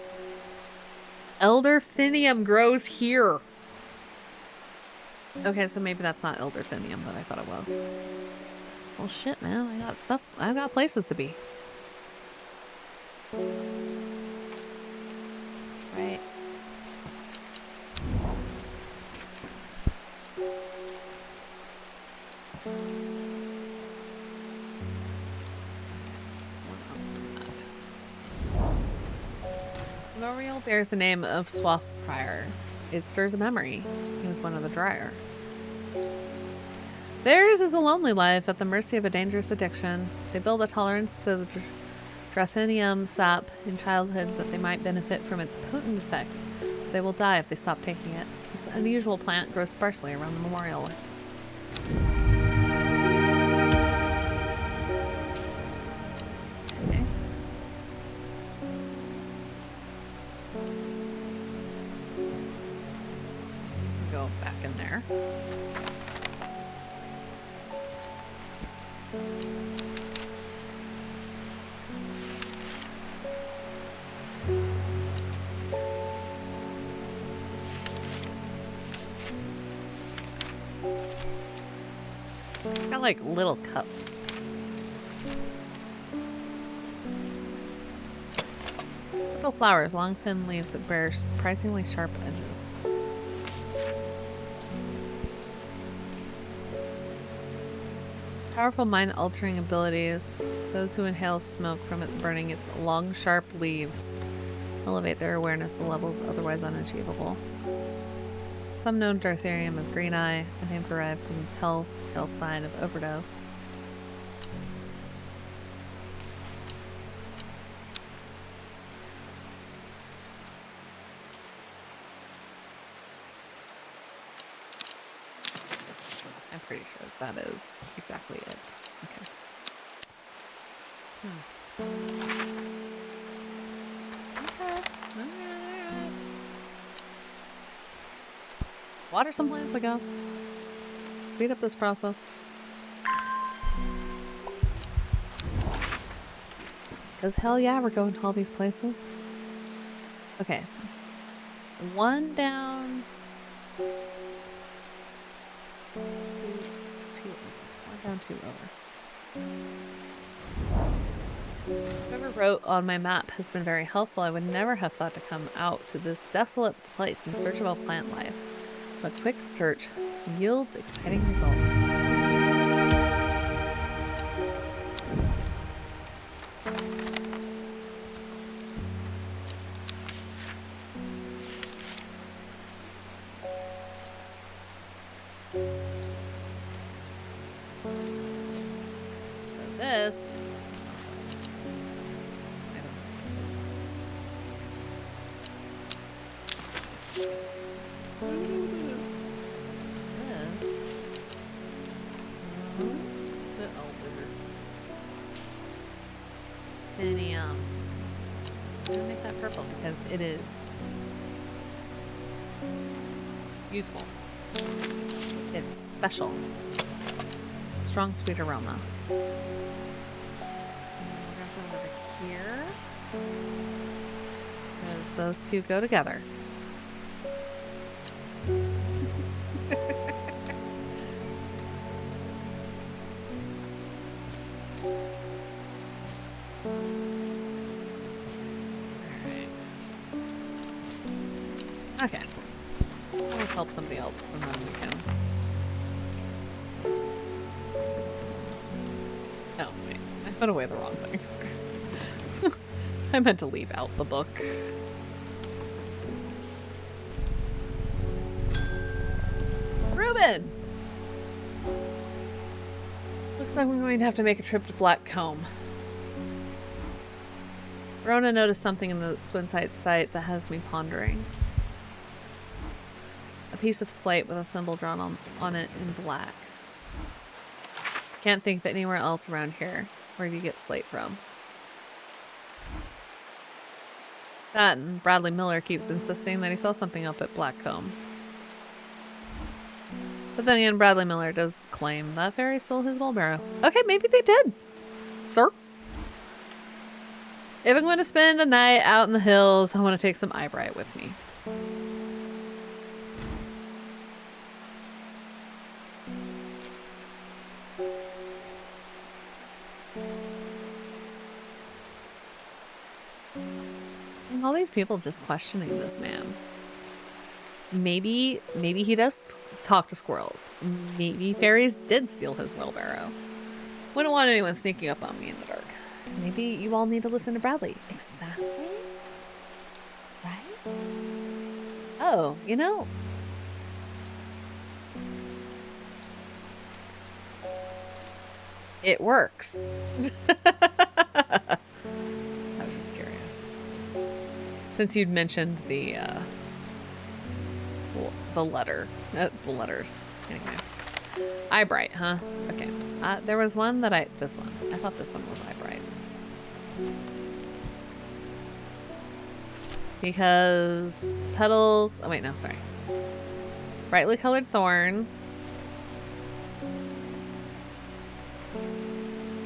Elderfinium grows here. Okay, so maybe that's not elderfinium, but I thought it was. Well, shit, man. I got stuff. I've got places to be. That's right. The memorial bears the name of Swath Prior. It stirs a memory. He was one of the Dryer. Theirs is a lonely life at the mercy of a dangerous addiction. They build a tolerance to the Drathinium sap in childhood that they might benefit from its potent effects. They will die if they stop taking it. Its unusual plant grows sparsely around the memorial. Okay. Go back in there. Got like little cups. Little flowers, long thin leaves that bear surprisingly sharp edges. Powerful mind-altering abilities. Those who inhale smoke from it burning its long, sharp leaves elevate their awareness to levels otherwise unachievable. Some known Dartharium as Green Eye, a name derived from the telltale sign of overdose. I'm pretty sure that is exactly it. Okay. Okay. Alright. Water some plants, I guess. Speed up this process. Because hell yeah, we're going to all these places. Okay. One down. Two over. One down, two over. Whoever wrote on my map has been very helpful. I would never have thought to come out to this desolate place in search of a plant life. But quick search yields exciting results. So this. I don't know what this is. I'm gonna make that purple because it is useful. It's special. Strong sweet aroma. We're gonna put it over here because those two go together. Okay. Let's help somebody else and then we can. Oh, wait. I put away the wrong thing. I meant to leave out the book. Ruben! Looks like we're going to have to make a trip to Black Comb. Rona noticed something in the Swinsite's site that has me pondering. A piece of slate with a symbol drawn on it in black. Can't think that anywhere else around here. Where do you get slate from? That and Bradley Miller keeps insisting that he saw something up at Blackcomb. But then again, Bradley Miller does claim that fairy stole his wheelbarrow. Okay, maybe they did. Sir? If I'm going to spend a night out in the hills, I want to take some eyebright with me. And all these people just questioning this man. Maybe he does talk to squirrels. Maybe fairies did steal his wheelbarrow. Wouldn't want anyone sneaking up on me in the dark. Maybe you all need to listen to Bradley. Exactly. Right? Oh, you know. It works. I was just curious. Since you'd mentioned the letter. The letters. Anyway. Eyebright, huh? Okay. There was one that this one. I thought this one was Eyebright. Because petals, oh wait, no, sorry. Brightly colored thorns.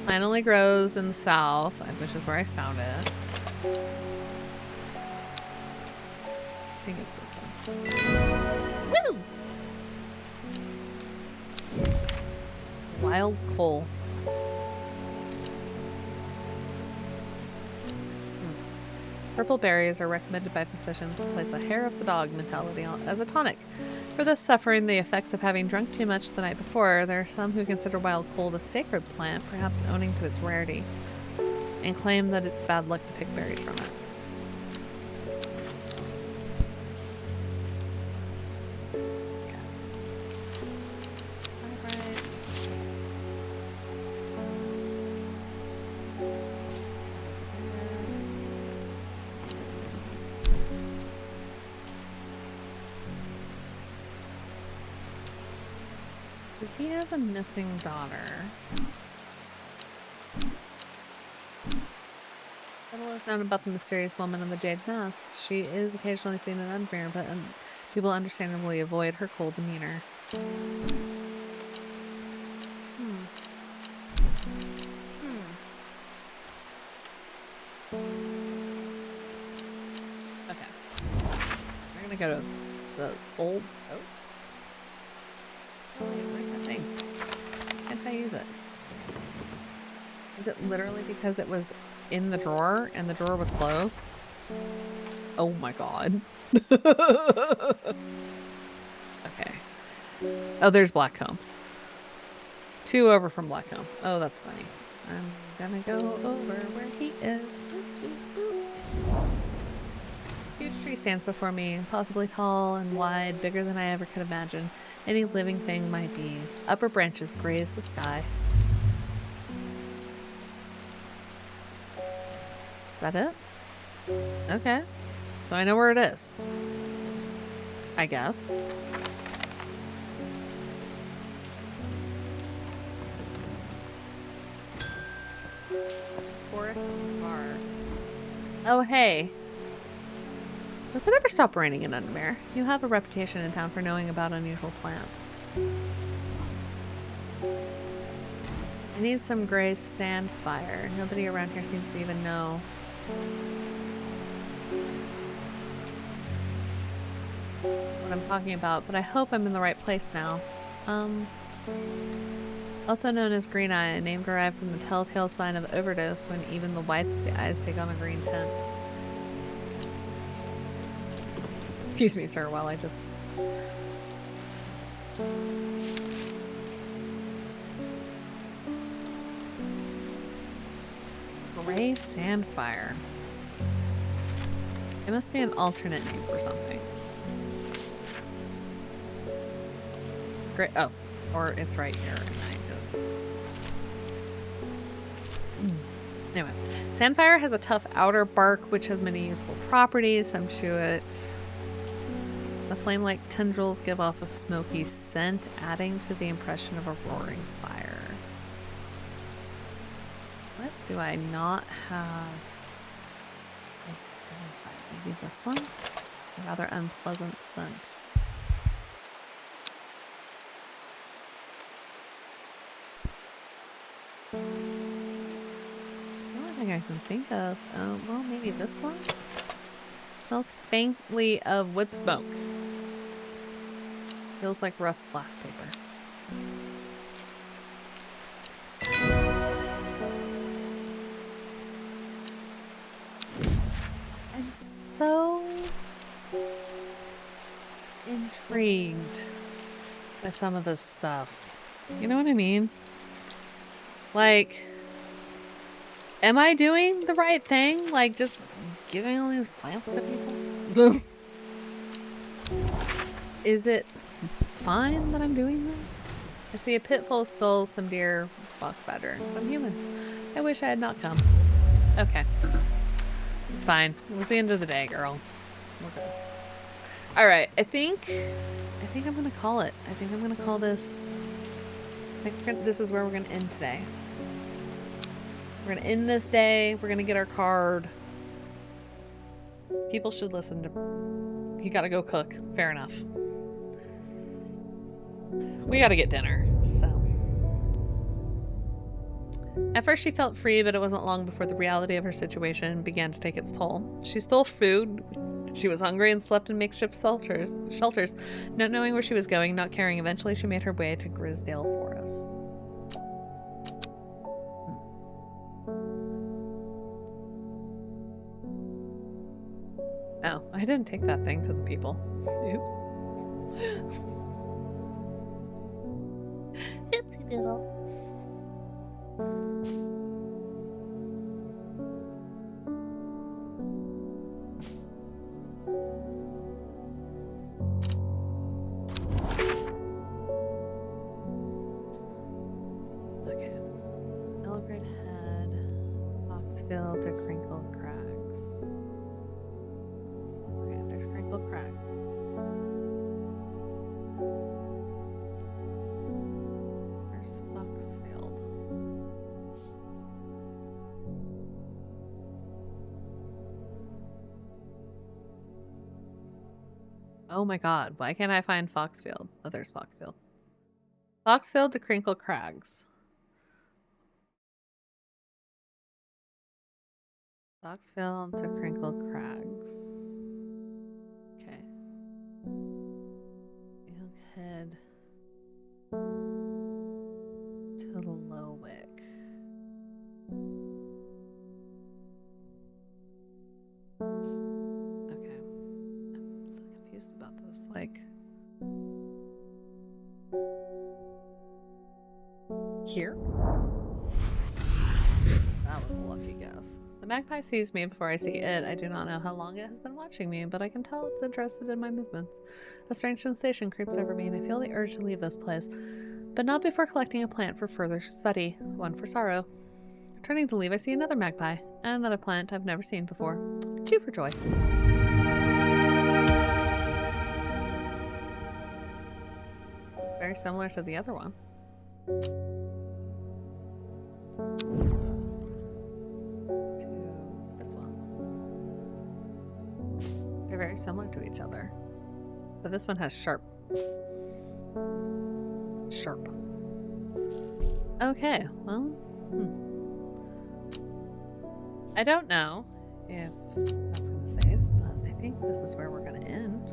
Plant only grows in the south, which is where I found it. I think it's this one. Woo! Wild coal. Purple berries are recommended by physicians to place a hair of the dog mentality as a tonic. For those suffering the effects of having drunk too much the night before, there are some who consider wild coal the sacred plant, perhaps owing to its rarity, and claim that it's bad luck to pick berries from it. He has a missing daughter. Little is known about the mysterious woman in the jade mask. She is occasionally seen in Undermere, but people understandably avoid her cold demeanor. Okay. We're gonna go to the old... Oh. Where's that thing? Can't I use it? Is it literally because it was in the drawer and the drawer was closed? Oh my god. Okay. Oh, there's Blackcomb. 2 over from Blackcomb. Oh, that's funny. I'm gonna go over where he is. Huge tree stands before me, possibly tall and wide, bigger than I ever could imagine any living thing might be. Its upper branches graze the sky. Is that it? Okay. So I know where it is. I guess. Forest bar. Oh, hey. Does it ever stop raining in Undermere? You have a reputation in town for knowing about unusual plants. I need some gray sandfire. Nobody around here seems to even know. What I'm talking about, but I hope I'm in the right place now. Also known as green eye, a name derived from the telltale sign of overdose when even the whites of the eyes take on a green tint. Excuse me, sir, while I just... Gray Sandfire. It must be an alternate name for something. Great. Oh, or it's right here, and I just... Anyway, Sandfire has a tough outer bark, which has many useful properties. Some chew it. The flame-like tendrils give off a smoky scent, adding to the impression of a roaring fire. What do I not have? Identified. Maybe this one? A rather unpleasant scent. It's the only thing I can think of. Oh, well, maybe this one? Smells faintly of wood smoke. Feels like rough glass paper. I'm so intrigued by some of this stuff. You know what I mean? Like, am I doing the right thing? Like, just giving all these plants to people? Is it fine that I'm doing this? I see a pit full of skulls, some deer, fox badger, and some human. I wish I had not come. Okay. It's fine. It was the end of the day, girl. We're good. Alright, I think I'm gonna call it. I think I'm gonna call this... this is where we're gonna end today. We're gonna end this day. We're gonna get our card. People should listen to... You gotta go cook. Fair enough. We gotta get dinner, so... At first she felt free, but it wasn't long before the reality of her situation began to take its toll. She stole food. She was hungry and slept in makeshift shelters, not knowing where she was going, not caring. Eventually she made her way to Grisdale Forest. Oh, I didn't take that thing to the people. Oops. Oopsie doodle. Okay. Elgrid Head, Foxfield to Crinkle Crags. Okay, there's Crinkle Crags. There's Foxfield. Oh my god, why can't I find Foxfield? Oh, there's Foxfield. Foxfield to Crinkle Crags. Foxfield to Crinkle Crags. Okay. Elkhead to the Lowick. Okay. I'm so confused about this. Like, here? That was a lucky guess. The magpie sees me before I see it. I do not know how long it has been watching me, but I can tell it's interested in my movements. A strange sensation creeps over me, and I feel the urge to leave this place, but not before collecting a plant for further study. One for sorrow. Turning to leave, I see another magpie, and another plant I've never seen before. Two for joy. This is very similar to the other one. They're very similar to each other. But this one has sharp. Sharp. Okay, well. I don't know if that's going to save, but I think this is where we're going to end.